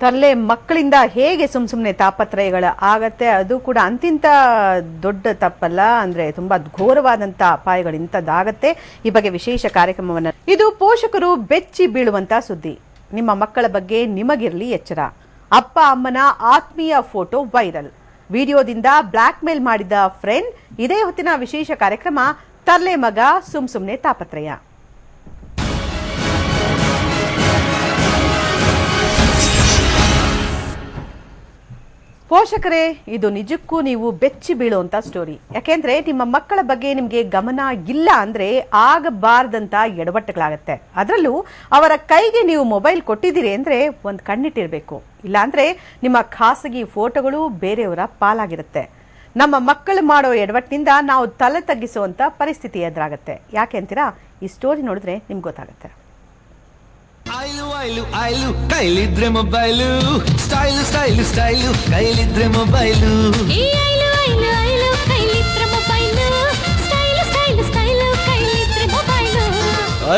ತರಲೆ ಮಕ್ಕಳಿಂದ ಹೇಗೆ ಸುಮ್ಮನೆ ತಾಪತ್ರಯಗಳ ಆಗತ್ತೆ, ಅದು ಕೂಡ ಅಂತಿಂತ ದೊಡ್ಡ ತಪ್ಪಲ್ಲ, ಅಂದ್ರೆ ತುಂಬಾ ಘೋರವಾದಂತ ಅಪಾಯಗಳಿಂತದ್ದಾಗತ್ತೆ. ಈ ಬಗ್ಗೆ ವಿಶೇಷ ಕಾರ್ಯಕ್ರಮವನ್ನ, ಇದು ಪೋಷಕರು ಬೆಚ್ಚಿ ಬೀಳುವಂತ ಸುದ್ದಿ. ನಿಮ್ಮ ಮಕ್ಕಳ ಬಗ್ಗೆ ನಿಮಗಿರಲಿ ಎಚ್ಚರ. ಅಪ್ಪ ಅಮ್ಮನ ಆತ್ಮೀಯ ಫೋಟೋ ವೈರಲ್, ವಿಡಿಯೋದಿಂದ ಬ್ಲಾಕ್ ಮೇಲ್ ಮಾಡಿದ ಫ್ರೆಂಡ್. ಇದೇ ಹೊತ್ತಿನ ವಿಶೇಷ ಕಾರ್ಯಕ್ರಮ ತರ್ಲೆ ಮಗ ಸುಮ್ನೆ ತಾಪತ್ರಯ. ಪೋಷಕರೇ, ಇದು ನಿಜಕ್ಕೂ ನೀವು ಬೆಚ್ಚಿ ಬೀಳುವಂತ ಸ್ಟೋರಿ. ಯಾಕೆಂದ್ರೆ ನಿಮ್ಮ ಮಕ್ಕಳ ಬಗ್ಗೆ ನಿಮ್ಗೆ ಗಮನ ಇಲ್ಲ ಅಂದ್ರೆ ಆಗಬಾರ್ದಂತ ಎಡವಟ್ಟುಗಳಾಗತ್ತೆ. ಅದರಲ್ಲೂ ಅವರ ಕೈಗೆ ನೀವು ಮೊಬೈಲ್ ಕೊಟ್ಟಿದ್ದೀರಿ ಅಂದ್ರೆ ಒಂದು ಕಣ್ಣಿಟ್ಟಿರ್ಬೇಕು, ಇಲ್ಲಾಂದ್ರೆ ನಿಮ್ಮ ಖಾಸಗಿ ಫೋಟೋಗಳು ಬೇರೆಯವರ ಪಾಲಾಗಿರುತ್ತೆ. ನಮ್ಮ ಮಕ್ಕಳು ಮಾಡೋ ಎಡವಟ್ಟಿನಿಂದ ನಾವು ತಲೆ ತಗ್ಗಿಸುವಂತ ಪರಿಸ್ಥಿತಿ ಎದುರಾಗತ್ತೆ. ಯಾಕೆ ಅಂತೀರಾ? ಈ ಸ್ಟೋರಿ ನೋಡಿದ್ರೆ ನಿಮ್ಗೆ ಗೊತ್ತಾಗುತ್ತೆ. ಐಲು ಕೈಲಿದ್ರೆ ಮೊಬೈಲು, ಸ್ಟೈಲು ಸ್ಟೈಲು ಸ್ಟೈಲು ಕೈಲಿದ್ರೆ ಮೊಬೈಲು.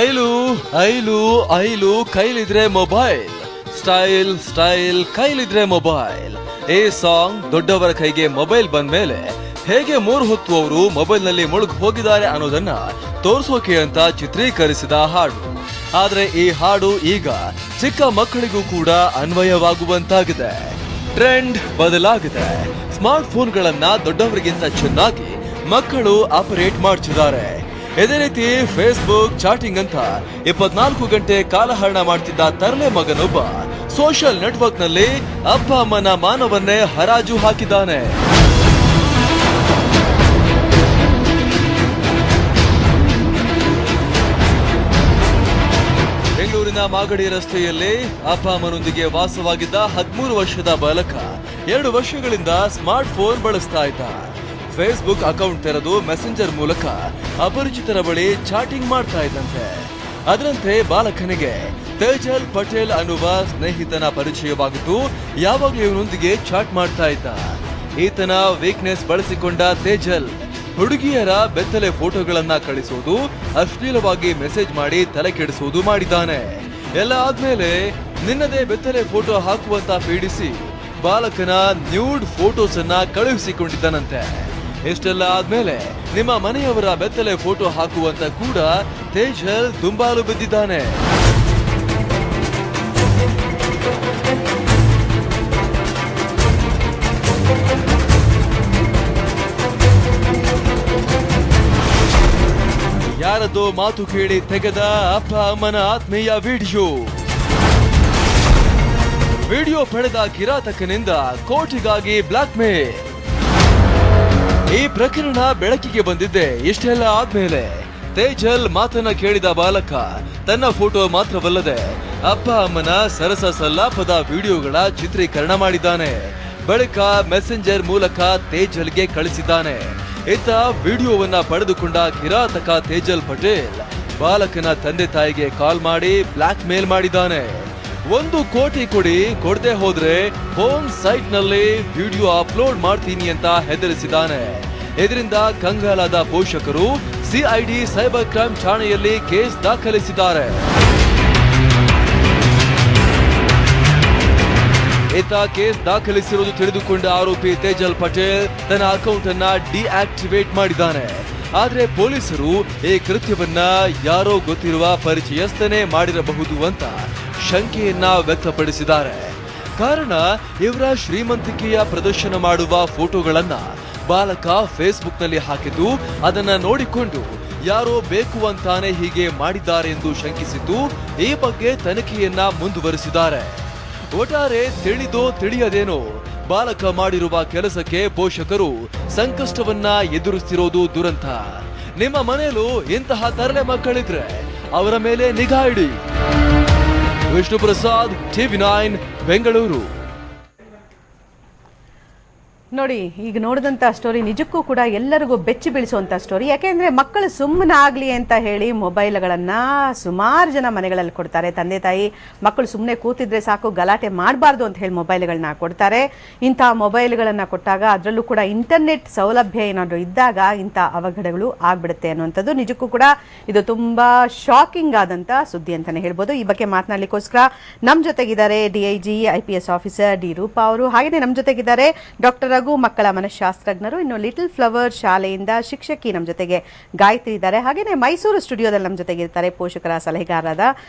ಐಲು ಐಲು ಐಲು ಕೈಲಿದ್ರೆ ಮೊಬೈಲ್, ಸ್ಟೈಲ್ ಸ್ಟೈಲ್ ಕೈಲಿದ್ರೆ ಮೊಬೈಲ್. ಈ ಸಾಂಗ್ ದೊಡ್ಡವರ ಕೈಗೆ ಮೊಬೈಲ್ ಬಂದ್ಮೇಲೆ ಹೇಗೆ 3 ಹೊತ್ತು ಅವರು ಮೊಬೈಲ್ ನಲ್ಲಿ ಮುಳುಗಿ ಹೋಗಿದ್ದಾರೆ ಅನ್ನೋದನ್ನ ತೋರಿಸೋಕೆ ಅಂತ ಚಿತ್ರೀಕರಿಸಿದ ಹಾಡು. ಆದ್ರೆ ಈ ಹಾಡು ಈಗ ಚಿಕ್ಕ ಮಕ್ಕಳಿಗೂ ಕೂಡ ಅನ್ವಯವಾಗುವಂತಾಗಿದೆ. ಟ್ರೆಂಡ್ ಬದಲಾಗಿದೆ. ಸ್ಮಾರ್ಟ್ ಫೋನ್ಗಳನ್ನ ದೊಡ್ಡವರಿಗಿಂತ ಚೆನ್ನಾಗಿ ಮಕ್ಕಳು ಆಪರೇಟ್ ಮಾಡ್ತಿದ್ದಾರೆ. ಇದೇ ರೀತಿ ಫೇಸ್ಬುಕ್ ಚಾಟಿಂಗ್ ಅಂತ 24 ಗಂಟೆ ಕಾಲಹರಣ ಮಾಡ್ತಿದ್ದ ತರಲೆ ಮಗನೊಬ್ಬ ಸೋಷಿಯಲ್ ನೆಟ್ವರ್ಕ್ ನಲ್ಲಿ ಅಪ್ಪ ಅಮ್ಮನ ಮಾನವನ್ನೇ ಹರಾಜು ಹಾಕಿದ್ದಾನೆ. ಬೆಂಗಳೂರಿನ ಮಾಗಡಿ ರಸ್ತೆಯಲ್ಲಿ ಅಪ್ಪ ಅಮ್ಮನೊಂದಿಗೆ ವಾಸವಾಗಿದ್ದ 13 ವರ್ಷದ ಬಾಲಕ 2 ವರ್ಷಗಳಿಂದ ಸ್ಮಾರ್ಟ್ ಫೋನ್ ಬಳಸ್ತಾ ಇದ್ದ. ಫೇಸ್ಬುಕ್ ಅಕೌಂಟ್ ತೆರೆದು ಮೆಸೆಂಜರ್ ಮೂಲಕ ಅಪರಿಚಿತರ ಬಳಿ ಚಾಟಿಂಗ್ ಮಾಡ್ತಾ ಇದ್ದಂತೆ. ಅದರಂತೆ ಬಾಲಕನಿಗೆ ತೇಜಲ್ ಪಟೇಲ್ ಅನ್ನುವ ಸ್ನೇಹಿತನ ಪರಿಚಯವಾಗಿದ್ದು, ಯಾವಾಗಲೂ ಇವನೊಂದಿಗೆ ಚಾಟ್ ಮಾಡ್ತಾ ಇದ್ದ. ಈತನ ವೀಕ್ನೆಸ್ ಬಳಸಿಕೊಂಡ ತೇಜಲ್ ಹುಡುಗಿಯರ ಬೆತ್ತಲೆ ಫೋಟೋಗಳನ್ನ ಕಳಿಸೋದು, ಅಶ್ಲೀಲವಾಗಿ ಮೆಸೇಜ್ ಮಾಡಿ ತಲೆ ಕೆಡಿಸುವುದು ಮಾಡಿದ್ದಾನೆ. ಎಲ್ಲ ಆದ್ಮೇಲೆ ನಿನ್ನದೇ ಬೆತ್ತಲೆ ಫೋಟೋ ಹಾಕುವಂತ ಪೀಡಿಸಿ ಬಾಲಕನ ನ್ಯೂಡ್ ಫೋಟೋಸ್ ಅನ್ನ ಕಳುಹಿಸಿಕೊಂಡಿದ್ದಾನಂತೆ. ಇಷ್ಟೆಲ್ಲ ಆದ್ಮೇಲೆ ನಿಮ್ಮ ಮನೆಯವರ ಬೆತ್ತಲೆ ಫೋಟೋ ಹಾಕುವಂತ ಕೂಡ ತೇಜಲ್ ದುಂಬಾಲು ಬಿದ್ದಿದ್ದಾನೆ. ಯಾರದೋ ಮಾತು ಕೇಳಿ ತೆಗೆದ ಅಪ್ಪ ಅಮ್ಮನ ಆತ್ಮೀಯ ವಿಡಿಯೋ ಪಡೆದ ಕಿರಾತಕನಿಂದ ಕೋರ್ಟಿಗಾಗಿ ಬ್ಲಾಕ್ ಮೇಲ್. ಈ ಪ್ರಕರಣ ಬೆಳಕಿಗೆ ಬಂದಿದ್ದೆ ಇಷ್ಟೆಲ್ಲ ಆದ್ಮೇಲೆ. ತೇಜಲ್ ಮಾತನ್ನ ಕೇಳಿದ ಬಾಲಕ ತನ್ನ ಫೋಟೋ ಮಾತ್ರವಲ್ಲದೆ ಅಪ್ಪ ಅಮ್ಮನ ಸರಸ ಸಲ್ಲಾಪದ ವಿಡಿಯೋಗಳ ಚಿತ್ರೀಕರಣ ಮಾಡಿದ್ದಾನೆ. ಬಳಿಕ ಮೆಸೆಂಜರ್ ಮೂಲಕ ತೇಜಲ್ಗೆ ಕಳಿಸಿದ್ದಾನೆ. ಇತ್ತ ವಿಡಿಯೋವನ್ನ ಪಡೆದುಕೊಂಡ ಕಿರಾತಕ ತೇಜಲ್ ಪಟೇಲ್ ಬಾಲಕನ ತಂದೆ ತಾಯಿಗೆ ಕಾಲ್ ಮಾಡಿ ಬ್ಲಾಕ್ ಮೇಲ್ ಮಾಡಿದ್ದಾನೆ. 1 ಕೋಟಿ ಕೊಡಿ, ಕೊಡದೆ ಹೋದ್ರೆ ಹೋಮ್ ಸೈಟ್ ನಲ್ಲಿ ವಿಡಿಯೋ ಅಪ್ಲೋಡ್ ಮಾಡ್ತೀನಿ ಅಂತ ಹೆದರಿಸಿದ್ದಾನೆ. ಇದರಿಂದ ಕಂಗಾಲಾದ ಪೋಷಕರು ಸಿಐಡಿ ಸೈಬರ್ ಕ್ರೈಮ್ ಠಾಣೆಯಲ್ಲಿ ಕೇಸ್ ದಾಖಲಿಸಿದ್ದಾರೆ. ಈತ ಕೇಸ್ ದಾಖಲಿಸಿರುವುದು ತಿಳಿದುಕೊಂಡ ಆರೋಪಿ ತೇಜಲ್ ಪಟೇಲ್ ತನ್ನ ಅಕೌಂಟ್ ಅನ್ನ ಡಿಆಕ್ಟಿವೇಟ್ ಮಾಡಿದ್ದಾನೆ. ಆದ್ರೆ ಪೊಲೀಸರು ಈ ಕೃತ್ಯವನ್ನ ಯಾರೋ ಗೊತ್ತಿರುವ ಪರಿಚಯಸ್ಥನೇ ಮಾಡಿರಬಹುದು ಅಂತ ಶಂಕೆಯನ್ನ ವ್ಯಕ್ತಪಡಿಸಿದ್ದಾರೆ. ಕಾರಣ, ಇವರ ಶ್ರೀಮಂತಿಕೆಯ ಪ್ರದರ್ಶನ ಮಾಡುವ ಫೋಟೋಗಳನ್ನ ಬಾಲಕ ಫೇಸ್ಬುಕ್ ನಲ್ಲಿ ಹಾಕಿದ್ದು ಅದನ್ನ ನೋಡಿಕೊಂಡು ಯಾರೋ ಬೇಕು ಅಂತಾನೆ ಹೀಗೆ ಮಾಡಿದ್ದಾರೆ ಎಂದು ಶಂಕಿಸಿದ್ದು ಈ ಬಗ್ಗೆ ತನಿಖೆಯನ್ನ ಮುಂದುವರಿಸಿದ್ದಾರೆ. ಒಟ್ಟಾರೆ ತಿಳಿದೋ ತಿಳಿಯದೇನೋ ಬಾಲಕ ಮಾಡಿರುವ ಕೆಲಸಕ್ಕೆ ಪೋಷಕರು ಸಂಕಷ್ಟವನ್ನ ಎದುರಿಸ್ತಿರೋದು ದುರಂತ. ನಿಮ್ಮ ಮನೆಯಲ್ಲೂ ಇಂತಹ ತರಲೆ ಮಕ್ಕಳಿದ್ರೆ ಅವರ ಮೇಲೆ ನಿಗಾ ಇಡಿ. ವಿಷ್ಣು ಪ್ರಸಾದ್, TV9 ಬೆಂಗಳೂರು. ನೋಡಿ, ಈಗ ನೋಡಿದಂಥ ಸ್ಟೋರಿ ನಿಜಕ್ಕೂ ಕೂಡ ಎಲ್ಲರಿಗೂ ಬೆಚ್ಚಿ ಬೀಳಿಸುವಂಥ ಸ್ಟೋರಿ. ಯಾಕೆಂದರೆ ಮಕ್ಕಳು ಸುಮ್ಮನಾಗಲಿ ಅಂತ ಹೇಳಿ ಮೊಬೈಲ್ಗಳನ್ನು ಸುಮಾರು ಜನ ಮನೆಗಳಲ್ಲಿ ಕೊಡ್ತಾರೆ. ತಂದೆ ತಾಯಿ ಮಕ್ಕಳು ಸುಮ್ಮನೆ ಕೂತಿದ್ರೆ ಸಾಕು, ಗಲಾಟೆ ಮಾಡಬಾರ್ದು ಅಂತ ಹೇಳಿ ಮೊಬೈಲ್ಗಳನ್ನ ಕೊಡ್ತಾರೆ. ಇಂಥ ಮೊಬೈಲ್ಗಳನ್ನು ಕೊಟ್ಟಾಗ ಅದರಲ್ಲೂ ಕೂಡ ಇಂಟರ್ನೆಟ್ ಸೌಲಭ್ಯ ಏನಾದರೂ ಇದ್ದಾಗ ಇಂಥ ಅವಘಡಗಳು ಆಗ್ಬಿಡುತ್ತೆ ಅನ್ನುವಂಥದ್ದು ನಿಜಕ್ಕೂ ಕೂಡ ಇದು ತುಂಬ ಶಾಕಿಂಗ್ ಆದಂಥ ಸುದ್ದಿ ಅಂತಲೇ ಹೇಳ್ಬೋದು. ಈ ಬಗ್ಗೆ ಮಾತನಾಡಲಿಕ್ಕೋಸ್ಕರ ನಮ್ಮ ಜೊತೆಗಿದ್ದಾರೆ DIG IPS officer D Roopa ಅವರು. ಹಾಗೆಯೇ ನಮ್ಮ ಜೊತೆಗಿದ್ದಾರೆ ಡಾಕ್ಟರ್ ರಘು, ಮಕ್ಕಳ ಮನಃಶಾಸ್ತ್ರಜ್ಞರು. ಇನ್ನು ಲಿಟಲ್ ಫ್ಲವರ್ ಶಾಲೆಯಿಂದ ಶಿಕ್ಷಕಿ ನಮ್ಮ ಜೊತೆಗೆ ಗಾಯತ್ರಿ ಇದ್ದಾರೆ. ಹಾಗೆಯೇ ಮೈಸೂರು ಸ್ಟುಡಿಯೋದಲ್ಲಿ ನಮ್ಮ ಜೊತೆಗೆ ಇರ್ತಾರೆ ಪೋಷಕರ ಸಲಹೆಗಾರರಾದ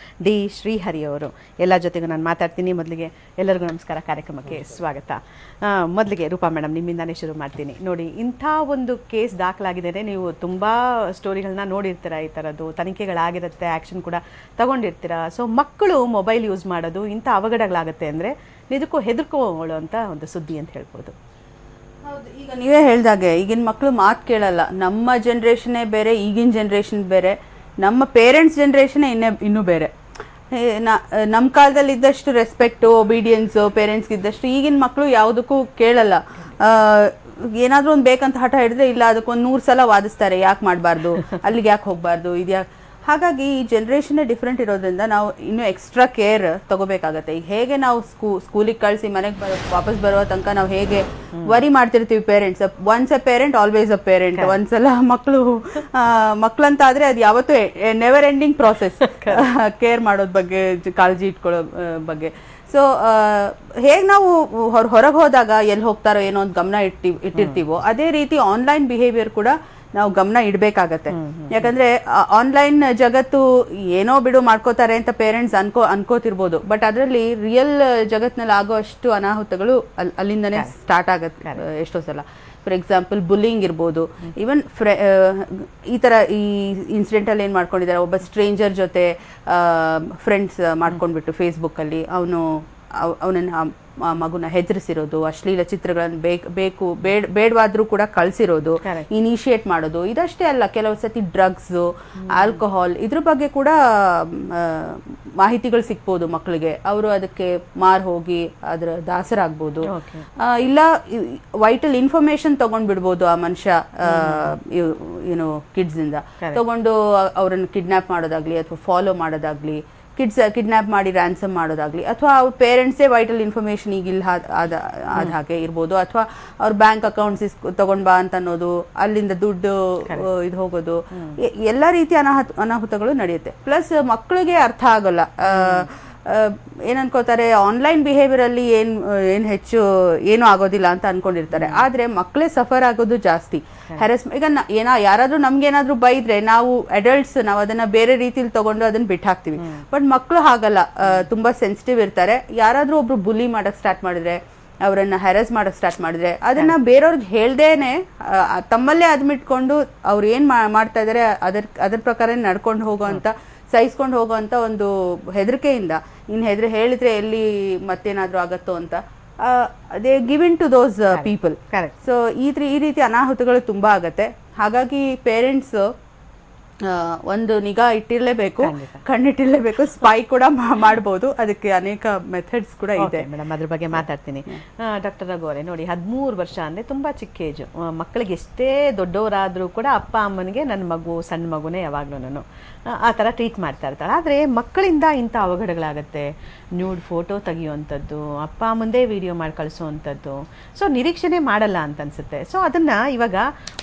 ಡಿ ಶ್ರೀಹರಿ ಅವರು. ಎಲ್ಲ ಜೊತೆಗೂ ನಾನು ಮಾತಾಡ್ತೀನಿ. ಮೊದಲಿಗೆ ಎಲ್ಲರಿಗೂ ನಮಸ್ಕಾರ, ಕಾರ್ಯಕ್ರಮಕ್ಕೆ ಸ್ವಾಗತ. ಮೊದಲಿಗೆ ರೂಪಾ ಮೇಡಮ್, ನಿಮ್ಮಿಂದಾನೇ ಶುರು ಮಾಡ್ತೀನಿ. ನೋಡಿ, ಇಂಥ ಒಂದು ಕೇಸ್ ದಾಖಲಾಗಿದೆ. ನೀವು ತುಂಬ ಸ್ಟೋರಿಗಳನ್ನ ನೋಡಿರ್ತೀರ, ಈ ಥರದ್ದು ತನಿಖೆಗಳಾಗಿರುತ್ತೆ, ಆ್ಯಕ್ಷನ್ ಕೂಡ ತಗೊಂಡಿರ್ತೀರ. ಸೊ ಮಕ್ಕಳು ಮೊಬೈಲ್ ಯೂಸ್ ಮಾಡೋದು ಇಂಥ ಅವಘಡಗಳಾಗುತ್ತೆ ಅಂದರೆ ನಿಜಕ್ಕೂ ಹೆದರ್ಕೊಳ್ಳುವಂಥ ಒಂದು ಸುದ್ದಿ ಅಂತ ಹೇಳ್ಬೋದು. ಹೌದು, ಈಗ ನೀವೇ ಹೇಳ್ದಾಗೆ ಈಗಿನ ಮಕ್ಕಳು ಮಾತು ಕೇಳಲ್ಲ. ನಮ್ಮ ಜನ್ರೇಷನ್ನೇ ಬೇರೆ, ಈಗಿನ ಜನ್ರೇಷನ್ ಬೇರೆ, ನಮ್ಮ ಪೇರೆಂಟ್ಸ್ ಜನ್ರೇಷನ್ನೇ ಇನ್ನೂ ಬೇರೆ. ನಮ್ಮ ಕಾಲದಲ್ಲಿ ಇದ್ದಷ್ಟು ರೆಸ್ಪೆಕ್ಟು, ಒಬೀಡಿಯನ್ಸು ಪೇರೆಂಟ್ಸ್ಗೆ ಇದ್ದಷ್ಟು ಈಗಿನ ಮಕ್ಕಳು ಯಾವುದಕ್ಕೂ ಕೇಳಲ್ಲ. ಏನಾದರೂ ಒಂದು ಬೇಕಂತ ಹಠ ಹಿಡಿದ್ರೆ ಇಲ್ಲ, ಅದಕ್ಕೊಂದು 100 ಸಲ ವಾದಿಸ್ತಾರೆ, ಯಾಕೆ ಮಾಡಬಾರ್ದು, ಅಲ್ಲಿಗೆ ಯಾಕೆ ಹೋಗಬಾರ್ದು, ಇದ್ಯಾಕೆ. ಹಾಗಾಗಿ ಈ ಜನ್ರೇಷನ್ನೇ ಡಿಫ್ರೆಂಟ್ ಇರೋದ್ರಿಂದ ನಾವು ಇನ್ನೂ ಎಕ್ಸ್ಟ್ರಾ ಕೇರ್ ತಗೋಬೇಕಾಗತ್ತೆ. ಈಗ ಹೇಗೆ ನಾವು ಸ್ಕೂಲಿಗೆ ಕಳಿಸಿ ಮನೆಗೆ ವಾಪಸ್ ಬರೋ ತನಕ ನಾವು ಹೇಗೆ ವರಿ ಮಾಡ್ತಿರ್ತೀವಿ parents, once a parent always a parent. ಒಂದ್ಸಲ ಮಕ್ಕಳಂತಾದ್ರೆ ಅದು ಯಾವತ್ತೂ ನೆವರ್ ಎಂಡಿಂಗ್ ಪ್ರಾಸೆಸ್, ಕೇರ್ ಮಾಡೋದ್ ಬಗ್ಗೆ, ಕಾಳಜಿ ಇಟ್ಕೊಳ್ಳೋ ಬಗ್ಗೆ. ಸೊ ಹೇಗೆ ನಾವು ಹೊರಗೆ ಹೋದಾಗ ಎಲ್ಲಿ ಹೋಗ್ತಾರೋ ಏನೋ ಒಂದು ಗಮನ ಇಟ್ಟಿರ್ತೀವೋ, ಅದೇ ರೀತಿ ಆನ್ಲೈನ್ ಬಿಹೇವಿಯರ್ ಕೂಡ ನಾವು ಗಮನ ಇಡಬೇಕಾಗತ್ತೆ. ಯಾಕಂದ್ರೆ ಆನ್ಲೈನ್ ಜಗತ್ತು ಏನೋ ಬಿಡು ಮಾಡ್ಕೋತಾರೆ ಅಂತ ಪೇರೆಂಟ್ಸ್ ಅನ್ಕೋತಿರ್ಬೋದು, ಬಟ್ ಅದರಲ್ಲಿ ರಿಯಲ್ ಜಗತ್ನಲ್ಲಿ ಆಗೋ ಅಷ್ಟು ಅನಾಹುತಗಳು ಅಲ್ಲಿಂದನೇ ಸ್ಟಾರ್ಟ್ ಆಗತ್ತೆ ಎಷ್ಟೋ ಸಲ. ಫಾರ್ ಎಕ್ಸಾಂಪಲ್ ಬುಲ್ಲಿಂಗ್ ಇರ್ಬೋದು. ಈವನ್ ಈ ತರ ಈ ಇನ್ಸಿಡೆಂಟ್ ಅಲ್ಲಿ ಏನ್ ಮಾಡ್ಕೊಂಡಿದ್ದಾರೆ, ಒಬ್ಬ ಸ್ಟ್ರೇಂಜರ್ ಜೊತೆ ಫ್ರೆಂಡ್ಸ್ ಮಾಡ್ಕೊಂಡ್ಬಿಟ್ಟು ಫೇಸ್ಬುಕ್ ಅಲ್ಲಿ ಅವನನ್ನ ಮಗುನ ಹೆದರಿಸಿರೋದು, ಅಶ್ಲೀಲ ಚಿತ್ರಗಳನ್ನು ಬೇಡವಾದ್ರೂ ಕೂಡ ಕಳ್ಸಿರೋದು, ಇನಿಷಿಯೇಟ್ ಮಾಡೋದು. ಇದಷ್ಟೇ ಅಲ್ಲ, ಕೆಲವು ಸತಿ ಡ್ರಗ್ಸ್, ಆಲ್ಕೋಹಾಲ್ ಇದ್ರ ಬಗ್ಗೆ ಕೂಡ ಮಾಹಿತಿಗಳು ಸಿಕ್ಬೋದು ಮಕ್ಕಳಿಗೆ. ಅವರು ಅದಕ್ಕೆ ಹೋಗಿ ಅದ್ರ ದಾಸರಾಗ್ಬೋದು. ಇಲ್ಲ ವೈಟಲ್ ಇನ್ಫಾರ್ಮೇಶನ್ ತಗೊಂಡ್ಬಿಡ್ಬೋದು ಆ ಮನುಷ್ಯ, ಏನು ಕಿಡ್ಸ್ ಇಂದ ತಗೊಂಡು ಅವರನ್ನು ಕಿಡ್ನಾಪ್ ಮಾಡೋದಾಗ್ಲಿ ಅಥವಾ ಫಾಲೋ ಮಾಡೋದಾಗ್ಲಿ, ಕಿಡ್ನಾಪ್ ಮಾಡಿ ರ್ಯಾನ್ಸಮ್ ಮಾಡೋದಾಗ್ಲಿ, ಅಥವಾ ಅವ್ರ ಪೇರೆಂಟ್ಸೇ ವೈಟಲ್ ಇನ್ಫಾರ್ಮೇಶನ್ ಈಗಿಲ್ಲ ಆದ ಹಾಗೆ ಇರ್ಬೋದು, ಅಥವಾ ಅವ್ರ ಬ್ಯಾಂಕ್ ಅಕೌಂಟ್ಸ್ ತಗೊಂಡ್ ಬಾ ಅಂತ ಅನ್ನೋದು, ಅಲ್ಲಿಂದ ದುಡ್ಡು ಇದು ಹೋಗೋದು, ಎಲ್ಲ ರೀತಿಯ ಅನಾಹುತಗಳು ನಡೆಯುತ್ತೆ. ಪ್ಲಸ್ ಮಕ್ಕಳಿಗೆ ಅರ್ಥ ಆಗೋಲ್ಲ, ಏನನ್ಕೋತಾರೆ ಆನ್ಲೈನ್ ಬಿಹೇವಿಯರ್ ಅಲ್ಲಿ ಏನ್ ಹೆಚ್ಚು ಏನು ಆಗೋದಿಲ್ಲ ಅಂತ ಅನ್ಕೊಂಡಿರ್ತಾರೆ. ಆದ್ರೆ ಮಕ್ಕಳೇ ಸಫರ್ ಆಗೋದು ಜಾಸ್ತಿ. ಈಗ ಯಾರಾದ್ರೂ ನಮ್ಗೇನಾದ್ರೂ ಬೈದ್ರೆ ನಾವು ಅಡಲ್ಟ್ಸ್ ನಾವು ಅದನ್ನ ಬೇರೆ ರೀತಿಲಿ ತಗೊಂಡು ಅದನ್ನ ಬಿಟ್ಟು ಹಾಕ್ತಿವಿ. ಬಟ್ ಮಕ್ಕಳು ಹಾಗಲ್ಲ, ತುಂಬಾ ಸೆನ್ಸಿಟಿವ್ ಇರ್ತಾರೆ. ಯಾರಾದ್ರೂ ಒಬ್ರು ಬುಲಿ ಮಾಡಕ್ ಸ್ಟಾರ್ಟ್ ಮಾಡಿದ್ರೆ, ಅವರನ್ನ ಹ್ಯಾರಸ್ ಮಾಡಕ್ ಸ್ಟಾರ್ಟ್ ಮಾಡಿದ್ರೆ, ಅದನ್ನ ಬೇರೆಯವ್ರಿಗೆ ಹೇಳ್ದೇನೆ ತಮ್ಮಲ್ಲೇ ಅದ್ಮಿಟ್ಕೊಂಡು ಅವ್ರು ಏನ್ ಮಾಡ್ತಾ ಇದಾರೆ ಅದ್ರ ಪ್ರಕಾರ ನಡ್ಕೊಂಡು ಹೋಗುವಂತ, ಸಹಿಸ್ಕೊಂಡು ಹೋಗುವಂತ ಒಂದು ಹೆದರಿಕೆಯಿಂದ, ಹೇಳಿದ್ರೆ ಎಲ್ಲಿ ಮತ್ತೇನಾದ್ರೂ ಆಗತ್ತೋ ಅಂತ they give in to those people. So ಈ ರೀತಿ ಅನಾಹುತಗಳು ತುಂಬಾ ಆಗತ್ತೆ. ಹಾಗಾಗಿ ಪೇರೆಂಟ್ಸ್ ಒಂದು ನಿಗಾ ಇಟ್ಟಿರ್ಲೇಬೇಕು, ಕಣ್ಣಿಟ್ಟಿರ್ಲೇಬೇಕು. ಸ್ಪೈ ಕೂಡ ಮಾಡಬಹುದು, ಅದಕ್ಕೆ ಅನೇಕ ಮೆಥಡ್ಸ್ ಕೂಡ ಇದೆ ಮೇಡಮ್. ಅದ್ರ ಬಗ್ಗೆ ಮಾತಾಡ್ತೀನಿ. ಡಾಕ್ಟರ್ ರಘು ಅವರೇ, ನೋಡಿ 13 ವರ್ಷ ಅಂದ್ರೆ ತುಂಬಾ ಚಿಕ್ಕ ಏಜ್. ಮಕ್ಕಳಿಗೆ ಎಷ್ಟೇ ದೊಡ್ಡವರಾದ್ರೂ ಕೂಡ ಅಪ್ಪ ಅಮ್ಮನಿಗೆ ನನ್ನ ಮಗು ಸಣ್ಣ ಮಗುನೇ ಯಾವಾಗ್ಲೂ ನಾನು ಆ ಥರ ಟ್ರೀಟ್ ಮಾಡ್ತಾ ಇರ್ತಾಳೆ. ಆದರೆ ಮಕ್ಕಳಿಂದ ಇಂಥ ಅವಘಡಗಳಾಗತ್ತೆ. ನ್ಯೂಡ್ ಫೋಟೋ ತೆಗಿಯುವಂಥದ್ದು, ಅಪ್ಪ ಅಮ್ಮಂದೇ ವಿಡಿಯೋ ಮಾಡಿ ಕಳಿಸುವಂಥದ್ದು. ಸೊ ನಿರೀಕ್ಷಣೆ ಮಾಡಲ್ಲ ಅಂತ ಅನ್ಸುತ್ತೆ. ಸೊ ಅದನ್ನ ಇವಾಗ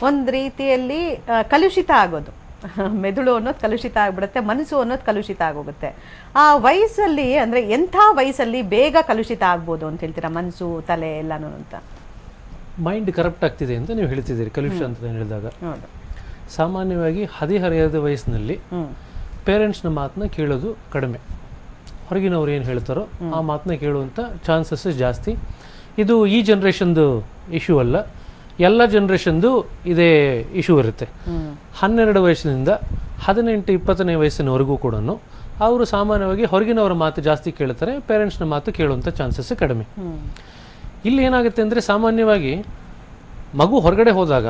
ಒಂದು ರೀತಿಯಲ್ಲಿ ಕಲುಷಿತ ಆಗೋದು, ಮೆದುಳು ಅನ್ನೋದು ಕಲುಷಿತ ಆಗ್ಬಿಡುತ್ತೆ, ಮನಸ್ಸು ಅನ್ನೋದು ಕಲುಷಿತ ಆಗೋಗುತ್ತೆ. ಆ ವಯಸ್ಸಲ್ಲಿ ಅಂದ್ರೆ ಎಂಥ ವಯಸ್ಸಲ್ಲಿ ಬೇಗ ಕಲುಷಿತ ಆಗ್ಬೋದು ಅಂತ ಹೇಳ್ತೀರಾ, ಮನಸ್ಸು ತಲೆ ಎಲ್ಲಾನು ಅಂತ? ಮೈಂಡ್ ಕರಪ್ಟ್ ಆಗ್ತಿದೆ ಅಂತ ನೀವು ಹೇಳ್ತಿದ್ದೀರಿ ಕಲುಷಿತ ಅಂತ ಹೇಳಿದಾಗ. ಸಾಮಾನ್ಯವಾಗಿ ಹದಿಹರೆಯದ ವಯಸ್ಸಿನಲ್ಲಿ ಪೇರೆಂಟ್ಸ್ನ ಮಾತನ್ನ ಕೇಳೋದು ಕಡಿಮೆ. ಹೊರಗಿನವ್ರು ಏನು ಹೇಳ್ತಾರೋ ಆ ಮಾತನ್ನ ಕೇಳುವಂಥ ಚಾನ್ಸಸ್ ಜಾಸ್ತಿ. ಇದು ಈ ಜನ್ರೇಷನ್ದು ಇಶ್ಯೂ ಅಲ್ಲ, ಎಲ್ಲ ಜನ್ರೇಷನ್ದು ಇದೇ ಇಶ್ಯೂ ಇರುತ್ತೆ. 12 ವಯಸ್ಸಿನಿಂದ 18-20ನೇ ವಯಸ್ಸಿನವರೆಗೂ ಕೂಡ ಅವರು ಸಾಮಾನ್ಯವಾಗಿ ಹೊರಗಿನವರ ಮಾತು ಜಾಸ್ತಿ ಕೇಳ್ತಾರೆ, ಪೇರೆಂಟ್ಸ್ನ ಮಾತು ಕೇಳುವಂಥ ಚಾನ್ಸಸ್ ಕಡಿಮೆ. ಇಲ್ಲಿ ಏನಾಗುತ್ತೆ ಅಂದರೆ, ಸಾಮಾನ್ಯವಾಗಿ ಮಗು ಹೊರಗಡೆ ಹೋದಾಗ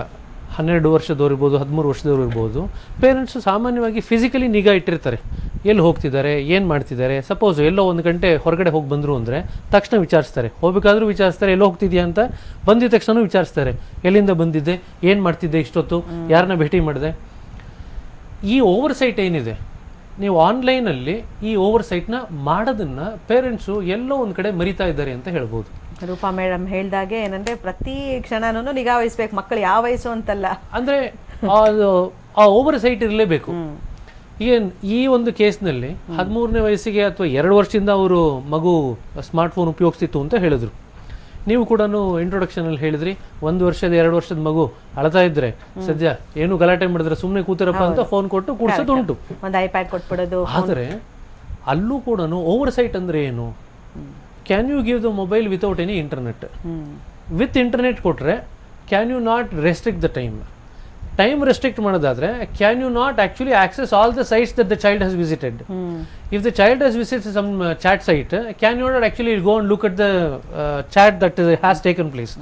12 ವರ್ಷದವ್ರು ಇರ್ಬೋದು, 13 ವರ್ಷದವ್ರು ಇರ್ಬೋದು, ಪೇರೆಂಟ್ಸ್ ಸಾಮಾನ್ಯವಾಗಿ ಫಿಸಿಕಲಿ ನಿಗಾ ಇಟ್ಟಿರ್ತಾರೆ. ಎಲ್ಲಿ ಹೋಗ್ತಿದ್ದಾರೆ, ಏನು ಮಾಡ್ತಿದ್ದಾರೆ. ಸಪೋಸ್ ಎಲ್ಲೋ ಒಂದು ಗಂಟೆ ಹೊರಗಡೆ ಹೋಗಿ ಬಂದರು ಅಂದರೆ ತಕ್ಷಣ ವಿಚಾರಿಸ್ತಾರೆ, ಹೋಗ್ಬೇಕಾದ್ರೂ ವಿಚಾರಿಸ್ತಾರೆ, ಎಲ್ಲೋ ಹೋಗ್ತಿದ್ಯಾ ಅಂತ, ಬಂದಿದ ತಕ್ಷಣ ವಿಚಾರಿಸ್ತಾರೆ, ಎಲ್ಲಿಂದ ಬಂದಿದ್ದೆ, ಏನು ಮಾಡ್ತಿದ್ದೆ ಇಷ್ಟೊತ್ತು, ಯಾರನ್ನ ಭೇಟಿ ಮಾಡಿದೆ. ಈ ಓವರ್ಸೈಟ್ ಏನಿದೆ, ನೀವು ಆನ್ಲೈನಲ್ಲಿ ಈ ಓವರ್ಸೈಟ್ನ ಮಾಡೋದನ್ನು ಪೇರೆಂಟ್ಸು ಎಲ್ಲೋ ಒಂದು ಕಡೆ ಮರಿತಾ ಇದ್ದಾರೆ ಅಂತ ಹೇಳ್ಬೋದು. ರೂಪಾ ಮೇಡಮ್ ಹೇಳ್ದಾಗೆ ಏನಂದ್ರೆ ಪ್ರತಿ ಕ್ಷಣನೂ ನಿಗಾ ವಹಿಸ್ಬೇಕು, ಮಕ್ಕಳು ಯಾವ ವಯಸ್ಸು ಅಂತಲ್ಲ, ಅಂದರೆ ಆ ಓವರ್ಸೈಟ್ ಇರಲೇಬೇಕು. ಈ ಒಂದು ಕೇಸ್ನಲ್ಲಿ 13ನೇ ವಯಸ್ಸಿಗೆ ಅಥವಾ 2 ವರ್ಷದಿಂದ ಅವರು ಮಗು ಸ್ಮಾರ್ಟ್ಫೋನ್ ಉಪಯೋಗಿಸ್ತಿತ್ತು ಅಂತ ಹೇಳಿದ್ರು. ನೀವು ಕೂಡ ಇಂಟ್ರೊಡಕ್ಷನ್ ಅಲ್ಲಿ ಹೇಳಿದ್ರಿ 1 ವರ್ಷದ 2 ವರ್ಷದ ಮಗು ಅಳ್ತಾ ಇದ್ರೆ ಸದ್ಯ ಏನು ಗಲಾಟೆ ಮಾಡಿದ್ರೆ ಸುಮ್ಮನೆ ಕೂತಿರಪ್ಪ ಅಂತ ಫೋನ್ ಕೊಟ್ಟು ಕೂಡ್ಸೋದು ಉಂಟು, ಒಂದು ಐಪ್ಯಾಡ್ ಕೊಟ್ಬಿಡೋದು. ಆದರೆ ಅಲ್ಲೂ ಕೂಡ ಓವರ್ಸೈಟ್ ಅಂದ್ರೆ ಏನು? Can you give the mobile without any internet? With internet ಕೊಟ್ರೆ can you not restrict the time restrict ಮಾಡೋದಾದ್ರೆ can you not actually access all the sites that the child has visited? If the child has visited some chat site, can you not actually go and look at the chat that has taken place?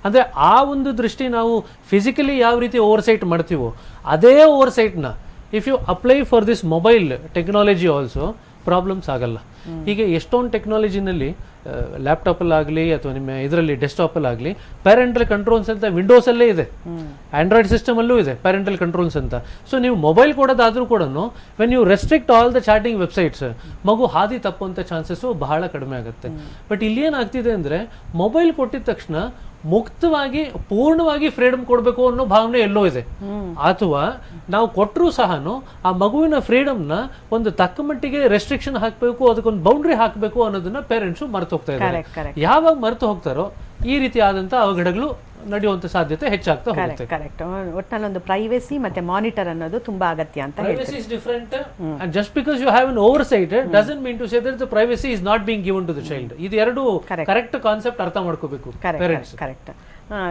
ಅಂದ್ರೆ ಆ ಒಂದು ದೃಷ್ಟಿ ನಾವು physically ಯಾವ ರೀತಿ oversight ಮಾಡ್ತೀವೋ ಅದೇ ಓವರ್ಸೈಟ್ನ if you apply for this mobile technology also problems ಆಗಲ್ಲ. ಹೀಗೆ ಎಷ್ಟೊಂದು ಟೆಕ್ನಾಲಜಿನಲ್ಲಿ ಲ್ಯಾಪ್ಟಾಪಲ್ಲಾಗಲಿ ಅಥವಾ ನಿಮ್ಮ ಇದರಲ್ಲಿ ಡೆಸ್ಕ್ಟಾಪಲ್ಲಾಗಲಿ ಪ್ಯಾರೆಂಟಲ್ ಕಂಟ್ರೋಲ್ಸ್ ಅಂತ ವಿಂಡೋಸಲ್ಲೇ ಇದೆ, ಆಂಡ್ರಾಯ್ಡ್ ಸಿಸ್ಟಮಲ್ಲೂ ಇದೆ ಪ್ಯಾರೆಂಟಲ್ ಕಂಟ್ರೋಲ್ಸ್ ಅಂತ. ಸೊ ನೀವು ಮೊಬೈಲ್ ಕೊಡೋದಾದ್ರೂ ಕೂಡ when you restrict all the chatting websites, ಮಗು ಹಾದಿ ತಪ್ಪುವಂಥ ಚಾನ್ಸಸ್ಸು ಬಹಳ ಕಡಿಮೆ ಆಗುತ್ತೆ. ಬಟ್ ಇಲ್ಲೇನಾಗ್ತಿದೆ ಅಂದರೆ ಮೊಬೈಲ್ ಕೊಟ್ಟಿದ ತಕ್ಷಣ ಮುಕ್ತವಾಗಿ ಪೂರ್ಣವಾಗಿ ಫ್ರೀಡಮ್ ಕೊಡಬೇಕು ಅನ್ನೋ ಭಾವನೆ ಎಲ್ಲೋ ಇದೆ. ಅಥವಾ ನಾವು ಕೊಟ್ಟರು ಸಹ ಆ ಮಗುವಿನ ಫ್ರೀಡಮ್ನ ಒಂದು ತಕ್ಕ ಮಟ್ಟಿಗೆ ರೆಸ್ಟ್ರಿಕ್ಷನ್ ಹಾಕಬೇಕು, ಅದಕ್ಕೊಂದು ಬೌಂಡ್ರಿ ಹಾಕಬೇಕು ಅನ್ನೋದನ್ನ ಪೇರೆಂಟ್ಸು ಮರೆತು ಹೋಗ್ತಾ ಇದ್ದಾರೆ. ಯಾವಾಗ ಮರೆತು ಹೋಗ್ತಾರೋ ಈ ರೀತಿ ಆದಂತ ಅವಘಡಗಳು ನಡೆಯುವಂತ ಸಾಧ್ಯತೆ ಹೆಚ್ಚಾಗ್ತಾ ಹೋಗುತ್ತೆ. ಕರೆಕ್ಟ್. ಒಟ್ಟಿನಲ್ಲಿ ಒಂದು ಪ್ರೈವೇಸಿ ಮತ್ತೆ ಮಾನಿಟರ್ ಅನ್ನೋದು ತುಂಬಾ ಅಗತ್ಯ ಅಂತ ಹೇಳ್ತಾರೆ. Privacy is different, and just because you have an oversight doesn't mean to say that the privacy is not being given to the child. ಇದು ಎರಡು ಕರೆಕ್ಟ್ ಕಾನ್ಸೆಪ್ಟ್ ಅರ್ಥ ಮಾಡ್ಕೋಬೇಕು ಪೇರೆಂಟ್ಸ್. ಕರೆಕ್ಟ್.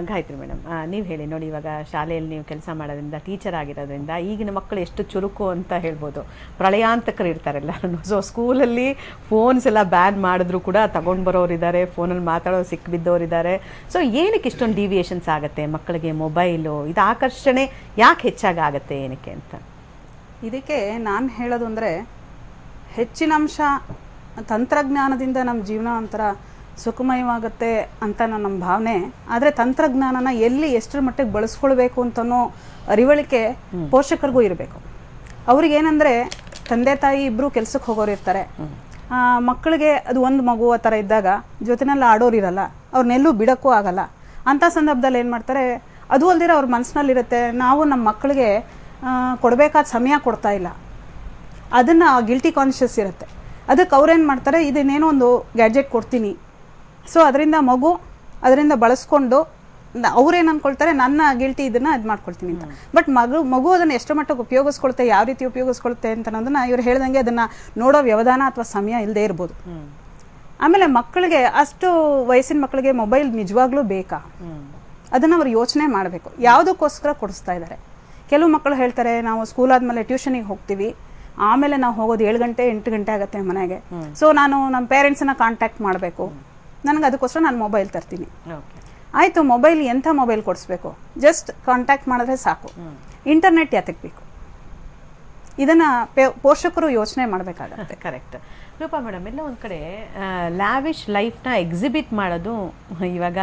ಗಾಯತ್ರಿ ಮೇಡಮ್, ನೀವು ಹೇಳಿ ನೋಡಿ, ಇವಾಗ ಶಾಲೆಯಲ್ಲಿ ನೀವು ಕೆಲಸ ಮಾಡೋದ್ರಿಂದ, ಟೀಚರ್ ಆಗಿರೋದ್ರಿಂದ ಈಗಿನ ಮಕ್ಕಳು ಎಷ್ಟು ಚುರುಕು ಅಂತ ಹೇಳ್ಬೋದು. ಪ್ರಳಯಾಂತಕರು ಇರ್ತಾರಲ್ಲ. ಸೊ ಸ್ಕೂಲಲ್ಲಿ ಫೋನ್ಸ್ ಎಲ್ಲ ಬ್ಯಾನ್ ಮಾಡಿದ್ರು ಕೂಡ ತಗೊಂಡು ಬರೋರಿದ್ದಾರೆ, ಫೋನಲ್ಲಿ ಮಾತಾಡೋರು ಸಿಕ್ಬಿದ್ದವರಿದ್ದಾರೆ. ಸೊ ಏನಕ್ಕೆ ಇಷ್ಟೊಂದು ಡಿವಿಯೇಷನ್ಸ್ ಆಗುತ್ತೆ ಮಕ್ಕಳಿಗೆ? ಮೊಬೈಲು ಇದು ಆಕರ್ಷಣೆ ಯಾಕೆ ಹೆಚ್ಚಾಗುತ್ತೆ, ಏನಕ್ಕೆ ಅಂತ? ಇದಕ್ಕೆ ನಾನು ಹೇಳೋದು ಅಂದರೆ, ಹೆಚ್ಚಿನ ಅಂಶ ತಂತ್ರಜ್ಞಾನದಿಂದ ನಮ್ಮ ಜೀವನ ಒಂಥರ ಸುಖಮಯವಾಗುತ್ತೆ ಅಂತ ನಮ್ಮ ಭಾವನೆ. ಆದರೆ ತಂತ್ರಜ್ಞಾನನ ಎಲ್ಲಿ ಎಷ್ಟರ ಮಟ್ಟಿಗೆ ಬಳಸ್ಕೊಳ್ಬೇಕು ಅಂತನೋ ಅರಿವಳಿಕೆ ಪೋಷಕರಿಗೂ ಇರಬೇಕು. ಅವ್ರಿಗೇನೆಂದರೆ, ತಂದೆ ತಾಯಿ ಇಬ್ಬರು ಕೆಲ್ಸಕ್ಕೆ ಹೋಗೋರು ಇರ್ತಾರೆ, ಮಕ್ಕಳಿಗೆ ಅದು ಒಂದು ಮಗು ಆ ಥರ ಇದ್ದಾಗ ಜೊತೆನಲ್ಲಿ ಆಡೋರಿರಲ್ಲ, ಅವ್ರನ್ನೆಲ್ಲೂ ಬಿಡೋಕ್ಕೂ ಆಗಲ್ಲ. ಅಂಥ ಸಂದರ್ಭದಲ್ಲಿ ಏನು ಮಾಡ್ತಾರೆ, ಅದು ಅಲ್ದಿರ ಅವ್ರ ಮನಸ್ಸಿನಲ್ಲಿರುತ್ತೆ, ನಾವು ನಮ್ಮ ಮಕ್ಕಳಿಗೆ ಕೊಡಬೇಕಾದ ಸಮಯ ಕೊಡ್ತಾ ಇಲ್ಲ, ಅದನ್ನು ಗಿಲ್ಟಿ ಕಾನ್ಷಿಯಸ್ ಇರುತ್ತೆ. ಅದಕ್ಕೆ ಅವ್ರೇನು ಮಾಡ್ತಾರೆ, ಇದನ್ನೇನೋ ಒಂದು ಗ್ಯಾಡ್ಜೆಟ್ ಕೊಡ್ತೀನಿ, ಸೊ ಅದರಿಂದ ಮಗು ಅದರಿಂದ ಬಳಸ್ಕೊಂಡು ಅವ್ರೇನು ಅಂದ್ಕೊಳ್ತಾರೆ, ನನ್ನ ಗಿಲ್ಟಿ ಇದನ್ನು ಇದು ಮಾಡ್ಕೊಳ್ತೀನಿ ಅಂತ. ಬಟ್ ಮಗು ಅದನ್ನು ಎಷ್ಟು ಮಟ್ಟಿಗೆ ಉಪಯೋಗಿಸ್ಕೊಳ್ತೆ, ಯಾವ ರೀತಿ ಉಪಯೋಗಿಸ್ಕೊಳ್ತೆ ಅಂತ ಅನ್ನೋದನ್ನ ಇವ್ರು ಹೇಳ್ದಂಗೆ ಅದನ್ನು ನೋಡೋ ವ್ಯವಧಾನ ಅಥವಾ ಸಮಯ ಇಲ್ಲದೆ ಇರ್ಬೋದು. ಆಮೇಲೆ ಮಕ್ಕಳಿಗೆ, ಅಷ್ಟು ವಯಸ್ಸಿನ ಮಕ್ಕಳಿಗೆ ಮೊಬೈಲ್ ನಿಜವಾಗ್ಲೂ ಬೇಕಾ, ಅದನ್ನು ಅವ್ರು ಯೋಚನೆ ಮಾಡಬೇಕು. ಯಾವುದಕ್ಕೋಸ್ಕರ ಕೊಡಿಸ್ತಾ ಇದ್ದಾರೆ. ಕೆಲವು ಮಕ್ಕಳು ಹೇಳ್ತಾರೆ, ನಾವು ಸ್ಕೂಲ್ ಆದಮೇಲೆ ಟ್ಯೂಷನಿಗೆ ಹೋಗ್ತೀವಿ, ಆಮೇಲೆ ನಾವು ಹೋಗೋದು 7 ಗಂಟೆ 8 ಗಂಟೆ ಆಗುತ್ತೆ ಮನೆಗೆ, ಸೊ ನಾನು ನಮ್ಮ ಪೇರೆಂಟ್ಸನ್ನ ಕಾಂಟ್ಯಾಕ್ಟ್ ಮಾಡಬೇಕು, ನನಗೆ ಅದಕ್ಕೋಸ್ಕರ ನಾನು ಮೊಬೈಲ್ ತರ್ತೀನಿ. ಆಯಿತು, ಮೊಬೈಲ್ ಎಂಥ ಮೊಬೈಲ್ ಕೊಡಿಸ್ಬೇಕು? ಜಸ್ಟ್ ಕಾಂಟ್ಯಾಕ್ಟ್ ಮಾಡಿದ್ರೆ ಸಾಕು, ಇಂಟರ್ನೆಟ್ ಯಾತಕ್ಕೆ ಬೇಕು? ಇದನ್ನು ಪೋಷಕರು ಯೋಚನೆ ಮಾಡಬೇಕಾಗತ್ತೆ. ಕರೆಕ್ಟ್. ರೂಪಾ ಮೇಡಮ್, ಎಲ್ಲ ಒಂದು ಕಡೆ ಲ್ಯಾವಿಶ್ ಲೈಫ್ನ ಎಕ್ಸಿಬಿಟ್ ಮಾಡೋದು ಇವಾಗ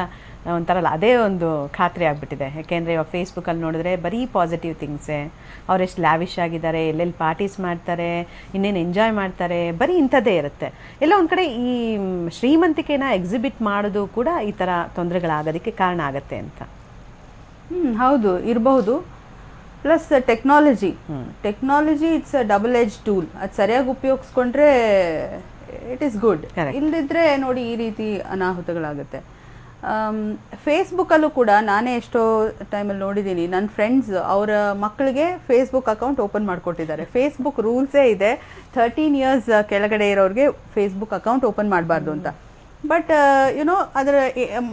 ಒಂಥರ ಅದೇ ಒಂದು ಖಾತ್ರಿ ಆಗಿಬಿಟ್ಟಿದೆ. ಯಾಕೆಂದರೆ ಇವಾಗ ಫೇಸ್ಬುಕ್ಕಲ್ಲಿ ನೋಡಿದ್ರೆ ಬರೀ ಪಾಸಿಟಿವ್ ಥಿಂಗ್ಸೇ, ಅವರೆಷ್ಟು ಲ್ಯಾವಿಶ್ ಆಗಿದ್ದಾರೆ, ಎಲ್ಲೆಲ್ಲಿ ಪಾರ್ಟೀಸ್ ಮಾಡ್ತಾರೆ, ಇನ್ನೇನು ಎಂಜಾಯ್ ಮಾಡ್ತಾರೆ, ಬರೀ ಇಂಥದ್ದೇ ಇರುತ್ತೆ. ಎಲ್ಲ ಒಂದು ಕಡೆ ಈ ಶ್ರೀಮಂತಿಕೆನ ಎಕ್ಸಿಬಿಟ್ ಮಾಡೋದು ಕೂಡ ಈ ಥರ ತೊಂದರೆಗಳಾಗೋದಕ್ಕೆ ಕಾರಣ ಆಗತ್ತೆ ಅಂತ. ಹೌದು, ಇರಬಹುದು. Plus technology it's a double edge tool. ಅದು ಸರಿಯಾಗಿ ಉಪಯೋಗಿಸ್ಕೊಂಡ್ರೆ ಇಟ್ ಈಸ್ ಗುಡ್, ಇಲ್ಲದಿದ್ರೆ ನೋಡಿ ಈ ರೀತಿ ಅನಾಹುತಗಳಾಗುತ್ತೆ. ಫೇಸ್ಬುಕ್ಕಲ್ಲೂ ಕೂಡ ನಾನೇ ಎಷ್ಟೋ ಟೈಮಲ್ಲಿ ನೋಡಿದ್ದೀನಿ, ನನ್ನ ಫ್ರೆಂಡ್ಸ್ ಅವರ ಮಕ್ಕಳಿಗೆ ಫೇಸ್ಬುಕ್ ಅಕೌಂಟ್ ಓಪನ್ ಮಾಡಿಕೊಟ್ಟಿದ್ದಾರೆ. ಫೇಸ್ಬುಕ್ ರೂಲ್ಸೇ ಇದೆ, 13 ಇಯರ್ಸ್ ಕೆಳಗಡೆ ಇರೋರಿಗೆ ಫೇಸ್ಬುಕ್ ಅಕೌಂಟ್ ಓಪನ್ ಮಾಡಬಾರ್ದು ಅಂತ. ಬಟ್ ಯುನೋ ಅದರ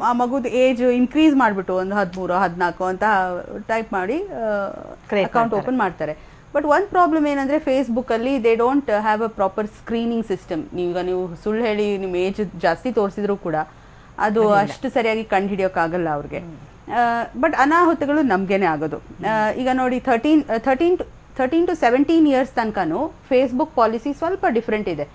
ಆ ಮಗುದು ಏಜ್ ಇನ್ಕ್ರೀಸ್ ಮಾಡಿಬಿಟ್ಟು ಒಂದು 13 14 ಅಂತ ಟೈಪ್ ಮಾಡಿ ಅಕೌಂಟ್ ಓಪನ್ ಮಾಡ್ತಾರೆ. ಬಟ್ ಒಂದು ಪ್ರಾಬ್ಲಮ್ ಏನಂದರೆ, ಫೇಸ್ಬುಕ್ಕಲ್ಲಿ they don't have a proper screening system. ನೀವು ಸುಳ್ಳು ಹೇಳಿ ನಿಮ್ಮ ಏಜ್ ಜಾಸ್ತಿ ತೋರಿಸಿದ್ರು ಕೂಡ ಅದು ಅಷ್ಟು ಸರಿಯಾಗಿ ಕಂಡು ಹಿಡಿಯೋಕ್ಕಾಗಲ್ಲ ಅವ್ರಿಗೆ. ಬಟ್ ಅನಾಹುತಗಳು ನಮಗೇನೆ ಆಗೋದು. ಈಗ ನೋಡಿ, 13 to 17 ಇಯರ್ಸ್ ತನಕನೂ ಫೇಸ್ಬುಕ್ ಪಾಲಿಸಿ ಸ್ವಲ್ಪ ಡಿಫ್ರೆಂಟ್ ಇದೆ.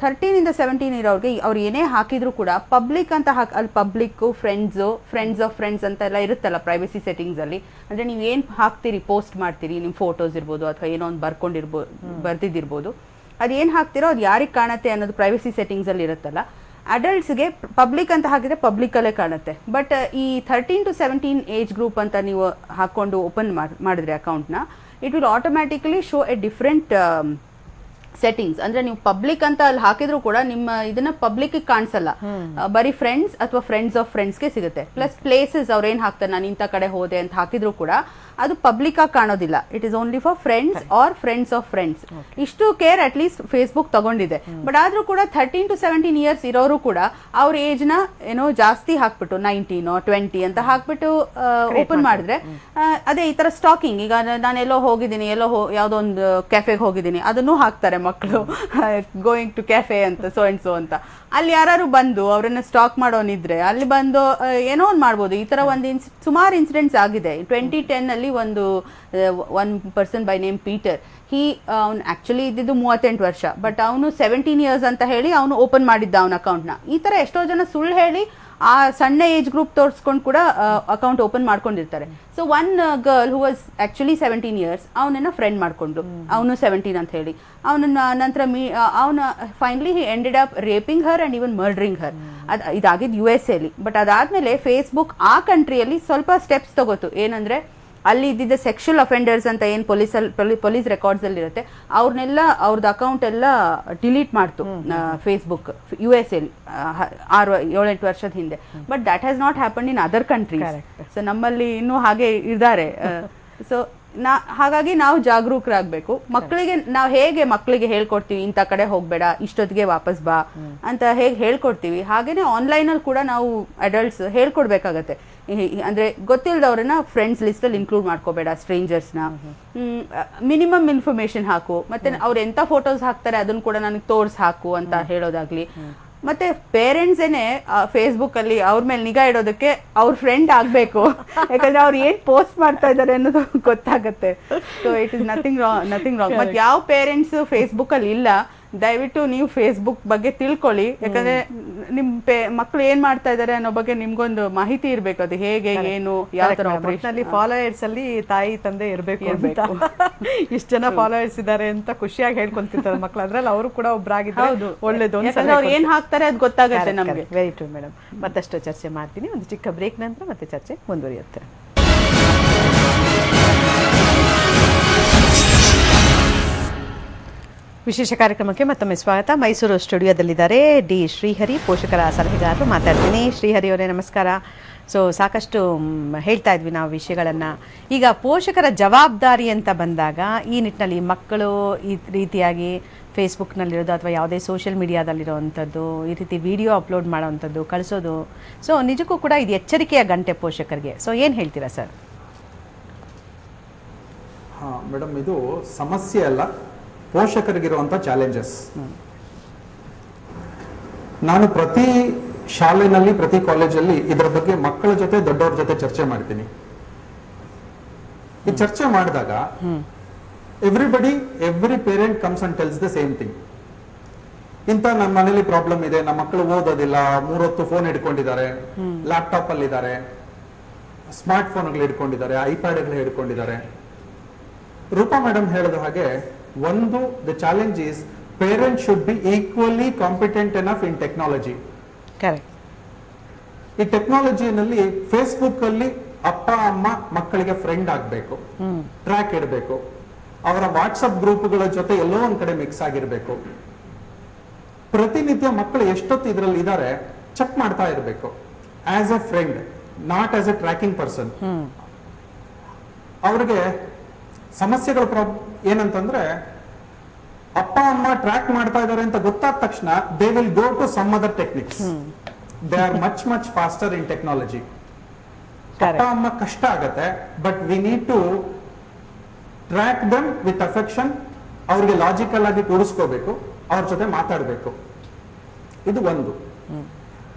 13 ಇಂದ 17 ಇರೋರಿಗೆ ಅವ್ರು ಏನೇ ಹಾಕಿದ್ರು ಕೂಡ ಪಬ್ಲಿಕ್ ಅಂತ ಅಲ್ಲಿ ಪಬ್ಲಿಕ್ ಫ್ರೆಂಡ್ಸ್ ಆಫ್ ಫ್ರೆಂಡ್ಸ್ ಅಂತ ಎಲ್ಲ ಇರುತ್ತಲ್ಲ ಪ್ರೈವಸಿ ಸೆಟ್ಟಿಂಗ್ಸ್ ಅಲ್ಲಿ. ಅಂದ್ರೆ ನೀವು ಏನ್ ಹಾಕ್ತೀರಿ, ಪೋಸ್ಟ್ ಮಾಡ್ತೀರಿ, ನಿಮ್ ಫೋಟೋಸ್ ಇರ್ಬೋದು ಅಥವಾ ಏನೋ ಒಂದು ಬರ್ದಿದ್ದಿರ್ಬೋದು, ಅದೇನ್ ಹಾಕ್ತಿರೋ ಅದು ಯಾರಿಗೆ ಕಾಣುತ್ತೆ ಅನ್ನೋದು ಪ್ರೈವಸಿ ಸೆಟ್ಟಿಂಗ್ಸ್ ಅಲ್ಲಿ ಇರುತ್ತಲ್ಲ. ಅಡಲ್ಟ್ಸ್ಗೆ ಪಬ್ಲಿಕ್ ಅಂತ ಹಾಕಿದ್ರೆ ಪಬ್ಲಿಕ್ ಅಲ್ಲೇ ಕಾಣುತ್ತೆ. ಬಟ್ ಈ 13 to 17 ಏಜ್ ಗ್ರೂಪ್ ಅಂತ ನೀವು ಹಾಕೊಂಡು ಓಪನ್ ಮಾಡಿದ್ರೆ ಅಕೌಂಟ್ನ, it will automatically show A different settings. ಅಂದ್ರೆ ನೀವು ಪಬ್ಲಿಕ್ ಅಂತ ಅಲ್ಲಿ ಹಾಕಿದ್ರು ಕೂಡ ನಿಮ್ಮ ಇದನ್ನ ಪಬ್ಲಿಕ್ ಕಾಣಿಸಲ್ಲ, ಬರೀ ಫ್ರೆಂಡ್ಸ್ ಅಥವಾ ಫ್ರೆಂಡ್ಸ್ ಆಫ್ ಫ್ರೆಂಡ್ಸ್ಗೆ ಸಿಗುತ್ತೆ. ಪ್ಲಸ್ ಪ್ಲೇಸಸ್ ಅವ್ರು ಏನ್ ಹಾಕ್ತಾರೆ, ನಾನು ಇಂಥ ಕಡೆ ಹೋದೆ ಅಂತ ಹಾಕಿದ್ರು ಕೂಡ ಅದು ಪಬ್ಲಿಕ್ ಆಗಿ ಕಾಣೋದಿಲ್ಲ. It is only for friends or friends of friends. ಇಷ್ಟು ಕೇರ್ ಅಟ್ ಲೀಸ್ಟ್ ಫೇಸ್ಬುಕ್ ತಗೊಂಡಿದೆ. ಬಟ್ ಆದ್ರೂ ಕೂಡ 13 to 17 ಇಯರ್ಸ್ ಇರೋರು ಕೂಡ ಅವ್ರ ಏಜ್ ನ ಏನೋ ಜಾಸ್ತಿ ಹಾಕ್ಬಿಟ್ಟು 19 or 20 ಅಂತ ಹಾಕ್ಬಿಟ್ಟು ಓಪನ್ ಮಾಡಿದ್ರೆ ಅದೇ ಈ ತರ ಸ್ಟಾಕಿಂಗ್. ಈಗ ನಾನು ಎಲ್ಲೋ ಹೋಗಿದ್ದೀನಿ, ಯಾವ್ದೋ ಒಂದು ಕೆಫೆಗೆ ಹೋಗಿದ್ದೀನಿ, ಅದನ್ನು ಹಾಕ್ತಾರೆ ಮಕ್ಕಳು, ಗೋಯಿಂಗ್ ಟು ಕೆಫೆ ಅಂತ ಸೋ ಅಂಡ್ ಸೋ ಅಂತ. ಅಲ್ಲಿ ಯಾರು ಬಂದು ಅವರನ್ನ ಸ್ಟಾಕ್ ಮಾಡೋನಿದ್ರೆ ಅಲ್ಲಿ ಬಂದು ಏನೋ ಒಂದು ಮಾಡ್ಬೋದು. ಈ ತರ ಒಂದು ಸುಮಾರು ಇನ್ಸಿಡೆಂಟ್ಸ್ ಆಗಿದೆ. 2010 ಅಲ್ಲಿ one person by name Peter, ಅವ್ನು ಆಕ್ಚುಲಿ ಇದ್ದಿದ್ದು 38 ವರ್ಷ, ಬಟ್ ಅವನು 17 ಇಯರ್ಸ್ ಅಂತ ಹೇಳಿ ಅವನು ಓಪನ್ ಮಾಡಿದ್ದ ಅವನ ಅಕೌಂಟ್ನ. ಈ ತರ ಎಷ್ಟೋ ಜನ ಸುಳ್ಳು ಹೇಳಿ ಆ ಸಣ್ಣ ಏಜ್ ಗ್ರೂಪ್ ತೋರಿಸ್ಕೊಂಡು ಕೂಡ ಅಕೌಂಟ್ ಓಪನ್ ಮಾಡ್ಕೊಂಡಿರ್ತಾರೆ. So one girl who was actually 17 years, ಅವನನ್ನ ಫ್ರೆಂಡ್ ಮಾಡ್ಕೊಂಡು, ಅವನು 17 ಅಂತ ಹೇಳಿ ಅವನನ್ನ ನಂತರ ಅವನ finally he ended up raping her and even murdering her. ಇದಾಗಿದ್ದು USA ಅಲ್ಲಿ. ಬಟ್ ಅದಾದ್ಮೇಲೆ ಫೇಸ್ಬುಕ್ ಆ ಕಂಟ್ರಿಯಲ್ಲಿ ಸ್ವಲ್ಪ ಸ್ಟೆಪ್ಸ್ ತಗೋತು. ಏನಂದ್ರೆ ಅಲ್ಲಿ ಇದ್ದಿದ್ದ ಸೆಕ್ಷುವಲ್ ಅಫೆಂಡರ್ಸ್ ಅಂತ ಏನ್ ಪೊಲೀಸ್ ರೆಕಾರ್ಡ್ಸ್ ಅಲ್ಲಿ ಇರುತ್ತೆ, ಅವ್ರನ್ನೆಲ್ಲ ಅವ್ರದ್ದು ಅಕೌಂಟ್ ಎಲ್ಲ ಡಿಲೀಟ್ ಮಾಡ್ತು ಫೇಸ್ಬುಕ್ US ಅಲ್ಲಿ 7-8 ವರ್ಷದ ಹಿಂದೆ. But that has not happen in other countries. So ನಮ್ಮಲ್ಲಿ ಇನ್ನೂ ಹಾಗೆ ಇದ್ದಾರೆ. ಸೊ ಹಾಗಾಗಿ ನಾವು ಜಾಗರೂಕರಾಗಬೇಕು. ಮಕ್ಕಳಿಗೆ ನಾವು ಹೇಗೆ ಮಕ್ಕಳಿಗೆ ಹೇಳ್ಕೊಡ್ತೀವಿ, ಇಂಥ ಕಡೆ ಹೋಗ್ಬೇಡ, ಇಷ್ಟೊತ್ತಿಗೆ ವಾಪಸ್ ಬಾ ಅಂತ ಹೇಗೆ ಹೇಳ್ಕೊಡ್ತೀವಿ, ಹಾಗೇನೆ ಆನ್ಲೈನ್ ಅಲ್ಲಿ ಕೂಡ ನಾವು ಅಡಲ್ಟ್ಸ್ ಹೇಳ್ಕೊಡ್ಬೇಕಾಗತ್ತೆ. ಅಂದ್ರೆ ಗೊತ್ತಿಲ್ಲದವ್ರನ್ನ ಫ್ರೆಂಡ್ಸ್ ಲಿಸ್ಟ್ ಅಲ್ಲಿ ಇನ್ಕ್ಲೂಡ್ ಮಾಡ್ಕೋಬೇಡ, ಸ್ಟ್ರೇಂಜರ್ಸ್ ನ. ಮಿನಿಮಮ್ ಇನ್ಫಾರ್ಮೇಶನ್ ಹಾಕು, ಮತ್ತೆ ಅವ್ರು ಎಂತ ಫೋಟೋಸ್ ಹಾಕ್ತಾರೆ ಅದನ್ನ ಕೂಡ ನನಗೆ ತೋರ್ಸ್ ಹಾಕು ಅಂತ ಹೇಳೋದಾಗ್ಲಿ. ಮತ್ತೆ ಪೇರೆಂಟ್ಸ್ ಏನೇ ಫೇಸ್ಬುಕ್ ಅಲ್ಲಿ ಅವ್ರ ಮೇಲೆ ನಿಗಾ ಇಡೋದಕ್ಕೆ ಅವ್ರ ಫ್ರೆಂಡ್ ಆಗ್ಬೇಕು. ಯಾಕಂದ್ರೆ ಅವ್ರು ಏನ್ ಪೋಸ್ಟ್ ಮಾಡ್ತಾ ಇದಾರೆ ಅನ್ನೋದು ಗೊತ್ತಾಗತ್ತೆ. So it is nothing wrong. ಮತ್ತೆ ಯಾವ ಪೇರೆಂಟ್ಸ್ ಫೇಸ್ಬುಕ್ ಅಲ್ಲಿ ಇಲ್ಲ, ದಯವಿಟ್ಟು ನೀವು ಫೇಸ್ಬುಕ್ ಬಗ್ಗೆ ತಿಳ್ಕೊಳ್ಳಿ. ಯಾಕಂದ್ರೆ ನಿಮ್ ಮಕ್ಳು ಏನ್ ಮಾಡ್ತಾ ಇದಾರೆ ಅನ್ನೋ ಬಗ್ಗೆ ನಿಮ್ಗೊಂದು ಮಾಹಿತಿ ಇರ್ಬೇಕು. ಅದು ಹೇಗೆ, ಏನು, ಯಾವ ತರ ಆಪರೇಷನ್. ಫಾಲೋವರ್ಸ್ ಅಲ್ಲಿ ತಾಯಿ ತಂದೆ ಇರ್ಬೇಕು. ಇಷ್ಟು ಜನ ಫಾಲೋವರ್ಸ್ ಇದಾರೆ ಅಂತ ಖುಷಿಯಾಗಿ ಹೇಳ್ಕೊಂತಿರ್ತಾರೆ ಮಕ್ಳು. ಅದ್ರಲ್ಲಿ ಅವರು ಕೂಡ ಒಬ್ಬರಾಗಿದ್ದಾರೆ, ಒಳ್ಳೇದು. ಅವ್ರು ಏನ್ ಹಾಕ್ತಾರೆ ಅದು ಗೊತ್ತಾಗುತ್ತೆ ನಮ್ಗೆ. Very true madam. ಮತ್ತಷ್ಟು ಚರ್ಚೆ ಮಾಡ್ತೀನಿ. ಒಂದು ಚಿಕ್ಕ ಬ್ರೇಕ್ ನಂತರ ಮತ್ತೆ ಚರ್ಚೆ ಮುಂದುವರಿಯುತ್ತೆ. ವಿಶೇಷ ಕಾರ್ಯಕ್ರಮಕ್ಕೆ ಮತ್ತೊಮ್ಮೆ ಸ್ವಾಗತ. ಮೈಸೂರು ಸ್ಟುಡಿಯೋದಲ್ಲಿದ್ದಾರೆ ಡಿ ಶ್ರೀಹರಿ, ಪೋಷಕರ ಸಲಹೆಗಾರರು. ಮಾತಾಡ್ತೀನಿ. ಶ್ರೀಹರಿ ಅವರೇ ನಮಸ್ಕಾರ. ಸೊ ಸಾಕಷ್ಟು ಹೇಳ್ತಾ ಇದ್ವಿ ನಾವು ವಿಷಯಗಳನ್ನು. ಈಗ ಪೋಷಕರ ಜವಾಬ್ದಾರಿ ಅಂತ ಬಂದಾಗ ಈ ನಿಟ್ಟಿನಲ್ಲಿ ಮಕ್ಕಳು ಈ ರೀತಿಯಾಗಿ ಫೇಸ್ಬುಕ್ನಲ್ಲಿರೋದು ಅಥವಾ ಯಾವುದೇ ಸೋಷಿಯಲ್ ಮೀಡಿಯಾದಲ್ಲಿರೋವಂಥದ್ದು, ಈ ರೀತಿ ವಿಡಿಯೋ ಅಪ್ಲೋಡ್ ಮಾಡೋವಂಥದ್ದು, ಕಳಿಸೋದು, ಸೊ ನಿಜಕ್ಕೂ ಕೂಡ ಇದು ಎಚ್ಚರಿಕೆಯ ಗಂಟೆ ಪೋಷಕರಿಗೆ. ಸೊ ಏನು ಹೇಳ್ತೀರಾ ಸರ್? ಹಾಂ ಮೇಡಮ್, ಇದು ಸಮಸ್ಯೆ ಅಲ್ಲ, ಪೋಷಕರಿಗಿರುವಂಥ ಚಾಲೆಂಜಸ್. ನಾನು ಪ್ರತಿ ಶಾಲೆನಲ್ಲಿ, ಪ್ರತಿ ಕಾಲೇಜಲ್ಲಿ ಇದರ ಬಗ್ಗೆ ಮಕ್ಕಳ ಜೊತೆ ದೊಡ್ಡವ್ರ ಜೊತೆ ಚರ್ಚೆ ಮಾಡ್ತೀನಿ. ಈ ಚರ್ಚೆ ಮಾಡಿದಾಗ every parent comes and tells the same thing. ಇಂಥ ನಮ್ಮ ಮನೇಲಿ ಪ್ರಾಬ್ಲಮ್ ಇದೆ, ನಮ್ಮ ಮಕ್ಕಳು ಓದೋದಿಲ್ಲ, 3 ಹೊತ್ತು ಫೋನ್ ಹಿಡ್ಕೊಂಡಿದ್ದಾರೆ, ಲ್ಯಾಪ್ಟಾಪ್ ಅಲ್ಲಿ ಇದ್ದಾರೆ, ಸ್ಮಾರ್ಟ್ ಫೋನ್ಗಳು ಹಿಡ್ಕೊಂಡಿದ್ದಾರೆ, ಐಪ್ಯಾಡ್ಗಳು ಹಿಡ್ಕೊಂಡಿದ್ದಾರೆ. ರೂಪಾ ಮೇಡಮ್ ಹೇಳಿದ ಹಾಗೆ, ಒಂದು the challenge is parent should be equally competent enough in technology. ಈ ಟೆಕ್ನಾಲಜಿನಲ್ಲಿ ಫೇಸ್ಬುಕ್ ಅಲ್ಲಿ ಅಪ್ಪ ಅಮ್ಮ ಮಕ್ಕಳಿಗೆ ಫ್ರೆಂಡ್ ಆಗ್ಬೇಕು, ಟ್ರ್ಯಾಕ್ ಇಡಬೇಕು, ಅವರ ವಾಟ್ಸಪ್ ಗ್ರೂಪ್ಗಳ ಜೊತೆ ಎಲ್ಲೋ ಒಂದ್ ಕಡೆ ಮಿಕ್ಸ್ ಆಗಿರ್ಬೇಕು. ಪ್ರತಿನಿತ್ಯ ಮಕ್ಕಳು ಎಷ್ಟೊತ್ತು ಇದರಲ್ಲಿ ಇದ್ದಾರೆ ಚೆಕ್ ಮಾಡ್ತಾ ಇರಬೇಕು, as A friend, not as A tracking person. ಅವ್ರಿಗೆ ಸಮಸ್ಯೆಗಳ ಏನಂತಂದ್ರೆ, ಅಪ್ಪ ಅಮ್ಮ ಟ್ರ್ಯಾಕ್ ಮಾಡ್ತಾ ಇದ್ದಾರೆ ಅಂತ ಗೊತ್ತಾದ ತಕ್ಷಣ they will go to some other techniques. They are much faster in technology. ಅಪ್ಪ ಅಮ್ಮ ಕಷ್ಟ ಆಗತ್ತೆ, but we need to track them with affection. ಅವ್ರಿಗೆ ಲಾಜಿಕಲ್ ಆಗಿ ಕೂಡಿಸ್ಕೋಬೇಕು, ಅವ್ರ ಜೊತೆ ಮಾತಾಡಬೇಕು. ಇದು ಒಂದು.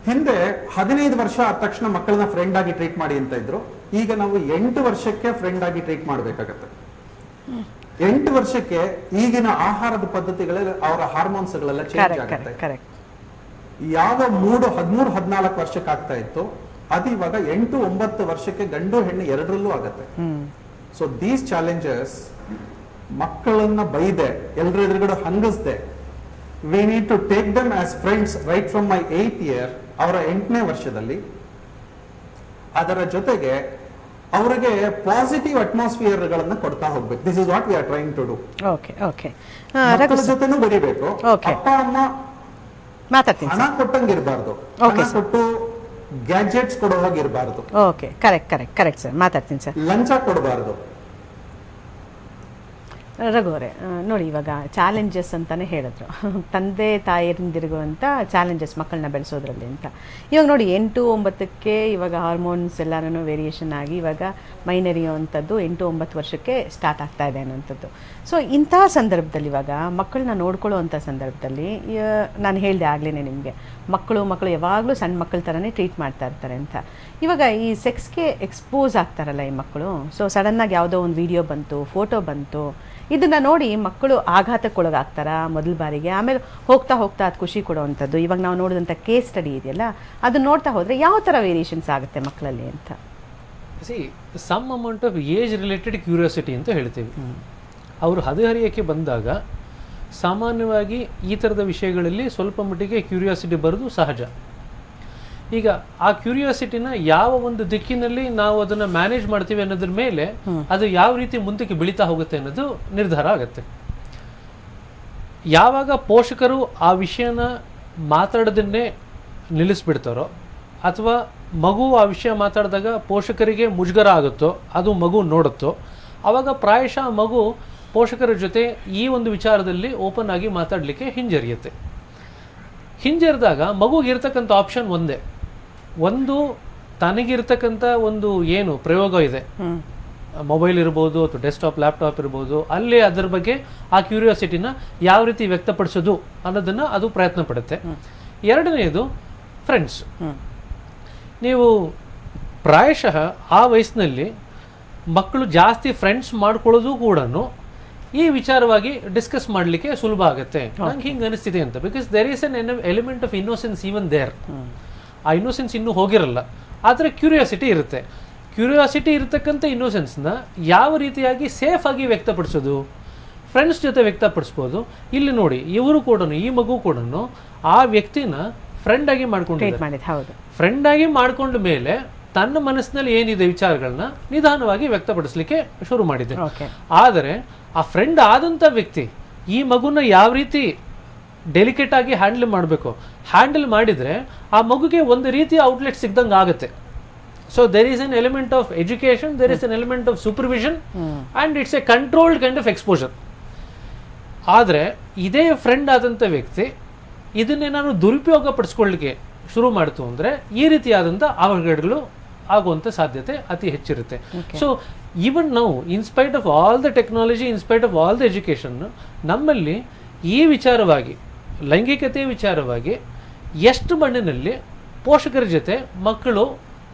ಹಿಂದೆ 15 ವರ್ಷ ಆದ ತಕ್ಷಣ ಮಕ್ಕಳನ್ನ ಫ್ರೆಂಡ್ ಆಗಿ ಟ್ರೀಟ್ ಮಾಡಿ ಅಂತ ಇದ್ರು. ಈಗ ನಾವು 8 ವರ್ಷಕ್ಕೆ ಫ್ರೆಂಡ್ ಆಗಿ ಟ್ರೀಟ್ ಮಾಡಬೇಕಾಗತ್ತೆ. 8 ವರ್ಷಕ್ಕೆ ಈಗಿನ ಆಹಾರದ ಪದ್ಧತಿಗಳಲ್ಲಿ ಅವರ ಹಾರ್ಮೋನ್ಸ್ ಗಳೆಲ್ಲ ಚೇಂಜ್ ಆಗುತ್ತೆ. ಕರೆಕ್ಟ್. ಯಾವ 13-14 ವರ್ಷಕ್ಕೆ ಆಗ್ತಾ ಇತ್ತು ಅದು ಇವಾಗ 8-9 ವರ್ಷಕ್ಕೆ ಗಂಡು ಹೆಣ್ಣು ಎರಡರಲ್ಲೂ ಆಗತ್ತೆ. ಸೊ ದೀಸ್ ಚಾಲೆಂಜಸ್ ಮಕ್ಕಳನ್ನ ಬೈದೆ ಎಲ್ರ ಎದುರುಗಡೆ ಹಂಗಸ್ದೆ, we need to take them as friends right from my 8th year, ಅವರ 8ನೇ ವರ್ಷದಲ್ಲಿ. ಅದರ ಜೊತೆಗೆ ಅವರಿಗೆ ಪಾಸಿಟಿವ್ ಅಟ್ಮಾಸ್ಫಿಯರ್ ಗಳನ್ನ ಕೊಡ್ತಾ ಹೋಗ್ಬೇಕು. This is what we are trying to do. ಮಕ್ಕಳ ಜೊತೆನೂ ಬರೀಬೇಕು. ಅಪ್ಪ ಅಮ್ಮ ಹಣ ಕೊಟ್ಟಂಗಿರ್ಬಾರ್ದು, ಹಣ ಕೊಟ್ಟು ಗ್ಯಾಜೆಟ್ಸ್ ಕೊಡೋ ಹಾಗಿರ್ಬಾರ್ದು. ಓಕೆ, ಕರೆಕ್ಟ್ ಸರ್, ಮಾತಾಡ್ತೀನಿ ಸರ್. ಲಂಚ ಕೊಡಬಾರ್ದು. ರಘು ಅವರೇ ನೋಡಿ, ಇವಾಗ ಚಾಲೆಂಜಸ್ ಅಂತಾನೆ ಹೇಳಿದ್ರು, ತಂದೆ ತಾಯಿಯರಿಂದಿರುವಂಥ ಚಾಲೆಂಜಸ್ ಮಕ್ಕಳನ್ನ ಬೆಳೆಸೋದ್ರಲ್ಲಿ ಅಂತ. ಇವಾಗ ನೋಡಿ 8-9ಕ್ಕೆ ಇವಾಗ ಹಾರ್ಮೋನ್ಸ್ ಎಲ್ಲಾನು ವೇರಿಯೇಷನ್ ಆಗಿ ಇವಾಗ ಮೈನರಿಯುವಂಥದ್ದು 8-9 ವರ್ಷಕ್ಕೆ ಸ್ಟಾರ್ಟ್ ಆಗ್ತಾ ಇದೆ ಅನ್ನೋಂಥದ್ದು. ಸೊ ಇಂಥ ಸಂದರ್ಭದಲ್ಲಿ ಇವಾಗ ಮಕ್ಕಳನ್ನ ನೋಡ್ಕೊಳ್ಳೋ ಅಂಥ ಸಂದರ್ಭದಲ್ಲಿ ನಾನು ಹೇಳಿದೆ ಆಗ್ಲೇ ನಿಮಗೆ, ಮಕ್ಕಳು ಯಾವಾಗಲೂ ಸಣ್ಣ ಮಕ್ಕಳ ಥರನೇ ಟ್ರೀಟ್ ಮಾಡ್ತಾ ಇರ್ತಾರೆ ಅಂತ. ಇವಾಗ ಈ ಸೆಕ್ಸ್ಗೆ ಎಕ್ಸ್ಪೋಸ್ ಆಗ್ತಾರಲ್ಲ ಈ ಮಕ್ಕಳು, ಸೊ ಸಡನ್ನಾಗಿ ಯಾವುದೋ ಒಂದು ವಿಡಿಯೋ ಬಂತು, ಫೋಟೋ ಬಂತು, ಇದನ್ನ ನೋಡಿ ಮಕ್ಕಳು ಆಘಾತಕ್ಕೊಳಗಾಗ್ತಾರ ಮೊದಲ ಬಾರಿಗೆ. ಆಮೇಲೆ ಹೋಗ್ತಾ ಅದು ಖುಷಿ ಕೊಡುವಂಥದ್ದು. ಇವಾಗ ನಾವು ನೋಡಿದಂಥ ಕೇಸ್ ಸ್ಟಡಿ ಇದೆಯಲ್ಲ, ಅದನ್ನ ನೋಡ್ತಾ ಹೋದ್ರೆ ಯಾವ ಥರ ವೇರಿಯೇಷನ್ಸ್ ಆಗುತ್ತೆ ಮಕ್ಕಳಲ್ಲಿ ಅಂತ. Some amount of age related curiosity ಅಂತ ಹೇಳ್ತೀವಿ. ಅವರು ಹದಿಹರಿಯಕ್ಕೆ ಬಂದಾಗ ಸಾಮಾನ್ಯವಾಗಿ ಈ ಥರದ ವಿಷಯಗಳಲ್ಲಿ ಸ್ವಲ್ಪ ಮಟ್ಟಿಗೆ ಕ್ಯೂರಿಯಾಸಿಟಿ ಬರೋದು ಸಹಜ. ಈಗ ಆ ಕ್ಯೂರಿಯಾಸಿಟಿನ ಯಾವ ಒಂದು ದಿಕ್ಕಿನಲ್ಲಿ ನಾವು ಅದನ್ನ ಮ್ಯಾನೇಜ್ ಮಾಡ್ತೀವಿ ಅನ್ನೋದ್ರ ಮೇಲೆ ಅದು ಯಾವ ರೀತಿ ಮುಂದಕ್ಕೆ ಬೆಳೀತಾ ಹೋಗುತ್ತೆ ಅನ್ನೋದು ನಿರ್ಧಾರ ಆಗುತ್ತೆ. ಯಾವಾಗ ಪೋಷಕರು ಆ ವಿಷಯನ ಮಾತಾಡೋದನ್ನೇ ನಿಲ್ಲಿಸ್ಬಿಡ್ತಾರೋ, ಅಥವಾ ಮಗು ಆ ವಿಷಯ ಮಾತಾಡಿದಾಗ ಪೋಷಕರಿಗೆ ಮುಜುಗರ ಆಗುತ್ತೋ, ಅದು ಮಗು ನೋಡುತ್ತೋ, ಆವಾಗ ಪ್ರಾಯಶಃ ಮಗು ಪೋಷಕರ ಜೊತೆ ಈ ಒಂದು ವಿಚಾರದಲ್ಲಿ ಓಪನ್ ಆಗಿ ಮಾತಾಡಲಿಕ್ಕೆ ಹಿಂಜರಿಯುತ್ತೆ. ಹಿಂಜರಿದಾಗ ಮಗುಗಿರ್ತಕ್ಕಂಥ ಆಪ್ಷನ್ ಒಂದೇ, ಒಂದು ತನಗಿರ್ತಕ್ಕಂಥ ಒಂದು ಏನು ಪ್ರಯೋಗ ಇದೆ, ಮೊಬೈಲ್ ಇರ್ಬೋದು ಅಥವಾ ಡೆಸ್ಕ್ಟಾಪ್ ಲ್ಯಾಪ್ಟಾಪ್ ಇರ್ಬೋದು, ಅಲ್ಲಿ ಅದರ ಬಗ್ಗೆ ಆ ಕ್ಯೂರಿಯಾಸಿಟಿನ ಯಾವ ರೀತಿ ವ್ಯಕ್ತಪಡಿಸೋದು ಅನ್ನೋದನ್ನ ಅದು ಪ್ರಯತ್ನ ಪಡುತ್ತೆ. ಎರಡನೆಯದು ಫ್ರೆಂಡ್ಸ್. ನೀವು ಪ್ರಾಯಶಃ ಆ ವಯಸ್ಸಿನಲ್ಲಿ ಮಕ್ಕಳು ಜಾಸ್ತಿ ಫ್ರೆಂಡ್ಸ್ ಮಾಡ್ಕೊಳ್ಳೋದು ಕೂಡ ಈ ವಿಚಾರವಾಗಿ ಡಿಸ್ಕಸ್ ಮಾಡಲಿಕ್ಕೆ ಸುಲಭ ಆಗುತ್ತೆ. ನಂಗೆ ಹಿಂಗೆ ಅನಿಸ್ತಿದೆ ಅಂತ. Because there is an element of innocence even there. ಆ ಇನ್ನೋಸೆನ್ಸ್ ಇನ್ನೂ ಹೋಗಿರಲ್ಲ, ಆದರೆ ಕ್ಯೂರಿಯಾಸಿಟಿ ಇರುತ್ತೆ. ಕ್ಯೂರಿಯಾಸಿಟಿ ಇರತಕ್ಕಂಥ ಇನ್ನೋಸೆನ್ಸ್ನ ಯಾವ ರೀತಿಯಾಗಿ ಸೇಫ್ ಆಗಿ ವ್ಯಕ್ತಪಡಿಸೋದು, ಫ್ರೆಂಡ್ಸ್ ಜೊತೆ ವ್ಯಕ್ತಪಡಿಸ್ಬೋದು. ಇಲ್ಲಿ ನೋಡಿ, ಇವರು ಕೂಡ, ಈ ಮಗು ಕೂಡ ಆ ವ್ಯಕ್ತಿನ ಫ್ರೆಂಡ್ ಆಗಿ ಮಾಡ್ಕೊಂಡಿದ್ದಾರೆ. ಫ್ರೆಂಡ್ ಆಗಿ ಮಾಡ್ಕೊಂಡ ಮೇಲೆ ತನ್ನ ಮನಸ್ಸಿನಲ್ಲಿ ಏನಿದೆ ವಿಚಾರಗಳನ್ನ ನಿಧಾನವಾಗಿ ವ್ಯಕ್ತಪಡಿಸಲಿಕ್ಕೆ ಶುರು ಮಾಡಿದೆ. ಆದರೆ ಆ ಫ್ರೆಂಡ್ ಆದಂಥ ವ್ಯಕ್ತಿ ಈ ಮಗುನ ಯಾವ ರೀತಿ ಡೆಲಿಕೇಟ್ ಆಗಿ ಹ್ಯಾಂಡಲ್ ಮಾಡಿದ್ರೆ ಆ ಮಗುಗೆ ಒಂದು ರೀತಿಯ ಔಟ್ಲೆಟ್ ಸಿಗ್ದಂಗೆ ಆಗುತ್ತೆ. So there is an element of education, there is an element of supervision, and it's a controlled kind of exposure. ಆದರೆ ಇದೇ ಫ್ರೆಂಡ್ ಆದಂಥ ವ್ಯಕ್ತಿ ಇದನ್ನೇನಾದ್ರು ದುರುಪಯೋಗ ಪಡಿಸ್ಕೊಳ್ಳಿಕ್ಕೆ ಶುರು ಮಾಡ್ತು ಅಂದರೆ ಈ ರೀತಿಯಾದಂಥ ಅವಘಡಗಳು ಆಗುವಂಥ ಸಾಧ್ಯತೆ ಅತಿ ಹೆಚ್ಚಿರುತ್ತೆ. ಸೊ ಈವನ್ ನಾವು in spite of all the technology, in spite of all the education, ನಮ್ಮಲ್ಲಿ ಈ ವಿಚಾರವಾಗಿ, ಲೈಂಗಿಕತೆಯ ವಿಚಾರವಾಗಿ ಎಷ್ಟು ಮಣ್ಣಿನಲ್ಲಿ ಪೋಷಕರ ಜೊತೆ ಮಕ್ಕಳು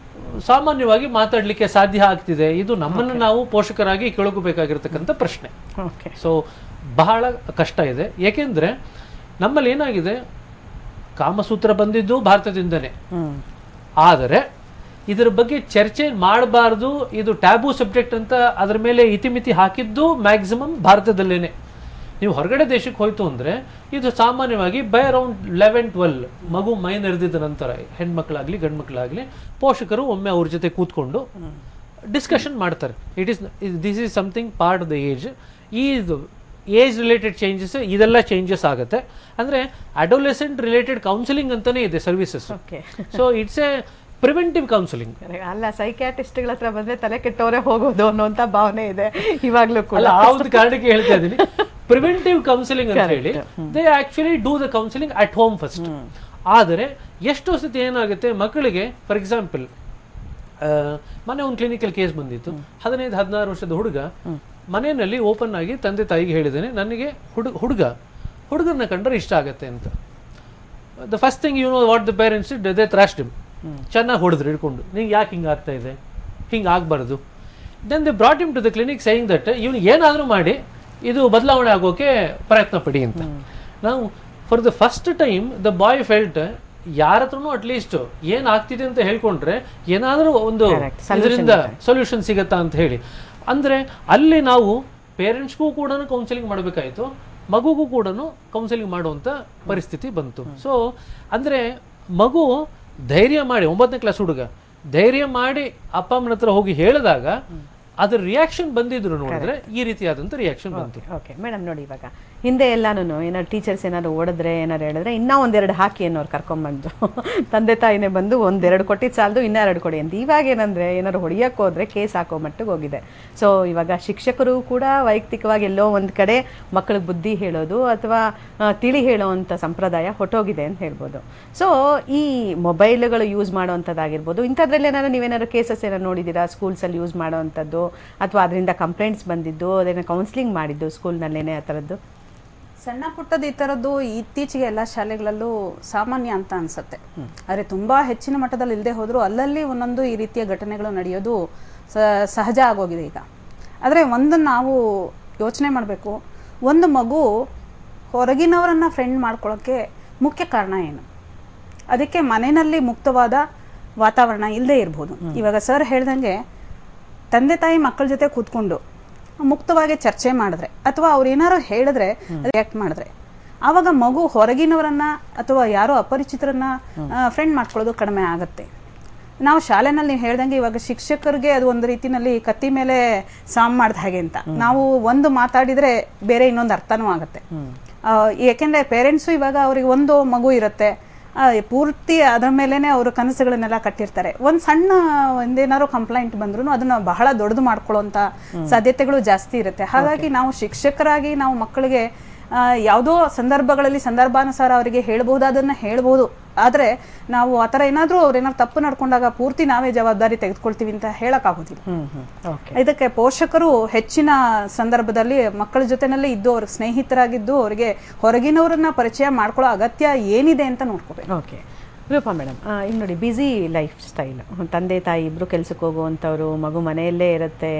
ಸಾಮಾನ್ಯವಾಗಿ ಮಾತಾಡಲಿಕ್ಕೆ ಸಾಧ್ಯ ಆಗ್ತಿದೆ, ಇದು ನಮ್ಮನ್ನು ನಾವು ಪೋಷಕರಾಗಿ ಕೇಳ್ಕೋಬೇಕಾಗಿರ್ತಕ್ಕಂಥ ಪ್ರಶ್ನೆ. ಸೊ ಬಹಳ ಕಷ್ಟ ಇದೆ. ಏಕೆಂದರೆ ನಮ್ಮಲ್ಲಿ ಏನಾಗಿದೆ, ಕಾಮಸೂತ್ರ ಬಂದಿದ್ದು ಭಾರತದಿಂದನೇ, ಆದರೆ ಇದರ ಬಗ್ಗೆ ಚರ್ಚೆ ಮಾಡಬಾರ್ದು, ಇದು ಟ್ಯಾಬು ಸಬ್ಜೆಕ್ಟ್ ಅಂತ ಅದರ ಮೇಲೆ ಇತಿಮಿತಿ ಹಾಕಿದ್ದು ಮ್ಯಾಕ್ಸಿಮಮ್ ಭಾರತದಲ್ಲೇನೆ. ನೀವು ಹೊರಗಡೆ ದೇಶಕ್ಕೆ ಹೋಯ್ತು ಅಂದರೆ ಇದು ಸಾಮಾನ್ಯವಾಗಿ ಬೈ ಅರೌಂಡ್ 11-12 ಮಗು ಮೈ ನೆರೆದಿದ್ದ ನಂತರ ಹೆಣ್ಮಕ್ಳಾಗ್ಲಿ ಗಂಡು ಮಕ್ಕಳಾಗ್ಲಿ ಪೋಷಕರು ಒಮ್ಮೆ ಅವ್ರ ಜೊತೆ ಕೂತ್ಕೊಂಡು ಡಿಸ್ಕಷನ್ ಮಾಡ್ತಾರೆ. This is something part of the age. ಈ ಏಜ್ ರಿಲೇಟೆಡ್ ಚೇಂಜಸ್, ಇದೆಲ್ಲ ಚೇಂಜಸ್ ಆಗುತ್ತೆ. ಅಂದರೆ ಅಡೋಲೆಸೆಂಟ್ ರಿಲೇಟೆಡ್ ಕೌನ್ಸಿಲಿಂಗ್ ಅಂತಾನೆ ಇದೆ services. So it's A preventive counselling. ಅಲ್ಲ, ಸೈಕ್ಯಾಟ್ರಿಸ್ಟ್ಗಳ ಹತ್ರ ಬಂದ್ರೆ ತಲೆ ಕೆಟ್ಟವರೇ ಹೋಗೋದು ಅನ್ನೋಂಥ ಭಾವನೆ ಇದೆ ಇವಾಗಲೂ ಕೂಡ. ಆ ಒಂದು ಕಾರಣಕ್ಕೆ ಹೇಳ್ತಾ ಇದ್ದೀನಿ, ಪ್ರಿವೆಂಟಿವ್ ಕೌನ್ಸಿಲಿಂಗ್ ಅಂತ ಹೇಳಿ they actually do the counselling at home first. ಆದರೆ ಎಷ್ಟೋ ಸತಿ ಏನಾಗುತ್ತೆ ಮಕ್ಕಳಿಗೆ, ಫಾರ್ ಎಕ್ಸಾಂಪಲ್ ಮೊನ್ನೆ ಒಂದು ಕ್ಲಿನಿಕಲ್ ಕೇಸ್ ಬಂದಿತ್ತು. 15-16 ವರ್ಷದ ಹುಡುಗ ಮನೆಯಲ್ಲಿ ಓಪನ್ ಆಗಿ ತಂದೆ ತಾಯಿಗೆ ಹೇಳಿದ್ದೇನೆ, ನನಗೆ ಹುಡುಗರನ್ನ ಕಂಡ್ರೆ ಇಷ್ಟ ಆಗತ್ತೆ ಅಂತ. The first thing you know what the parents they thrashed him. ಚೆನ್ನಾಗಿ ಹೊಡೆದ್ರು ಹಿಡ್ಕೊಂಡು, ನಿಂಗೆ ಯಾಕೆ ಹಿಂಗೆ ಆಗ್ತಾ ಇದೆ, ಹಿಂಗೆ ಆಗಬಾರ್ದು, then they brought him to the clinic saying that ಇವನು ಏನಾದರೂ ಮಾಡಿ ಇದು ಬದಲಾವಣೆ ಆಗೋಕೆ ಪ್ರಯತ್ನ ಪಡಿ ಅಂತ. ನಾವು for the first time the boy felt ಯಾರ ಹತ್ರನೂ ಅಟ್ಲೀಸ್ಟ್ ಏನ್ ಆಗ್ತಿದೆ ಅಂತ ಹೇಳ್ಕೊಂಡ್ರೆ ಏನಾದರೂ ಒಂದು ಇದರಿಂದ ಸೊಲ್ಯೂಷನ್ ಸಿಗತ್ತಾ ಅಂತ ಹೇಳಿ. ಅಂದ್ರೆ ಅಲ್ಲಿ ನಾವು ಪೇರೆಂಟ್ಸ್ಗೂ ಕೂಡ ಕೌನ್ಸಿಲಿಂಗ್ ಮಾಡಬೇಕಾಯಿತು, ಮಗುಗೂ ಕೂಡ ಕೌನ್ಸಿಲಿಂಗ್ ಮಾಡುವಂತ ಪರಿಸ್ಥಿತಿ ಬಂತು. ಸೊ ಅಂದ್ರೆ ಮಗು ಧೈರ್ಯ ಮಾಡಿ 9ನೇ ಕ್ಲಾಸ್ ಹುಡುಗ ಧೈರ್ಯ ಮಾಡಿ ಅಪ್ಪ ಅಮ್ಮನ ಹತ್ರ ಹೋಗಿ ಹೇಳಿದಾಗ ಅದ್ರ ರಿಯಾಕ್ಷನ್ ಬಂದಿದ್ರು ನೋಡಿದ್ರೆ ಈ ರೀತಿಯಾದಂತ ರಿಯಾಕ್ಷನ್ ಬಂತು. ಓಕೆ ಮೇಡಮ್, ನೋಡಿ ಇವಾಗ ಹಿಂದೆ ಎಲ್ಲಾನು ಏನಾದ್ರು ಟೀಚರ್ಸ್ ಏನಾದ್ರು ಓಡಿದ್ರೆ ಏನಾರು ಹೇಳಿದ್ರೆ ಇನ್ನೂ ಒಂದೆರಡು ಹಾಕಿ ಅನ್ನೋರು ಕರ್ಕೊಂಡ್ಬಂದು ತಂದೆ ತಾಯಿನೇ ಬಂದು ಒಂದೆರಡು ಕೊಟ್ಟಿದ್ದು ಸಾಲದು ಇನ್ನೂ 2 ಕೊಡಿ ಅಂತ. ಇವಾಗ ಏನಂದ್ರೆ ಏನಾದ್ರು ಹೊಡಿಯಕ್ಕೆ ಹೋದ್ರೆ ಕೇಸ್ ಹಾಕೋ ಮಟ್ಟಿಗೆ ಹೋಗಿದೆ. ಸೊ ಇವಾಗ ಶಿಕ್ಷಕರು ಕೂಡ ವೈಯಕ್ತಿಕವಾಗಿ ಎಲ್ಲೋ ಒಂದ್ ಕಡೆ ಮಕ್ಕಳಿಗೆ ಬುದ್ಧಿ ಹೇಳೋದು ಅಥವಾ ತಿಳಿ ಹೇಳೋವಂಥ ಸಂಪ್ರದಾಯ ಹೊಟ್ಟೋಗಿದೆ ಅಂತ ಹೇಳ್ಬೋದು. ಸೊ ಈ ಮೊಬೈಲ್ಗಳು ಯೂಸ್ ಮಾಡೋವಂಥದ್ದಾಗಿರ್ಬೋದು, ಇಂಥದ್ರಲ್ಲಿ ಏನಾದ್ರು ನೀವೇನಾದ್ರು ಕೇಸಸ್ ಏನಾದ್ರು ನೋಡಿದ್ದೀರಾ ಸ್ಕೂಲ್ಸಲ್ಲಿ ಯೂಸ್ ಮಾಡೋವಂಥದ್ದು ಅಥವಾ ಅದರಿಂದ ಕಂಪ್ಲೇಂಟ್ಸ್ ಬಂದಿದ್ದು ಅದನ್ನ ಕೌನ್ಸಿಲಿಂಗ್ ಮಾಡಿದ್ದು ಸ್ಕೂಲ್ನಲ್ಲೇನೆ ಆ ಥರದ್ದು? ಸಣ್ಣ ಪುಟ್ಟದ ಈ ಥರದ್ದು ಇತ್ತೀಚೆಗೆ ಎಲ್ಲ ಶಾಲೆಗಳಲ್ಲೂ ಸಾಮಾನ್ಯ ಅಂತ ಅನ್ಸುತ್ತೆ. ಆದರೆ ತುಂಬಾ ಹೆಚ್ಚಿನ ಮಟ್ಟದಲ್ಲಿ ಇಲ್ಲದೆ ಹೋದ್ರು ಅಲ್ಲಲ್ಲಿ ಒಂದೊಂದು ಈ ರೀತಿಯ ಘಟನೆಗಳು ನಡೆಯೋದು ಸಹಜ ಆಗೋಗಿದೆ ಈಗ. ಆದರೆ ಒಂದನ್ನು ನಾವು ಯೋಚನೆ ಮಾಡಬೇಕು, ಒಂದು ಮಗು ಹೊರಗಿನವರನ್ನ ಫ್ರೆಂಡ್ ಮಾಡ್ಕೊಳ್ಳೋಕ್ಕೆ ಮುಖ್ಯ ಕಾರಣ ಏನು? ಅದಕ್ಕೆ ಮನೆಯಲ್ಲಿ ಮುಕ್ತವಾದ ವಾತಾವರಣ ಇಲ್ಲದೆ ಇರ್ಬೋದು. ಇವಾಗ ಸರ್ ಹೇಳ್ದಂಗೆ ತಂದೆ ತಾಯಿ ಮಕ್ಕಳ ಜೊತೆ ಕೂತ್ಕೊಂಡು ಮುಕ್ತವಾಗಿ ಚರ್ಚೆ ಮಾಡಿದ್ರೆ ಅಥವಾ ಅವ್ರು ಏನಾರು ಹೇಳಿದ್ರೆ ರಿಯಾಕ್ಟ್ ಮಾಡಿದ್ರೆ ಆವಾಗ ಮಗು ಹೊರಗಿನವರನ್ನ ಅಥವಾ ಯಾರೋ ಅಪರಿಚಿತರನ್ನ ಫ್ರೆಂಡ್ ಮಾಡ್ಕೊಳ್ಳೋದು ಕಡಿಮೆ ಆಗುತ್ತೆ. ನಾವು ಶಾಲೆನಲ್ಲಿ ನೀವು ಹೇಳ್ದಂಗೆ ಇವಾಗ ಶಿಕ್ಷಕರಿಗೆ ಅದು ಒಂದು ರೀತಿನಲ್ಲಿ ಕತ್ತಿ ಮೇಲೆ ಸಾಮ್ ಮಾಡ್ದ ಹಾಗೆ ಅಂತ. ನಾವು ಒಂದು ಮಾತಾಡಿದ್ರೆ ಬೇರೆ ಇನ್ನೊಂದು ಅರ್ಥನೂ ಆಗುತ್ತೆ. ಯಾಕೆಂದ್ರೆ ಪೇರೆಂಟ್ಸು ಇವಾಗ ಅವ್ರಿಗೆ ಒಂದು ಮಗು ಇರುತ್ತೆ, ಪೂರ್ತಿ ಅದರ ಮೇಲೇನೆ ಅವರು ಕನಸುಗಳನ್ನೆಲ್ಲ ಕಟ್ಟಿರ್ತಾರೆ. ಒಂದ್ ಸಣ್ಣ ಒಂದೇನಾದ್ರು ಕಂಪ್ಲೇಂಟ್ ಬಂದ್ರು ಅದನ್ನ ಬಹಳ ದೊಡ್ಡದು ಮಾಡ್ಕೊಳ್ಳುವಂತ ಸಾಧ್ಯತೆಗಳು ಜಾಸ್ತಿ ಇರುತ್ತೆ. ಹಾಗಾಗಿ ನಾವು ಶಿಕ್ಷಕರಾಗಿ ನಾವು ಮಕ್ಕಳಿಗೆ ಯಾವುದೋ ಸಂದರ್ಭಗಳಲ್ಲಿ ಸಂದರ್ಭಾನುಸಾರ ಅವರಿಗೆ ಹೇಳ್ಬಹುದಾದನ್ನ ಹೇಳ್ಬಹುದು. ಆದ್ರೆ ನಾವು ಆತರ ಏನಾದ್ರೂ ಅವ್ರೇನಾದ್ರು ತಪ್ಪು ನಡ್ಕೊಂಡಾಗ ಪೂರ್ತಿ ನಾವೇ ಜವಾಬ್ದಾರಿ ತೆಗೆದುಕೊಳ್ತೀವಿ ಅಂತ ಹೇಳಕ್ ಆಗೋದಿಲ್ಲ. ಇದಕ್ಕೆ ಪೋಷಕರು ಹೆಚ್ಚಿನ ಸಂದರ್ಭದಲ್ಲಿ ಮಕ್ಕಳ ಜೊತೆನಲ್ಲೇ ಇದ್ದು ಅವ್ರಿಗೆ ಸ್ನೇಹಿತರಾಗಿದ್ದು ಅವರಿಗೆ ಹೊರಗಿನವರನ್ನ ಪರಿಚಯ ಮಾಡ್ಕೊಳ್ಳೋ ಅಗತ್ಯ ಏನಿದೆ ಅಂತ ನೋಡ್ಕೋಬೇಕು. ಓಕೆ ರೂಪಾ ಮೇಡಮ್, ಈಗ ನೋಡಿ ಬ್ಯುಸಿ ಲೈಫ್ ಸ್ಟೈಲ್, ತಂದೆ ತಾಯಿ ಇಬ್ರು ಕೆಲ್ಸಕ್ಕೆ ಹೋಗುವಂಥವ್ರು, ಮಗು ಮನೆಯಲ್ಲೇ ಇರುತ್ತೆ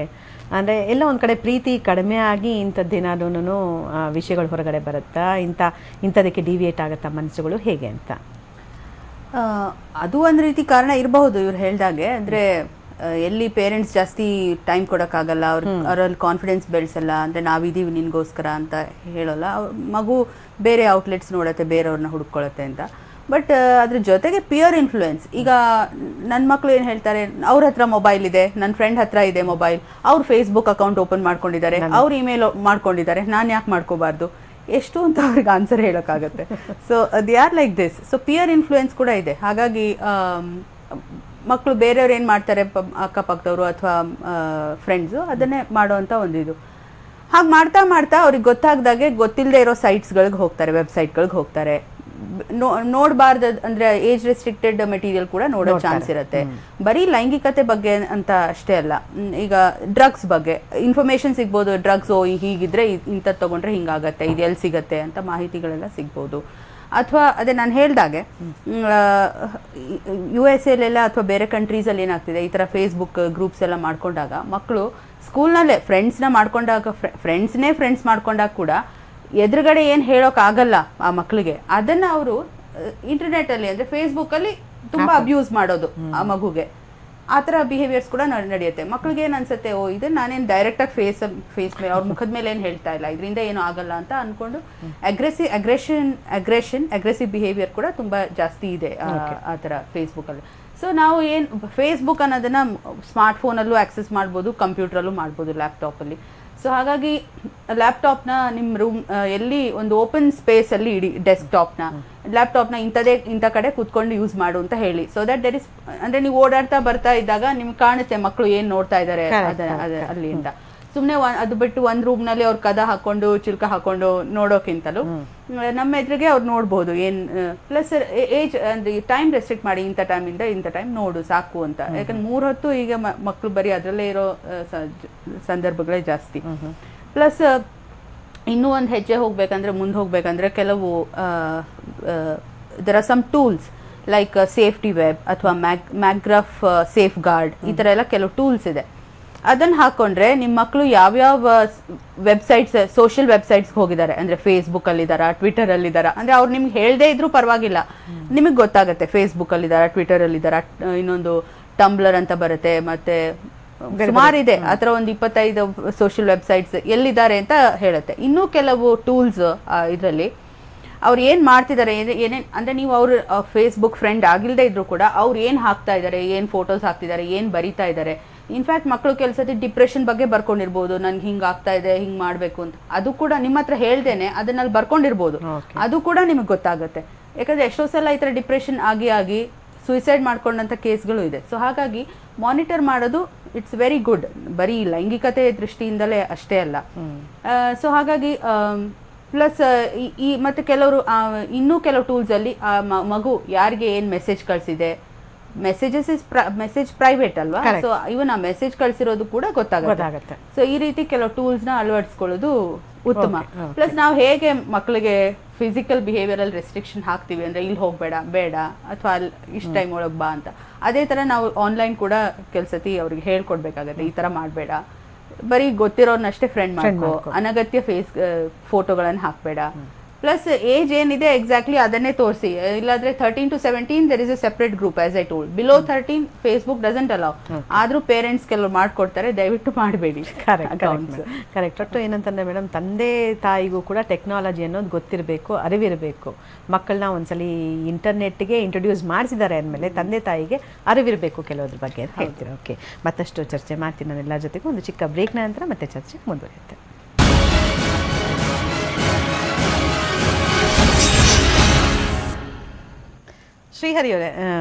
ಅಂದರೆ ಎಲ್ಲ ಒಂದು ಕಡೆ ಪ್ರೀತಿ ಕಡಿಮೆ ಆಗಿ ಇಂಥದ್ದೇನಾದ್ರೂ ವಿಷಯಗಳು ಹೊರಗಡೆ ಬರುತ್ತಾ, ಇಂಥದಕ್ಕೆ ಡಿವಿಯೇಟ್ ಆಗುತ್ತಾ ಮನಸ್ಸುಗಳು ಹೇಗೆ ಅಂತ? ಅದು ಒಂದು ರೀತಿ ಕಾರಣ ಇರಬಹುದು ಇವ್ರು ಹೇಳ್ದಾಗೆ. ಅಂದರೆ ಎಲ್ಲಿ ಪೇರೆಂಟ್ಸ್ ಜಾಸ್ತಿ ಟೈಮ್ ಕೊಡೋಕ್ಕಾಗಲ್ಲ, ಅವರಲ್ಲಿ ಕಾನ್ಫಿಡೆನ್ಸ್ ಬೆಳೆಸಲ್ಲ, ಅಂದರೆ ನಾವಿದ್ದೀವಿ ನಿನ್ಗೋಸ್ಕರ ಅಂತ ಹೇಳೋಲ್ಲ. ಮಗು ಬೇರೆ ಔಟ್ಲೆಟ್ಸ್ ನೋಡುತ್ತೆ, ಬೇರೆಯವ್ರನ್ನ ಹುಡ್ಕೊಳತ್ತೆ ಅಂತ. ಬಟ್ ಅದ್ರ ಜೊತೆಗೆ ಪಿಯರ್ ಇನ್ಫ್ಲೂಯೆನ್ಸ್. ಈಗ ನನ್ನ ಮಕ್ಕಳು ಏನು ಹೇಳ್ತಾರೆ, ಅವ್ರ ಹತ್ರ ಮೊಬೈಲ್ ಇದೆ, ನನ್ನ ಫ್ರೆಂಡ್ ಹತ್ರ ಇದೆ ಮೊಬೈಲ್, ಅವ್ರು ಫೇಸ್ಬುಕ್ ಅಕೌಂಟ್ ಓಪನ್ ಮಾಡ್ಕೊಂಡಿದ್ದಾರೆ, ಅವ್ರು ಇಮೇಲ್ ಮಾಡ್ಕೊಂಡಿದ್ದಾರೆ, ನಾನು ಯಾಕೆ ಮಾಡ್ಕೋಬಾರ್ದು, ಎಷ್ಟು ಅಂತ ಅವ್ರಿಗೆ ಆನ್ಸರ್ ಹೇಳೋಕ್ಕಾಗತ್ತೆ. So they are like this. So peer influence ಕೂಡ ಇದೆ. ಹಾಗಾಗಿ ಮಕ್ಕಳು ಬೇರೆಯವ್ರು ಏನು ಮಾಡ್ತಾರೆ ಅಕ್ಕಪಕ್ಕದವರು ಅಥವಾ ಫ್ರೆಂಡ್ಸು ಅದನ್ನೇ ಮಾಡುವಂಥ ಒಂದು ಇದು. ಹಾಗೆ ಮಾಡ್ತಾ ಮಾಡ್ತಾ ಅವ್ರಿಗೆ ಗೊತ್ತಾಗ್ದಾಗೆ ಗೊತ್ತಿಲ್ಲದೆ ಇರೋ ಸೈಟ್ಸ್ಗಳಿಗೆ ಹೋಗ್ತಾರೆ, ವೆಬ್ಸೈಟ್ಗಳಿಗೆ ಹೋಗ್ತಾರೆ. ನೋಡಬಾರ್ದು ಅಂದ್ರೆ ಏಜ್ ರೆಸ್ಟ್ರಿಕ್ಟೆಡ್ ಮೆಟೀರಿಯಲ್ ಕೂಡ ನೋಡೋ ಚಾನ್ಸ್ ಇರುತ್ತೆ. ಬರೀ ಲೈಂಗಿಕತೆ ಬಗ್ಗೆ ಅಂತ ಅಷ್ಟೇ ಅಲ್ಲ, ಈಗ ಡ್ರಗ್ಸ್ ಬಗ್ಗೆ ಇನ್ಫಾರ್ಮೇಶನ್ ಸಿಗ್ಬೋದು. ಡ್ರಗ್ಸ್ ಹೀಗಿದ್ರೆ ಇಂಥದ್ದು ತಗೊಂಡ್ರೆ ಹಿಂಗಾಗತ್ತೆ, ಇದು ಎಲ್ಲಿ ಸಿಗತ್ತೆ ಅಂತ ಮಾಹಿತಿಗಳೆಲ್ಲ ಸಿಗ್ಬೋದು. ಅಥವಾ ಅದೇ ನಾನು ಹೇಳ್ದಾಗೆ USA ಅಥವಾ ಬೇರೆ ಕಂಟ್ರೀಸಲ್ಲಿ ಏನಾಗ್ತಿದೆ, ಈ ಥರ ಫೇಸ್ಬುಕ್ ಗ್ರೂಪ್ಸ್ ಎಲ್ಲ ಮಾಡ್ಕೊಂಡಾಗ ಮಕ್ಕಳು ಸ್ಕೂಲ್ನಲ್ಲೇ ಫ್ರೆಂಡ್ಸ್ನ ಮಾಡ್ಕೊಂಡಾಗ ಫ್ರೆಂಡ್ಸ್ ಮಾಡ್ಕೊಂಡಾಗ ಕೂಡ ಎದುರುಗಡೆ ಏನು ಹೇಳೋಕ್ಕಾಗಲ್ಲ ಆ ಮಕ್ಕಳಿಗೆ, ಅದನ್ನ ಅವರು ಇಂಟರ್ನೆಟಲ್ಲಿ ಅಂದರೆ ಫೇಸ್ಬುಕ್ಕಲ್ಲಿ ತುಂಬ ಅಬ್ಯೂಸ್ ಮಾಡೋದು ಆ ಮಗುಗೆ. ಆ ಥರ ಬಿಹೇವಿಯರ್ಸ್ ಕೂಡ ನಡೆಯುತ್ತೆ. ಮಕ್ಳಿಗೆ ಏನು ಅನ್ಸುತ್ತೆ, ಓ ಇದನ್ನ ನಾನೇನು ಡೈರೆಕ್ಟಾಗಿ ಫೇಸ್ ಮೇಲೆ ಅವ್ರ ಮುಖದ ಮೇಲೆ ಏನು ಹೇಳ್ತಾ ಇಲ್ಲ, ಇದರಿಂದ ಏನೂ ಆಗಲ್ಲ ಅಂತ ಅಂದ್ಕೊಂಡು ಅಗ್ರೆಸಿವ್ ಬಿಹೇವಿಯರ್ ಕೂಡ ತುಂಬ ಜಾಸ್ತಿ ಇದೆ ಆ ಥರ ಫೇಸ್ಬುಕ್ಕಲ್ಲಿ. ಸೊ ನಾವು ಏನು ಫೇಸ್ಬುಕ್ ಅನ್ನೋದನ್ನ ಸ್ಮಾರ್ಟ್ಫೋನಲ್ಲೂ ಆಕ್ಸೆಸ್ ಮಾಡ್ಬೋದು, ಕಂಪ್ಯೂಟ್ರಲ್ಲೂ ಮಾಡ್ಬೋದು, ಲ್ಯಾಪ್ಟಾಪಲ್ಲಿ. ಸೊ ಹಾಗಾಗಿ ಲ್ಯಾಪ್ಟಾಪ್ನ ನಿಮ್ಮ ರೂಮ್ ಎಲ್ಲಿ ಒಂದು ಓಪನ್ ಸ್ಪೇಸಲ್ಲಿ ಇಡಿ, ಡೆಸ್ಕ್ಟಾಪ್ನ ಲ್ಯಾಪ್ಟಾಪ್ನ ಇಂಥ ಕಡೆ ಕೂತ್ಕೊಂಡು ಯೂಸ್ ಮಾಡು ಅಂತ ಹೇಳಿ. ಸೊ ದಟ್ ದರ್ ಇಸ್ ಅಂದರೆ ನೀವು ಓಡಾಡ್ತಾ ಬರ್ತಾ ಇದ್ದಾಗ ನಿಮ್ಗೆ ಕಾಣುತ್ತೆ ಮಕ್ಕಳು ಏನು ನೋಡ್ತಾ ಇದ್ದಾರೆ ಅಲ್ಲಿ ಅಂತ. ಸುಮ್ಮನೆ ಅದು ಬಿಟ್ಟು ಒಂದು ರೂಮ್ನಲ್ಲಿ ಅವ್ರು ಕದ ಹಾಕೊಂಡು ಚಿಲ್ಕ ಹಾಕೊಂಡು ನೋಡೋಕ್ಕಿಂತಲೂ ನಮ್ಮ ಎದುರಿಗೆ ಅವ್ರು ನೋಡ್ಬೋದು ಏನು. ಪ್ಲಸ್ ಏಜ್ ಅಂದ್ರೆ ಟೈಮ್ ರೆಸ್ಟ್ರಿಕ್ಟ್ ಮಾಡಿ, ಇಂಥ ಟೈಮಿಂದ ಇಂಥ ಟೈಮ್ ನೋಡು ಸಾಕು ಅಂತ. ಯಾಕಂದ್ರೆ 3 ಹೊತ್ತು ಈಗ ಮಕ್ಕಳು ಬರೀ ಅದರಲ್ಲೇ ಇರೋ ಸಂದರ್ಭಗಳೇ ಜಾಸ್ತಿ. ಪ್ಲಸ್ ಇನ್ನೂ ಒಂದು ಹೆಜ್ಜೆ ಮುಂದೆ ಹೋಗ್ಬೇಕಂದ್ರೆ ಕೆಲವು there are some tools like safety web ಅಥವಾ ಮ್ಯಾಗ್ರಾಫ್ ಸೇಫ್ ಗಾರ್ಡ್, ಈ ಥರ ಎಲ್ಲ ಕೆಲವು ಟೂಲ್ಸ್ ಇದೆ. ಅದನ್ನ ಹಾಕೊಂಡ್ರೆ ನಿಮ್ ಮಕ್ಕಳು ಯಾವ್ಯಾವ ವೆಬ್ಸೈಟ್ಸ್ ಸೋಷಿಯಲ್ ವೆಬ್ಸೈಟ್ಸ್ ಹೋಗಿದ್ದಾರೆ ಅಂದ್ರೆ ಫೇಸ್ಬುಕ್ ಅಲ್ಲಿ ಇದಾರ, ಟ್ವಿಟರ್ ಅಲ್ಲಿ ಇದಾರ, ಅಂದ್ರೆ ಅವ್ರು ನಿಮ್ಗೆ ಹೇಳ್ದೇ ಇದ್ರು ಪರವಾಗಿಲ್ಲ, ನಿಮಗ್ ಗೊತ್ತಾಗತ್ತೆ ಫೇಸ್ಬುಕ್ ಅಲ್ಲಿ ಇದಾರ, ಟ್ವಿಟರ್ ಅಲ್ಲಿ ಇದಾರ, ಇನ್ನೊಂದು ಟಂಬ್ಲರ್ ಅಂತ ಬರುತ್ತೆ, ಮತ್ತೆ ಸುಮಾರಿದೆ ಆತರ ಒಂದು 25 ಸೋಷಿಯಲ್ ವೆಬ್ಸೈಟ್ಸ್ ಎಲ್ಲಿದ್ದಾರೆ ಅಂತ ಹೇಳುತ್ತೆ. ಇನ್ನೂ ಕೆಲವು ಟೂಲ್ಸ್ ಇದರಲ್ಲಿ ಅವ್ರು ಏನ್ ಮಾಡ್ತಿದ್ದಾರೆ, ಏನೇನ್ ಅಂದ್ರೆ ನೀವು ಅವ್ರ ಫೇಸ್ಬುಕ್ ಫ್ರೆಂಡ್ ಆಗಿಲ್ದೇ ಇದ್ರು ಕೂಡ ಅವ್ರು ಏನ್ ಹಾಕ್ತಾ ಇದಾರೆ, ಏನ್ ಫೋಟೋಸ್ ಹಾಕ್ತಿದ್ದಾರೆ, ಏನ್ ಬರಿತಾ ಇದಾರೆ. ಇನ್ಫ್ಯಾಕ್ಟ್ ಮಕ್ಕಳು ಕೆಲಸತಿ ಡಿಪ್ರೆಷನ್ ಬಗ್ಗೆ ಬರ್ಕೊಂಡಿರ್ಬೋದು, ನನ್ಗೆ ಹಿಂಗ್ ಆಗ್ತಾ ಇದೆ, ಹಿಂಗ್ ಮಾಡ್ಬೇಕು ಅಂತ. ಅದು ಕೂಡ ನಿಮ್ಮ ಹತ್ರ ಹೇಳ್ದೇನೆ ಅದನ್ನಲ್ಲಿ ಬರ್ಕೊಂಡಿರ್ಬೋದು, ಅದು ಕೂಡ ನಿಮಗೆ ಗೊತ್ತಾಗುತ್ತೆ. ಯಾಕಂದ್ರೆ ಎಷ್ಟೋ ಸಲ ಈ ತರ ಡಿಪ್ರೆಷನ್ ಆಗಿ ಸುಯಿಸೈಡ್ ಮಾಡ್ಕೊಂಡಂತ ಕೇಸ್ಗಳು ಇದೆ. ಸೊ ಹಾಗಾಗಿ ಮಾನಿಟರ್ ಮಾಡೋದು ಇಟ್ಸ್ ವೆರಿ ಗುಡ್, ಬರೀ ಲೈಂಗಿಕತೆ ದೃಷ್ಟಿಯಿಂದಲೇ ಅಷ್ಟೇ ಅಲ್ಲ. ಸೊ ಹಾಗಾಗಿ ಪ್ಲಸ್ ಈ ಮತ್ತೆ ಕೆಲವರು ಇನ್ನೂ ಕೆಲವು ಟೂಲ್ಸ್ ಅಲ್ಲಿ ಮಗು ಯಾರಿಗೆ ಏನ್ ಮೆಸೇಜ್ ಕಳ್ಸಿದೆ, ಮೆಸೇಜ್ ಪ್ರೈವೇಟ್ ಅಲ್ವಾ, ಸೊ ಇವನ್ ಆ ಮೆಸೇಜ್ ಕಳ್ಸಿರೋದು ಕೂಡ ಗೊತ್ತಾಗುತ್ತೆ. ಸೊ ಈ ರೀತಿ ಕೆಲವು ಟೂಲ್ಸ್ ನ ಅಳವಡಿಸ್ಕೊಳ್ಳೋದು ಉತ್ತಮ. ಪ್ಲಸ್ ನಾವು ಹೇಗೆ ಮಕ್ಕಳಿಗೆ ಫಿಸಿಕಲ್ ಬಿಹೇವಿಯರಲ್ ರೆಸ್ಟ್ರಿಕ್ಷನ್ ಹಾಕ್ತಿವಿ ಅಂದ್ರೆ ಇಲ್ಲಿ ಹೋಗ್ಬೇಡ, ಬೇಡ, ಅಥವಾ ಅಲ್ಲಿ ಇಷ್ಟ ಟೈಮ್ ಒಳಗ್ ಬಾ ಅಂತ, ಅದೇ ತರ ನಾವು ಆನ್ಲೈನ್ ಕೂಡ ಕೆಲಸತಿ ಅವ್ರಿಗೆ ಹೇಳ್ಕೊಡ್ಬೇಕಾಗತ್ತೆ, ಈ ತರ ಮಾಡ್ಬೇಡ, ಬರೀ ಗೊತ್ತಿರೋರ್ನಷ್ಟೇ ಫ್ರೆಂಡ್ ಮಾಡ್ಕೋ, ಅನಗತ್ಯ ಫೋಟೋಗಳನ್ನ ಹಾಕ್ಬೇಡ. ಪ್ಲಸ್ ಏಜ್ ಏನಿದೆ ಎಕ್ಸಾಕ್ಟ್ಲಿ ಅದನ್ನೇ ತೋರಿಸಿ, ಇಲ್ಲಾಂದ್ರೆ 13 to 17 there is a separate group as I told. Below 13 Facebook doesn't allow. ಆದ್ರೂ ಪೇರೆಂಟ್ಸ್ ಕೆಲವರು ಮಾಡ್ಕೊಡ್ತಾರೆ, ದಯವಿಟ್ಟು ಮಾಡಬೇಡಿ. ಕರೆಕ್ಟ್. ಒಟ್ಟು ಏನಂತಂದ್ರೆ ಮೇಡಮ್, ತಂದೆ ತಾಯಿಗೂ ಕೂಡ ಟೆಕ್ನಾಲಜಿ ಅನ್ನೋದು ಗೊತ್ತಿರಬೇಕು, ಅರಿವಿರಬೇಕು. ಮಕ್ಕಳನ್ನ ಒಂದ್ಸಲಿ ಇಂಟರ್ನೆಟ್ಗೆ ಇಂಟ್ರೊಡ್ಯೂಸ್ ಮಾಡಿಸಿದ್ದಾರೆ ಅಂದಮೇಲೆ ತಂದೆ ತಾಯಿಗೆ ಅರಿವಿರಬೇಕು ಕೆಲವೊಂದ್ರ ಬಗ್ಗೆ ಅಂತ ಹೇಳ್ತೀರಾ. ಓಕೆ, ಮತ್ತಷ್ಟು ಚರ್ಚೆ ಮಾಡ್ತೀನಿ ನಾನು ಎಲ್ಲರ ಜೊತೆಗೂ. ಒಂದು ಚಿಕ್ಕ ಬ್ರೇಕ್ನ ನಂತರ ಮತ್ತೆ ಚರ್ಚೆ ಮುಂದುವರಿಯುತ್ತೆ. ಶ್ರೀಹರಿ ಅವರೇ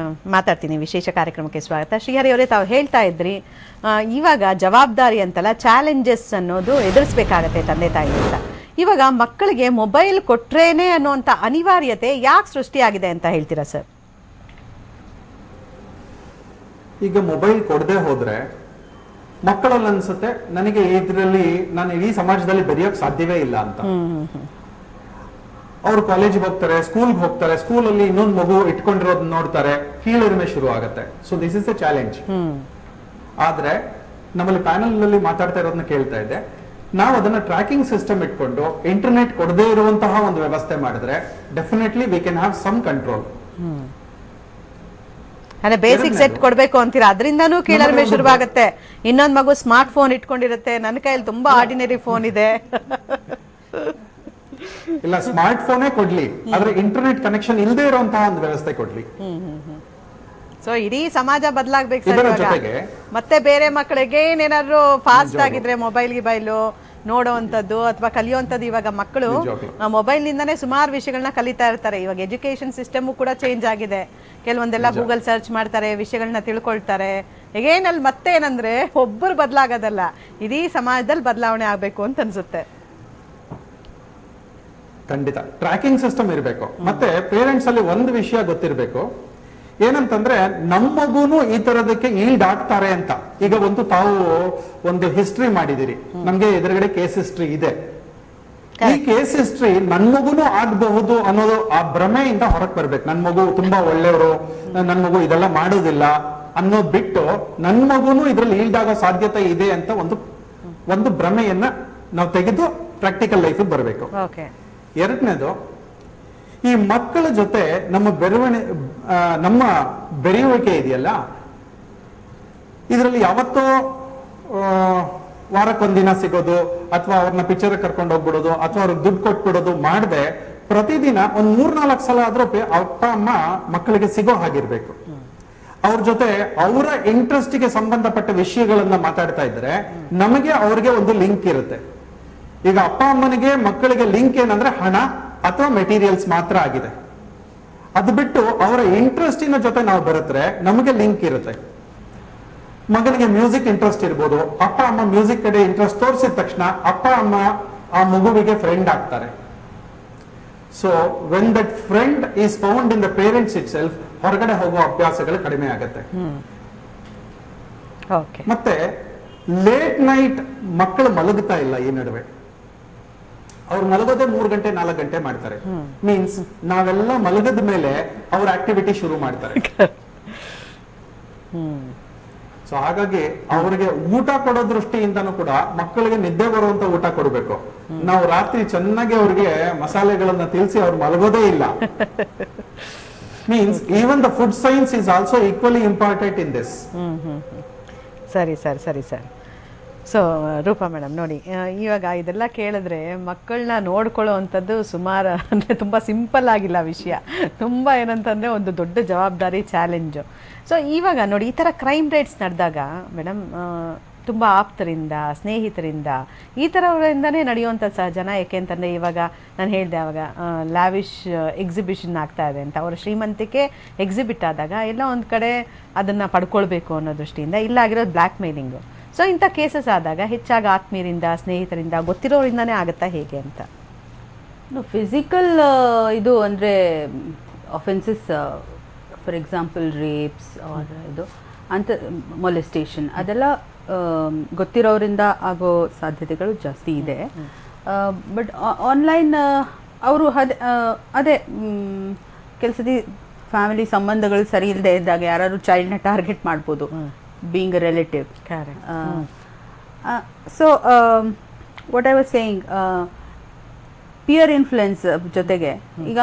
ಮಾತಾಡ್ತೀನಿ, ವಿಶೇಷ ಕಾರ್ಯಕ್ರಮಕ್ಕೆ ಸ್ವಾಗತ. ಶ್ರೀಹರಿ ಅವರೇ, ತಾವು ಹೇಳ್ತಾ ಇದ್ರಿ ಇವಾಗ ಜವಾಬ್ದಾರಿ ಅಂತಲ್ಲ, ಚಾಲೆಂಜಸ್ ಅನ್ನೋದು ಎದುರಿಸಬೇಕಾಗತ್ತೆ ತಂದೆ ತಾಯಿ ಅಂತ. ಇವಾಗ ಮಕ್ಕಳಿಗೆ ಮೊಬೈಲ್ ಕೊಟ್ರೇನೆ ಅನ್ನುವಂಥ ಅನಿವಾರ್ಯತೆ ಯಾಕೆ ಸೃಷ್ಟಿಯಾಗಿದೆ ಅಂತ ಹೇಳ್ತೀರಾ ಸರ್? ಈಗ ಮೊಬೈಲ್ ಕೊಡದೆ ಹೋದ್ರೆ ಮಕ್ಕಳಲ್ಲಿ ಅನ್ಸುತ್ತೆ ನನಗೆ ಇದರಲ್ಲಿ ನಾನು ಇಡೀ ಸಮಾಜದಲ್ಲಿ ಬೆರೆಯೋಕ್ ಸಾಧ್ಯವೇ ಇಲ್ಲ ಅಂತ. ಅವ್ರು ಕಾಲೇಜಿಗೆ ಹೋಗ್ತಾರೆ, ಸ್ಕೂಲ್ಗೆ ಹೋಗ್ತಾರೆ, ಸ್ಕೂಲಲ್ಲಿ ಇನ್ನೊಂದು ಮಗು ಇಟ್ಕೊಂಡಿರೋದ್ ನೋಡ್ತಾರೆ, ಕೀಳರಿಮೆ ಶುರು ಆಗುತ್ತೆ. So this is A challenge. ಆದ್ರೆ ನಮ್ಮಲ್ಲಿ ಪ್ಯಾನಲ್ ನಲ್ಲಿ ಮಾತಾಡ್ತಾ ಇರೋದನ್ನ ಕೇಳ್ತಾ ಇದ್ದೆ, ನಾವು ಅದನ್ನ ಟ್ರ್ಯಾಕಿಂಗ್ ಸಿಸ್ಟಮ್ ಇಟ್ಕೊಂಡು ಇಂಟರ್ನೆಟ್ ಕೊಡದೇ ಇರುವಂತಹ ಒಂದು ವ್ಯವಸ್ಥೆ ಮಾಡಿದ್ರೆ definitely we can have some control. ಅಂದ್ರೆ ಬೇಸಿಕ್ ಸೆಟ್ ಕೊಡ್ಬೇಕು ಅಂತೀರಾ, ಅದರಿಂದನೂ ಕೀಳರಿಮೆ ಶುರುವಾಗುತ್ತೆ. ಇನ್ನೊಂದ್ ಮಗು ಸ್ಮಾರ್ಟ್ ಫೋನ್ ಇಟ್ಕೊಂಡಿರುತ್ತೆ, ನನ್ನ ಕೈಯಲ್ಲಿ ತುಂಬಾ ಆರ್ಡಿನರಿ ಫೋನ್ ಇದೆ. ಇಲ್ಲ, ಸ್ಮಾರ್ಟ್ ಫೋನೇ ಕೊಡ್ಲಿ, ಆದ್ರೆ ಇಂಟರ್ನೆಟ್ ಕನೆಕ್ಷನ್ ಇಲ್ಲದೆ ಇರುವಂತಹ ಒಂದು ವ್ಯವಸ್ಥೆ ಕೊಡ್ಲಿ. ಸೊ ಇಡೀ ಸಮಾಜ ಬದಲಾಗ್ಬೇಕು ಸರ್. ಮತ್ತೆ ಬೇರೆ ಮಕ್ಕಳಿಗೆ ಏನೇನಾದ್ರು ಫಾಸ್ಟ್ ಆಗಿದ್ರೆ ಮೊಬೈಲ್ ನೋಡುವಂಥದ್ದು ಅಥವಾ ಕಲಿಯುವಂಥದ್ದು. ಇವಾಗ ಮಕ್ಕಳು ಮೊಬೈಲ್ ನಿಂದಾನೇ ಸುಮಾರು ವಿಷಯಗಳನ್ನ ಕಲಿತಾ ಇರ್ತಾರೆ. ಇವಾಗ ಎಜುಕೇಶನ್ ಸಿಸ್ಟಮ್ ಕೂಡ ಚೇಂಜ್ ಆಗಿದೆ. ಕೆಲವೊಂದೆಲ್ಲ ಗೂಗಲ್ ಸರ್ಚ್ ಮಾಡ್ತಾರೆ, ವಿಷಯಗಳನ್ನ ತಿಳ್ಕೊಳ್ತಾರೆ. ಈಗೇನಲ್ಲಿ ಮತ್ತೆ ಏನಂದ್ರೆ ಒಬ್ಬರು ಬದಲಾಗೋದಲ್ಲ, ಇಡೀ ಸಮಾಜದಲ್ಲಿ ಬದಲಾವಣೆ ಆಗ್ಬೇಕು ಅಂತ ಅನ್ಸುತ್ತೆ. ಖಂಡಿತ ಟ್ರ್ಯಾಕಿಂಗ್ ಸಿಸ್ಟಮ್ ಇರಬೇಕು. ಮತ್ತೆ ಪೇರೆಂಟ್ಸ್ ಅಲ್ಲಿ ಒಂದು ವಿಷಯ ಗೊತ್ತಿರಬೇಕು, ಏನಂತಂದ್ರೆ ನಮ್ಮ ಮಗುನು ಈ ತರದಕ್ಕೆ ಈಲ್ಡ್ ಆಗ್ತಾರೆ ಅಂತ. ಈಗ ತಾವು ಒಂದು ಹಿಸ್ಟ್ರಿ ಮಾಡಿದಿರಿ, ನಮ್ಗೆ ಎದುರುಗಡೆ ಕೇಸ್ ಹಿಸ್ಟ್ರಿ ಇದೆ. ಈ ಕೇಸ್ ಹಿಸ್ಟ್ರಿ ನನ್ ಮಗುನು ಆಗಬಹುದು ಅನ್ನೋದು ಆ ಭ್ರಮೆಯಿಂದ ಹೊರಗೆ ಬರ್ಬೇಕು. ನನ್ ಮಗು ತುಂಬಾ ಒಳ್ಳೆಯವರು, ನನ್ ಮಗು ಇದೆಲ್ಲ ಮಾಡೋದಿಲ್ಲ ಅನ್ನೋದು ಬಿಟ್ಟು ನನ್ ಮಗುನು ಇದ್ರಲ್ಲಿ ಈಲ್ಡ್ ಆಗೋ ಸಾಧ್ಯತೆ ಇದೆ ಅಂತ ಒಂದು ಭ್ರಮೆಯನ್ನ ನಾವು ತೆಗೆದು ಪ್ರಾಕ್ಟಿಕಲ್ ಲೈಫ್ ಬರಬೇಕು. ಎರಡನೇದು, ಈ ಮಕ್ಕಳ ಜೊತೆ ನಮ್ಮ ಬೆರೆಯುವಿಕೆ ಇದೆಯಲ್ಲ, ಇದರಲ್ಲಿ ಯಾವತ್ತೋ ವಾರಕ್ಕೊಂದಿನ ಸಿಗೋದು ಅಥವಾ ಅವ್ರನ್ನ ಪಿಕ್ಚರ್ ಕರ್ಕೊಂಡು ಹೋಗ್ಬಿಡೋದು ಅಥವಾ ಅವ್ರಿಗೆ ದುಡ್ಡು ಕೊಟ್ಬಿಡೋದು ಮಾಡದೆ ಪ್ರತಿದಿನ ಒಂದ್ 3-4 ಸಲ ಆದ್ರೂ ಅಪ್ಪ ಅಮ್ಮ ಮಕ್ಕಳಿಗೆ ಸಿಗೋ ಹಾಗಿರ್ಬೇಕು. ಅವ್ರ ಜೊತೆ ಅವರ ಇಂಟ್ರೆಸ್ಟ್ ಗೆ ಸಂಬಂಧಪಟ್ಟ ವಿಷಯಗಳನ್ನ ಮಾತಾಡ್ತಾ ಇದ್ರೆ ನಮಗೆ ಅವ್ರಿಗೆ ಒಂದು ಲಿಂಕ್ ಇರುತ್ತೆ. ಈಗ ಅಪ್ಪ ಅಮ್ಮನಿಗೆ ಮಕ್ಕಳಿಗೆ ಲಿಂಕ್ ಏನಂದ್ರೆ ಹಣ ಅಥವಾ ಮೆಟೀರಿಯಲ್ಸ್ ಮಾತ್ರ ಆಗಿದೆ. ಅದು ಬಿಟ್ಟು ಅವರ ಇಂಟ್ರೆಸ್ಟಿನ ಜೊತೆ ನಾವು ಬರುತ್ತಾರೆ ನಮಗೆ ಲಿಂಕ್ ಇರುತ್ತೆ. ಮಗನಿಗೆ ಮ್ಯೂಸಿಕ್ ಇಂಟ್ರೆಸ್ಟ್ ಇರ್ಬೋದು, ಅಪ್ಪ ಅಮ್ಮ ಮ್ಯೂಸಿಕ್ ಕಡೆ ಇಂಟ್ರೆಸ್ಟ್ ತೋರಿಸಿದ ತಕ್ಷಣ ಅಪ್ಪ ಅಮ್ಮ ಆ ಮಗುವಿಗೆ ಫ್ರೆಂಡ್ ಆಗ್ತಾರೆ. So when that friend is found in the parents it self, ಹೊರಗಡೆ ಹೋಗುವ ಅಭ್ಯಾಸಗಳು ಕಡಿಮೆ ಆಗುತ್ತೆ. ಮತ್ತೆ ಲೇಟ್ ನೈಟ್ ಮಕ್ಕಳು ಮಲಗುತ್ತಾ ಇಲ್ಲ. ಈ ನಡುವೆ ಅವ್ರು ಮಲಗೋದೇ 3 ಗಂಟೆ 4 ಗಂಟೆ ಮಾಡ್ತಾರೆ. ಮೀನ್ಸ್ ನಾವೆಲ್ಲ ಮಲಗದ ಮೇಲೆ ಅವ್ರ ಆಕ್ಟಿವಿಟಿ ಶುರು ಮಾಡ್ತಾರೆ. ಸೊ ಹಾಗಾಗಿ ಅವರಿಗೆ ಊಟ ಕೊಡೋ ದೃಷ್ಟಿಯಿಂದನೂ ಕೂಡ ಮಕ್ಕಳಿಗೆ ನಿದ್ದೆ ಬರುವಂತ ಊಟ ಕೊಡಬೇಕು. ನಾವು ರಾತ್ರಿ ಚೆನ್ನಾಗಿ ಅವ್ರಿಗೆ ಮಸಾಲೆಗಳನ್ನ ತಿಳಿಸಿ ಅವ್ರು ಮಲಗೋದೇ ಇಲ್ಲ. Means even the food science is also equally important in this. ಸರಿ ಸರ್, ಸರಿ ಸರ್. ಸೊ ರೂಪಾ ಮೇಡಮ್ ನೋಡಿ, ಇವಾಗ ಇದೆಲ್ಲ ಕೇಳಿದ್ರೆ ಮಕ್ಕಳನ್ನ ನೋಡ್ಕೊಳ್ಳೋ ಅಂಥದ್ದು ಸುಮಾರು ಅಂದರೆ ತುಂಬ ಸಿಂಪಲ್ ಆಗಿಲ್ಲ ವಿಷಯ, ತುಂಬ ಏನಂತಂದರೆ ಒಂದು ದೊಡ್ಡ ಜವಾಬ್ದಾರಿ, ಚಾಲೆಂಜು. ಸೊ ಇವಾಗ ನೋಡಿ, ಈ ಥರ ಕ್ರೈಮ್ ರೇಟ್ಸ್ ನಡೆದಾಗ ಮೇಡಮ್ ತುಂಬ ಆಪ್ತರಿಂದ, ಸ್ನೇಹಿತರಿಂದ, ಈ ಥರವರಿಂದನೇ ನಡೆಯುವಂಥದ್ದು ಸಹಜನ. ಯಾಕೆ ಅಂತಂದರೆ ಇವಾಗ ನಾನು ಹೇಳಿದೆ, ಆವಾಗ ಲ್ಯಾವಿಶ್ ಎಕ್ಸಿಬಿಷನ್ ಆಗ್ತಾ ಇದೆ ಅಂತ, ಅವರ ಶ್ರೀಮಂತಿಕೆ ಎಕ್ಸಿಬಿಟ್ ಆದಾಗ ಎಲ್ಲ ಒಂದು ಕಡೆ ಅದನ್ನು ಪಡ್ಕೊಳ್ಬೇಕು ಅನ್ನೋ ದೃಷ್ಟಿಯಿಂದ ಇಲ್ಲಾಗಿರೋದು ಬ್ಲ್ಯಾಕ್ ಮೇಲಿಂಗು. ಸೊ ಇಂಥ ಕೇಸಸ್ ಆದಾಗ ಹೆಚ್ಚಾಗಿ ಆತ್ಮೀಯರಿಂದ, ಸ್ನೇಹಿತರಿಂದ, ಗೊತ್ತಿರೋರಿಂದನೇ ಆಗುತ್ತಾ ಹೇಗೆ ಅಂತ? ಫಿಸಿಕಲ್ ಇದು ಅಂದರೆ offences, for example rapes or ಇದು ಅಂತ ಮೊಲೆಸ್ಟೇಷನ್, ಅದೆಲ್ಲ ಗೊತ್ತಿರೋರಿಂದ ಆಗೋ ಸಾಧ್ಯತೆಗಳು ಜಾಸ್ತಿ ಇದೆ. ಬಟ್ ಆನ್ಲೈನ್ ಅವರು ಅದೇ ಕೆಲಸದ ಫ್ಯಾಮಿಲಿ ಸಂಬಂಧಗಳು ಸರಿ ಇಲ್ಲದೆ ಇದ್ದಾಗ ಯಾರು ಚೈಲ್ಡ್ನ ಟಾರ್ಗೆಟ್ ಮಾಡ್ಬೋದು, being a relative. Correct. So what I was saying, peer influence ಜೊತೆಗೆ ಈಗ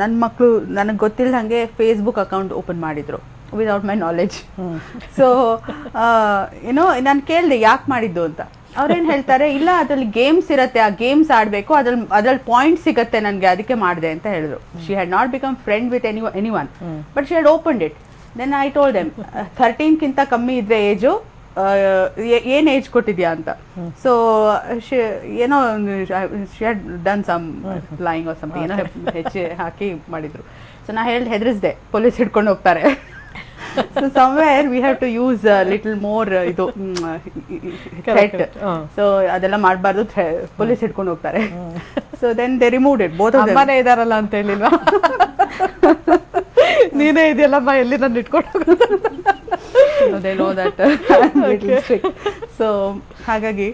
ನನ್ನ ಮಕ್ಕಳು ನನಗೆ ಗೊತ್ತಿಲ್ಲದಂಗೆ ಫೇಸ್ಬುಕ್ ಅಕೌಂಟ್ ಓಪನ್ ಮಾಡಿದ್ರು ವಿದೌಟ್ ಮೈ ನಾಲೆಡ್ಜ್. ಸೊ ಏನೋ ನಾನು ಕೇಳಿದೆ ಯಾಕೆ ಮಾಡಿದ್ದು ಅಂತ. ಅವ್ರೇನು ಹೇಳ್ತಾರೆ, ಇಲ್ಲ ಅದ್ರಲ್ಲಿ ಗೇಮ್ಸ್ ಇರುತ್ತೆ, ಆ ಗೇಮ್ಸ್ ಆಡಬೇಕು, ಅದ್ರಲ್ಲಿ ಪಾಯಿಂಟ್ ಸಿಗತ್ತೆ ನನಗೆ, ಅದಕ್ಕೆ ಮಾಡಿದೆ ಅಂತ ಹೇಳಿದ್ರು. She had not become friend with any one, but she had opened it. Then I told them 13ಗಿಂತ ಕಮ್ಮಿ ಇದ್ರೆ ಏಜು, ಏನ್ ಏಜ್ ಕೊಟ್ಟಿದ್ಯಾ ಅಂತ. ಸೊ ಏನೋ she had done some flying or something, ಏನೋ ಹೆಚ್ಚು ಹಾಕಿ ಮಾಡಿದ್ರು. ಸೊ ನಾ ಹೇಳ್ದೆ, ಹೆದರಿಸ್ದೆ, ಪೊಲೀಸ್ ಹಿಡ್ಕೊಂಡು ಹೋಗ್ತಾರೆ. So somewhere we have to use a little more ಇದು threat. ಸೊ ಅದೆಲ್ಲ ಮಾಡಬಾರ್ದು, ಪೊಲೀಸ್ ಹಿಡ್ಕೊಂಡು ಹೋಗ್ತಾರೆ. So then they removed it. Both of ಅಮ್ಮನೇ ಇದಾರಲ್ಲ ಅಂತ ಹೇಳಿಲ್ವಾ? ನೀನೇ ಇದೆಯಲ್ಲಮ್ಮ, ಎಲ್ಲಿ ನಾನು ಇಟ್ಕೊಂಡು they know that little strict. So ಹಾಗಾಗಿ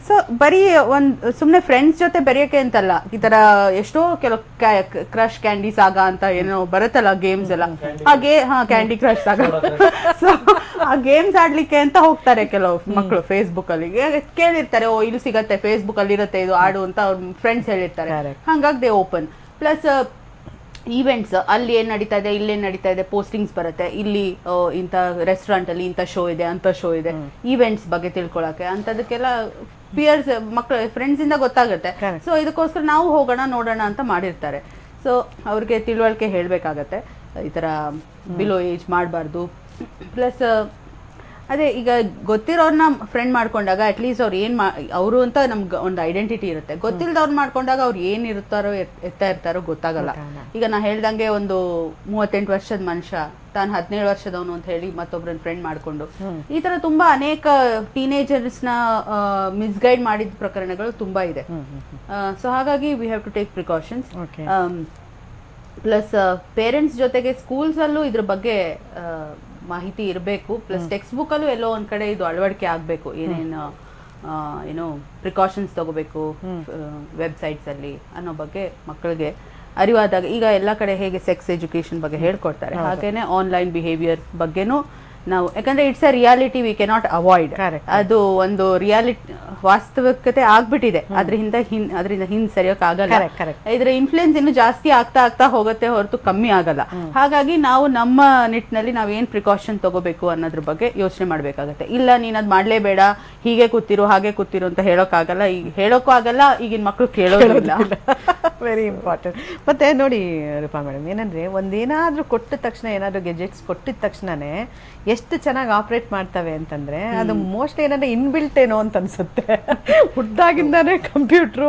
ಸೊ ಬರೀ ಸುಮ್ನೆ ಫ್ರೆಂಡ್ಸ್ ಜೊತೆ ಬೆರೆಯೋಕೆ ಅಂತಲ್ಲ, ಈ ತರ ಎಷ್ಟೋ ಕೆಲವು ಕ್ರಶ್ ಕ್ಯಾಂಡಿ ಸಾಗಾ ಅಂತ ಏನೋ ಬರುತ್ತಲ್ಲ ಗೇಮ್ಸ್ ಎಲ್ಲ, ಕ್ಯಾಂಡಿ ಕ್ರಶ್ ಸಾಗಾ. ಸೊ ಆ ಗೇಮ್ಸ್ ಆಡ್ಲಿಕ್ಕೆ ಅಂತ ಹೋಗ್ತಾರೆ ಕೆಲವು ಮಕ್ಕಳು ಫೇಸ್ಬುಕ್ ಅಲ್ಲಿ. ಕೇಳಿರ್ತಾರೆ, ಓ ಇಲ್ಲಿ ಸಿಗತ್ತೆ, ಫೇಸ್ಬುಕ್ ಅಲ್ಲಿ ಇರುತ್ತೆ ಇದು ಆಡು ಅಂತ ಅವ್ರ ಫ್ರೆಂಡ್ಸ್ ಹೇಳಿರ್ತಾರೆ. ಹಂಗಾಗಿ ದೇ ಓಪನ್. ಪ್ಲಸ್ ಈವೆಂಟ್ಸ್, ಅಲ್ಲಿ ಏನ್ ನಡೀತಾ ಇದೆ, ಇಲ್ಲೇನ್ ನಡೀತಾ ಇದೆ, ಪೋಸ್ಟಿಂಗ್ಸ್ ಬರುತ್ತೆ. ಇಲ್ಲಿ ಇಂಥ ರೆಸ್ಟೋರೆಂಟ್ ಅಲ್ಲಿ ಇಂಥ ಶೋ ಇದೆ, ಅಂತ ಶೋ ಇದೆ, ಈವೆಂಟ್ಸ್ ಬಗ್ಗೆ ತಿಳ್ಕೊಳಕ್ಕೆ ಅಂತದಕ್ಕೆಲ್ಲ ಪಿಯರ್ಸ್ ಮಕ್ಕಳು ಫ್ರೆಂಡ್ಸ್ ಇಂದ ಗೊತ್ತಾಗುತ್ತೆ. ಸೊ ಇದಕ್ಕೋಸ್ಕರ ನಾವು ಹೋಗೋಣ ನೋಡೋಣ ಅಂತ ಮಾಡಿರ್ತಾರೆ. ಸೊ ಅವ್ರಿಗೆ ತಿಳುವಳಿಕೆ ಹೇಳ್ಬೇಕಾಗತ್ತೆ, ಈ ತರ ಬಿಲೋ ಏಜ್ ಮಾಡಬಾರ್ದು. ಪ್ಲಸ್ ಅದೇ ಈಗ ಗೊತ್ತಿರೋರ್ನ ಫ್ರೆಂಡ್ ಮಾಡ್ಕೊಂಡಾಗ ಅಟ್ಲೀಸ್ಟ್ ಅವ್ರು ಅವರು ಅಂತ ನಮ್ಗೆ ಒಂದು ಐಡೆಂಟಿಟಿ ಇರುತ್ತೆ. ಗೊತ್ತಿಲ್ಲದವ್ರು ಮಾಡ್ಕೊಂಡಾಗ ಅವ್ರು ಏನ್ ಇರ್ತಾರೋ ಗೊತ್ತಾಗಲ್ಲ. ಈಗ ನಾ ಹೇಳ್ದಂಗೆ ಒಂದು 38 ವರ್ಷದ ಮನುಷ್ಯ ತಾನು 17 ವರ್ಷದವನು ಅಂತ ಹೇಳಿ ಮತ್ತೊಬ್ರನ್ನ ಫ್ರೆಂಡ್ ಮಾಡ್ಕೊಂಡು, ಈ ತರ ತುಂಬಾ ಅನೇಕ ಟೀನೇಜರ್ಸ್ ನ ಮಿಸ್ಗೈಡ್ ಮಾಡಿದ ಪ್ರಕರಣಗಳು ತುಂಬಾ ಇದೆ. ಸೊ ಹಾಗಾಗಿ we have to take precautions. Plus parents ಜೊತೆಗೆ ಸ್ಕೂಲ್ಸ್ ಅಲ್ಲೂ ಇದ್ರ ಬಗ್ಗೆ ಮಾಹಿತಿ ಇರಬೇಕು. ಪ್ಲಸ್ ಟೆಕ್ಸ್ಟ್ ಬುಕ್ ಅಲ್ಲೂ ಎಲ್ಲೋ ಒಂದ್ ಕಡೆ ಇದು ಅಳವಡಿಕೆ ಆಗ್ಬೇಕು, ಏನೇನು ಏನೋ ಪ್ರಿಕಾಷನ್ಸ್ ತಗೋಬೇಕು ವೆಬ್ಸೈಟ್ಸ್ ಅಲ್ಲಿ ಅನ್ನೋ ಬಗ್ಗೆ ಮಕ್ಕಳಿಗೆ ಅರಿವಾದಾಗ. ಈಗ ಎಲ್ಲ ಕಡೆ ಹೇಗೆ ಸೆಕ್ಸ್ ಎಜುಕೇಶನ್ ಬಗ್ಗೆ ಹೇಳ್ಕೊಡ್ತಾರೆ, ಹಾಗೇನೆ ಆನ್ಲೈನ್ ಬಿಹೇವಿಯರ್ ಬಗ್ಗೆನೂ ನಾವು, ಯಾಕಂದ್ರೆ it's a reality, we cannot avoid. ಅದು ಒಂದು ರಿಯಾಲಿಟಿ, ವಾಸ್ತವಿಕತೆ ಆಗ್ಬಿಟ್ಟಿದೆ, ಅದರಿಂದ ಹಿಂದ್ ಸರಿಯೋಕ್ ಆಗಲ್ಲ. ಇದ್ರ ಇನ್ಫ್ಲುಯೆನ್ಸ್ ಇನ್ನು ಜಾಸ್ತಿ ಆಗ್ತಾ ಹೋಗುತ್ತೆ ಹೊರತು ಕಮ್ಮಿ ಆಗಲ್ಲ. ಹಾಗಾಗಿ ನಾವು ನಮ್ಮ ನಿಟ್ಟಿನಲ್ಲಿ ನಾವ್ ಏನ್ ಪ್ರಿಕಾಷನ್ ತಗೋಬೇಕು ಅನ್ನೋದ್ರ ಬಗ್ಗೆ ಯೋಚನೆ ಮಾಡ್ಬೇಕಾಗತ್ತೆ. ಇಲ್ಲ ನೀನ್ ಅದ್ ಮಾಡ್ಲೇಬೇಡ, ಹೀಗೆ ಕೂತಿರು ಹಾಗೆ ಕೂತಿರು ಅಂತ ಹೇಳೋಕ್ ಆಗಲ್ಲ, ಈಗ ಹೇಳೋಕ್ಕೂ ಆಗಲ್ಲ, ಈಗಿನ ಮಕ್ಳು ಕೇಳೋದಿಲ್ಲ. Very important. ಮತ್ತೆ ನೋಡಿ ರೂಪಾ ಮೇಡಮ್, ಏನಂದ್ರೆ ಒಂದೇನಾದ್ರೂ ಕೊಟ್ಟ ತಕ್ಷಣ, ಏನಾದ್ರು ಗೆಜೆಟ್ಸ್ ಕೊಟ್ಟಿದ ತಕ್ಷಣನೇ ಎಷ್ಟು ಚೆನ್ನಾಗಿ ಆಪರೇಟ್ ಮಾಡ್ತವೆ ಅಂತಂದ್ರೆ ಅದು ಮೋಸ್ಟ್ಲಿ ಏನಂದ್ರೆ ಇನ್ಬಿಲ್ಟ್ ಏನೋ ಅಂತ ಅನ್ಸುತ್ತೆ. ಹುಟ್ಟಾಗಿಂದಾನೇ ಕಂಪ್ಯೂಟರ್,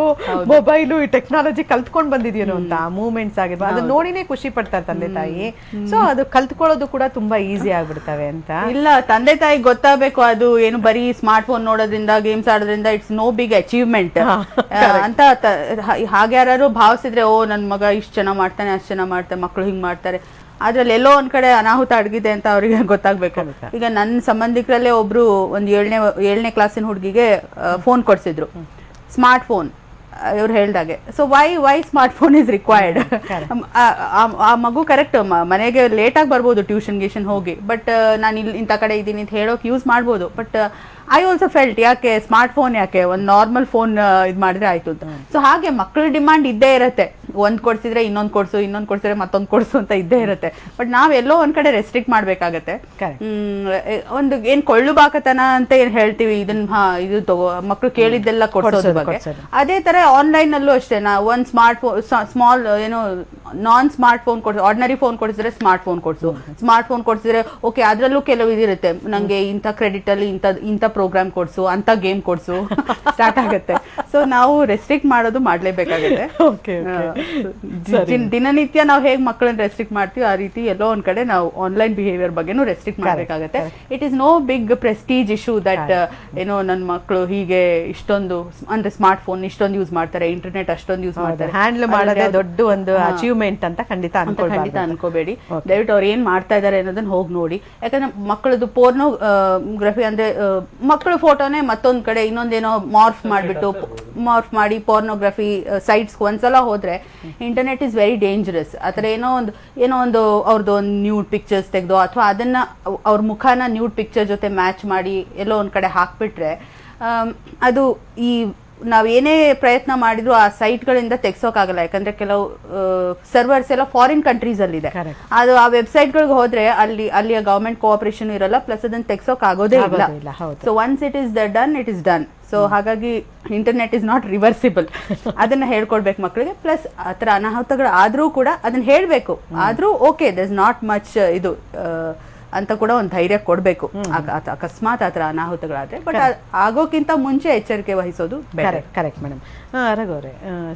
ಮೊಬೈಲು, ಈ ಟೆಕ್ನಾಲಜಿ ಕಲ್ತ್ಕೊಂಡ್ ಬಂದಿದ್ಯೇನೋ ಅಂತ ಮೂವ್ಮೆಂಟ್ಸ್ ಆಗಿರ್ಬೋದು, ಅದನ್ನ ನೋಡಿನೇ ಖುಷಿ ಪಡ್ತಾರೆ ತಂದೆ ತಾಯಿ. ಸೊ ಅದು ಕಲ್ತ್ಕೊಳ್ಳೋದು ಕೂಡ ತುಂಬಾ ಈಸಿ ಆಗ್ಬಿಡ್ತವೆ ಅಂತ. ಇಲ್ಲ, ತಂದೆ ತಾಯಿ ಗೊತ್ತಾಗಬೇಕು, ಅದು ಏನು ಬರೀ ಸ್ಮಾರ್ಟ್ ಫೋನ್ ನೋಡೋದ್ರಿಂದ, ಗೇಮ್ಸ್ ಆಡೋದ್ರಿಂದ ಇಟ್ಸ್ ನೋ ಬಿಗ್ ಅಚೀವ್ಮೆಂಟ್ ಅಂತ ಹಾಗೆ ಯಾರು ಭಾವಿಸಿದ್ರೆ, ಓ ನನ್ ಮಗ ಇಷ್ಟು ಚೆನ್ನಾಗ್ ಮಾಡ್ತಾನೆ, ಅಷ್ಟು ಚೆನ್ನಾಗ್ ಮಾಡ್ತಾರೆ, ಮಕ್ಕಳು ಹಿಂಗ್ ಮಾಡ್ತಾರೆ, ಅದ್ರಲ್ಲಿ ಎಲ್ಲೋ ಒಂದ್ ಕಡೆ ಅನಾಹುತ ಅಡಗಿದೆ ಅಂತ ಅವ್ರಿಗೆ ಗೊತ್ತಾಗ್ಬೇಕು. ಈಗ ನನ್ನ ಸಂಬಂಧಿಕರಲ್ಲೇ ಒಬ್ರು ಒಂದು 7ನೇ ಕ್ಲಾಸಿನ ಹುಡುಗಿಗೆ ಫೋನ್ ಕೊಡ್ಸಿದ್ರು, ಸ್ಮಾರ್ಟ್ ಫೋನ್. ಇವ್ರು ಹೇಳ್ದಾಗೆ. So why smartphone is required. ಆ ಮಗು ಕರೆಕ್ಟ್ ಮನೆಗೆ ಲೇಟಾಗಿ ಬರ್ಬೋದು ಟ್ಯೂಷನ್ ಗೀಷನ್ ಹೋಗಿ, ಬಟ್ ನಾನು ಇಲ್ಲಿ ಇಂಥ ಕಡೆ ಇದ್ದೀನಿ ಅಂತ ಹೇಳೋಕೆ ಯೂಸ್ ಮಾಡ್ಬೋದು. ಬಟ್ ಐ ಆಲ್ಸೋ ಫೆಲ್ಟ್ ಯಾಕೆ ಸ್ಮಾರ್ಟ್ ಫೋನ್ ಯಾಕೆ, ಒಂದು ನಾರ್ಮಲ್ ಫೋನ್ ಇದು ಮಾಡಿದ್ರೆ ಆಯ್ತು ಅಂತ. ಸೊ ಹಾಗೆ ಮಕ್ಕಳ ಡಿಮಾಂಡ್ ಇದ್ದೇ ಇರುತ್ತೆ, ಒಂದ್ ಕೊಡ್ಸಿದ್ರೆ ಇನ್ನೊಂದ್ ಕೊಡ್ಸು, ಇನ್ನೊಂದ್ ಕೊಡ್ಸಿದ್ರೆ ಮತ್ತೊಂದ್ ಕೊಡ್ಸು ಅಂತ ಇದ್ದೇ ಇರುತ್ತೆ. ಬಟ್ ನಾವೆಲ್ಲೋ ಒಂದ್ ಕಡೆ ರೆಸ್ಟ್ರಿಕ್ಟ್ ಮಾಡ್ಬೇಕಾಗತ್ತೆ. ಒಂದು ಏನ್ ಕೊಳ್ಳು ಬಾಕತನ ಅಂತ ಏನ್ ಹೇಳ್ತೀವಿ, ಇದನ್ನ ಇದು ತಗೋ ಮಕ್ಳು ಕೇಳಿದ್ದೆಲ್ಲ ಕೊಡ್ಸೋದ್ರ ಬಗ್ಗೆ. ಅದೇ ತರ ಆನ್ಲೈನ್ ಅಲ್ಲೂ ಅಷ್ಟೇ, ಒಂದ್ ಸ್ಮಾರ್ಟ್ ಫೋನ್ ಸ್ಮಾಲ್ ಏನೋ ನಾನ್ ಸ್ಮಾರ್ಟ್ ಫೋನ್ ಕೊಡ್ಸು, ಆರ್ಡಿನರಿ ಫೋನ್ ಕೊಡಿಸಿದ್ರೆ ಸ್ಮಾರ್ಟ್ ಫೋನ್ ಕೊಡ್ಸು, ಸ್ಮಾರ್ಟ್ ಫೋನ್ ಕೊಡ್ಸಿದ್ರೆ ಓಕೆ ಅದ್ರಲ್ಲೂ ಕೆಲವು ಇದಿರುತ್ತೆ, ನಂಗೆ ಇಂಥ ಕ್ರೆಡಿಟ್ ಅಲ್ಲಿ ಇಂಥ ಪ್ರೋಗ್ರಾಮ್ ಕೊಡ್ಸು, ಅಂತ ಗೇಮ್ ಕೊಡ್ಸು ಸ್ಟಾರ್ಟ್ ಆಗುತ್ತೆ. ಸೊ ನಾವು ರೆಸ್ಟ್ರಿಕ್ಟ್ ಮಾಡೋದು ಮಾಡ್ಲೇಬೇಕಾಗುತ್ತೆ. ದಿನನಿತ್ಯ ನಾವು ಹೇಗ್ ಮಕ್ಕಳನ್ನ ರೆಸ್ಟ್ರಿಕ್ಟ್ ಮಾಡ್ತೀವಿ ಆ ರೀತಿ ಎಲ್ಲೋ ಒಂದ್ ಕಡೆ ನಾವು ಆನ್ಲೈನ್ ಬಿಹೇವಿಯರ್ ಬಗ್ಗೆನೂ ರೆಸ್ಟ್ರಿಕ್ಟ್ ಮಾಡ್ಬೇಕಾಗತ್ತೆ. It is no big prestige issue that ಏನೋ ನನ್ನ ಮಕ್ಕಳು ಹೀಗೆ ಇಷ್ಟೊಂದು ಅಂದ್ರೆ ಸ್ಮಾರ್ಟ್ ಫೋನ್ ಇಷ್ಟೊಂದು ಯೂಸ್ ಮಾಡ್ತಾರೆ, ಇಂಟರ್ನೆಟ್ ಅಷ್ಟೊಂದು ಯೂಸ್ ಮಾಡ್ತಾರೆ, ಹ್ಯಾಂಡಲ್ ಮಾಡೋದೇ ದೊಡ್ಡ ಒಂದು ಅಚೀವ್ಮೆಂಟ್ ಅಂತ ಖಂಡಿತ ಅನ್ಕೋಬೇಡಿ. ದಯವಿಟ್ಟು ಅವ್ರು ಏನ್ ಮಾಡ್ತಾ ಇದಾರೆ ಅನ್ನೋದನ್ನ ಹೋಗಿ ನೋಡಿ. ಯಾಕಂದ್ರೆ ಮಕ್ಕಳದು ಪೋರ್ನೋಗ್ರಫಿ ಅಂದ್ರೆ ಮಕ್ಕಳು ಫೋಟೋನೇ ಮತ್ತೊಂದ್ ಕಡೆ ಇನ್ನೊಂದೇನೋ ಮಾರ್ಫ್ ಮಾಡಿ ಪೋರ್ನೋಗ್ರಫಿ ಸೈಟ್ಸ್ ಒಂದ್ಸಲ ಹೋದ್ರೆ ಇಂಟರ್ನೆಟ್ ಇಸ್ ವೆರಿ ಡೇಂಜರಸ್. ಆತರ ಏನೋ ಒಂದು ಅವ್ರದ್ದು ಒಂದು ನ್ಯೂಡ್ ಪಿಕ್ಚರ್ಸ್ ತೆಗೆದು ಅಥವಾ ಅದನ್ನ ಅವ್ರ ಮುಖನ ನ್ಯೂಡ್ ಪಿಕ್ಚರ್ ಜೊತೆ ಮ್ಯಾಚ್ ಮಾಡಿ ಎಲ್ಲೋ ಒಂದ್ ಕಡೆ ಹಾಕ್ಬಿಟ್ರೆ ಅದು ಈ ನಾವೇನೇ ಪ್ರಯತ್ನ ಮಾಡಿದ್ರು ಆ ಸೈಟ್ಗಳಿಂದ ತೆಗ್ಸೋಕ್ಕಾಗಲ್ಲ. ಯಾಕಂದ್ರೆ ಕೆಲವು ಸರ್ವರ್ಸ್ ಎಲ್ಲ ಫಾರಿನ್ ಕಂಟ್ರೀಸ್ ಅಲ್ಲಿ ಇದೆ, ಅದು ಆ ವೆಬ್ಸೈಟ್ಗಳಿಗೆ ಹೋದ್ರೆ ಅಲ್ಲಿಯ ಗವರ್ಮೆಂಟ್ ಕೋಆಪರೇಷನ್ ಇರಲ್ಲ, ಪ್ಲಸ್ ಅದನ್ನ ತೆಗ್ಸೋಕ್ ಆಗೋದೇ ಇಲ್ಲ. So once it is done it is done. So ಹಾಗಾಗಿ ಇಂಟರ್ನೆಟ್ ಇಸ್ ನಾಟ್ ರಿವರ್ಸಿಬಲ್. ಅದನ್ನ ಹೇಳ್ಕೊಡ್ಬೇಕು ಮಕ್ಕಳಿಗೆ. ಪ್ಲಸ್ ಆತರ ಅನಾಹುತಗಳು ಆದ್ರೂ ಕೂಡ ಅದನ್ನ ಹೇಳ್ಬೇಕು, ಆದ್ರೂ okay there is not much ಇದು ಅಂತ ಕೂಡ ಒಂದು ಧೈರ್ಯ ಕೊಡ್ಬೇಕು ಅಕಸ್ಮಾತ್ ಆತರ ಅನಾಹುತಗಳಾದ್ರೆ. ಬಟ್ ಆಗೋಕ್ಕಿಂತ ಮುಂಚೆ ಎಚ್ಚರಿಕೆ ವಹಿಸೋದು ಕರೆಕ್ಟ್ ಮೇಡಮ್. ರಘುವರೇ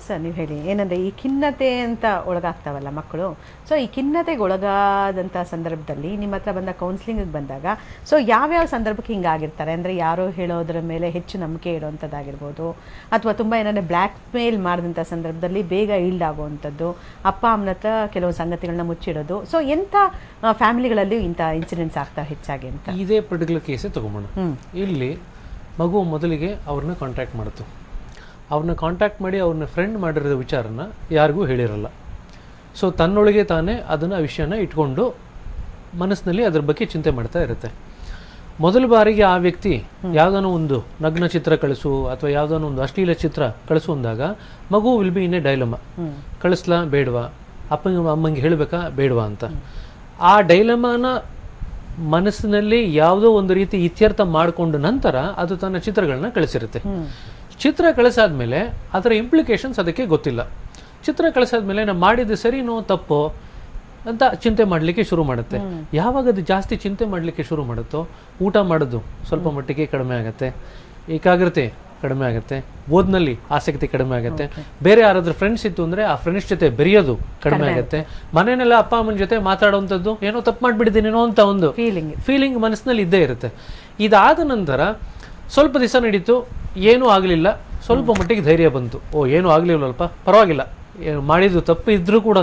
ಸರ್ ನೀವು ಹೇಳಿ ಏನಂದ್ರೆ ಈ ಖಿನ್ನತೆ ಅಂತ ಒಳಗಾಗ್ತಾವಲ್ಲ ಮಕ್ಕಳು, ಸೊ ಈ ಖಿನ್ನತೆಗೆ ಒಳಗಾದಂಥ ಸಂದರ್ಭದಲ್ಲಿ ನಿಮ್ಮ ಹತ್ರ ಬಂದ ಕೌನ್ಸಿಲಿಂಗ್ ಬಂದಾಗ ಸೊ ಯಾವ್ಯಾವ ಸಂದರ್ಭಕ್ಕೆ ಹಿಂಗಾಗಿರ್ತಾರೆ ಅಂದ್ರೆ ಯಾರೋ ಹೇಳೋದ್ರ ಮೇಲೆ ಹೆಚ್ಚು ನಂಬಿಕೆ ಇಡುವಂಥದ್ದಾಗಿರ್ಬೋದು, ಅಥವಾ ತುಂಬ ಏನಾದ್ರೆ ಬ್ಲ್ಯಾಕ್ ಮೇಲ್ ಮಾಡಿದಂಥ ಸಂದರ್ಭದಲ್ಲಿ ಬೇಗ ಈಲ್ಡ್ ಆಗುವಂಥದ್ದು, ಅಪ್ಪ ಅಮ್ಮನ ಹತ್ರ ಕೆಲವು ಸಂಗತಿಗಳನ್ನ ಮುಚ್ಚಿಡೋದು. ಸೊ ಎಂಥ ಫ್ಯಾಮಿಲಿಗಳಲ್ಲಿ ಇಂಥ ಇನ್ಸಿಡೆಂಟ್ಸ್ ಆಗ್ತಾ ಹೆಚ್ಚಾಗಿ ಅಂತ ಇದೇ ಪರ್ಟಿಕ್ಯುಲರ್ ಕೇಸೇ ತಗೊಂಬೋಣ. ಇಲ್ಲಿ ಮಗು ಮೊದಲಿಗೆ ಅವ್ರನ್ನ ಕಾಂಟ್ಯಾಕ್ಟ್ ಮಾಡುತ್ತೆ, ಅವ್ರನ್ನ ಕಾಂಟ್ಯಾಕ್ಟ್ ಮಾಡಿ ಅವ್ರನ್ನ ಫ್ರೆಂಡ್ ಮಾಡಿರೋ ವಿಚಾರನ ಯಾರಿಗೂ ಹೇಳಿರಲ್ಲ. ಸೊ ತನ್ನೊಳಗೆ ತಾನೇ ಅದನ್ನು ವಿಷಯನ ಇಟ್ಕೊಂಡು ಮನಸ್ಸಿನಲ್ಲಿ ಅದ್ರ ಬಗ್ಗೆ ಚಿಂತೆ ಮಾಡ್ತಾ ಇರುತ್ತೆ. ಮೊದಲ ಬಾರಿಗೆ ಆ ವ್ಯಕ್ತಿ ಯಾವುದಾನೋ ಒಂದು ನಗ್ನ ಚಿತ್ರ ಕಳಿಸು ಅಥವಾ ಯಾವುದಾನೋ ಒಂದು ಅಶ್ಲೀಲ ಚಿತ್ರ ಕಳಿಸು ಅಂದಾಗ ಮಗು will be in a dilemma, ಕಳಿಸ್ಲಾ ಬೇಡವಾ, ಅಮ್ಮಂಗೆ ಹೇಳಬೇಕಾ ಬೇಡವಾ ಅಂತ. ಆ ಡೈಲಮಾನ ಮನಸ್ಸಿನಲ್ಲಿ ಯಾವುದೋ ಒಂದು ರೀತಿ ಇತ್ಯರ್ಥ ಮಾಡಿಕೊಂಡು ನಂತರ ಅದು ತನ್ನ ಚಿತ್ರಗಳನ್ನ ಕಳಿಸಿರುತ್ತೆ. ಚಿತ್ರ ಕಳಿಸಾದ್ಮೇಲೆ ಅದರ ಇಂಪ್ಲಿಕೇಶನ್ಸ್ ಅದಕ್ಕೆ ಗೊತ್ತಿಲ್ಲ. ಚಿತ್ರ ಕಳಿಸಾದ್ಮೇಲೆ ನಾವು ಮಾಡಿದ್ದು ಸರಿನೋ ತಪ್ಪೋ ಅಂತ ಚಿಂತೆ ಮಾಡಲಿಕ್ಕೆ ಶುರು ಮಾಡುತ್ತೆ. ಯಾವಾಗ ಅದು ಜಾಸ್ತಿ ಚಿಂತೆ ಮಾಡಲಿಕ್ಕೆ ಶುರು ಮಾಡುತ್ತೋ ಊಟ ಮಾಡೋದು ಸ್ವಲ್ಪ ಮಟ್ಟಿಗೆ ಕಡಿಮೆ ಆಗುತ್ತೆ, ಏಕಾಗ್ರತೆ ಕಡಿಮೆ ಆಗುತ್ತೆ, ಓದ್ನಲ್ಲಿ ಆಸಕ್ತಿ ಕಡಿಮೆ ಆಗುತ್ತೆ, ಬೇರೆ ಯಾರಾದ್ರೂ ಫ್ರೆಂಡ್ಸ್ ಇತ್ತು ಅಂದ್ರೆ ಆ ಫ್ರೆಂಡ್ಸ್ ಜೊತೆ ಬೆರೆಯೋದು ಕಡಿಮೆ ಆಗುತ್ತೆ, ಮನೆಯಲ್ಲ ಅಪ್ಪ ಅಮ್ಮನ ಜೊತೆ ಮಾತಾಡುವಂಥದ್ದು ಏನೋ ತಪ್ಪು ಮಾಡಿಬಿಟ್ಟಿದ್ದೀನೇನೋ ಅಂತ ಒಂದು ಫೀಲಿಂಗ್ ಮನಸ್ಸಿನಲ್ಲಿ ಇದ್ದೇ ಇರುತ್ತೆ. ಇದಾದ ನಂತರ ಸ್ವಲ್ಪ ದಿವಸ ನಡೀತು, ಏನೂ ಆಗಲಿಲ್ಲ, ಸ್ವಲ್ಪ ಮಟ್ಟಿಗೆ ಧೈರ್ಯ ಬಂತು, ಏನೂ ಆಗಲಿಲ್ಲಲ್ಪ ಪರವಾಗಿಲ್ಲ, ಮಾಡಿದ್ದು ತಪ್ಪು ಇದ್ರೂ ಕೂಡ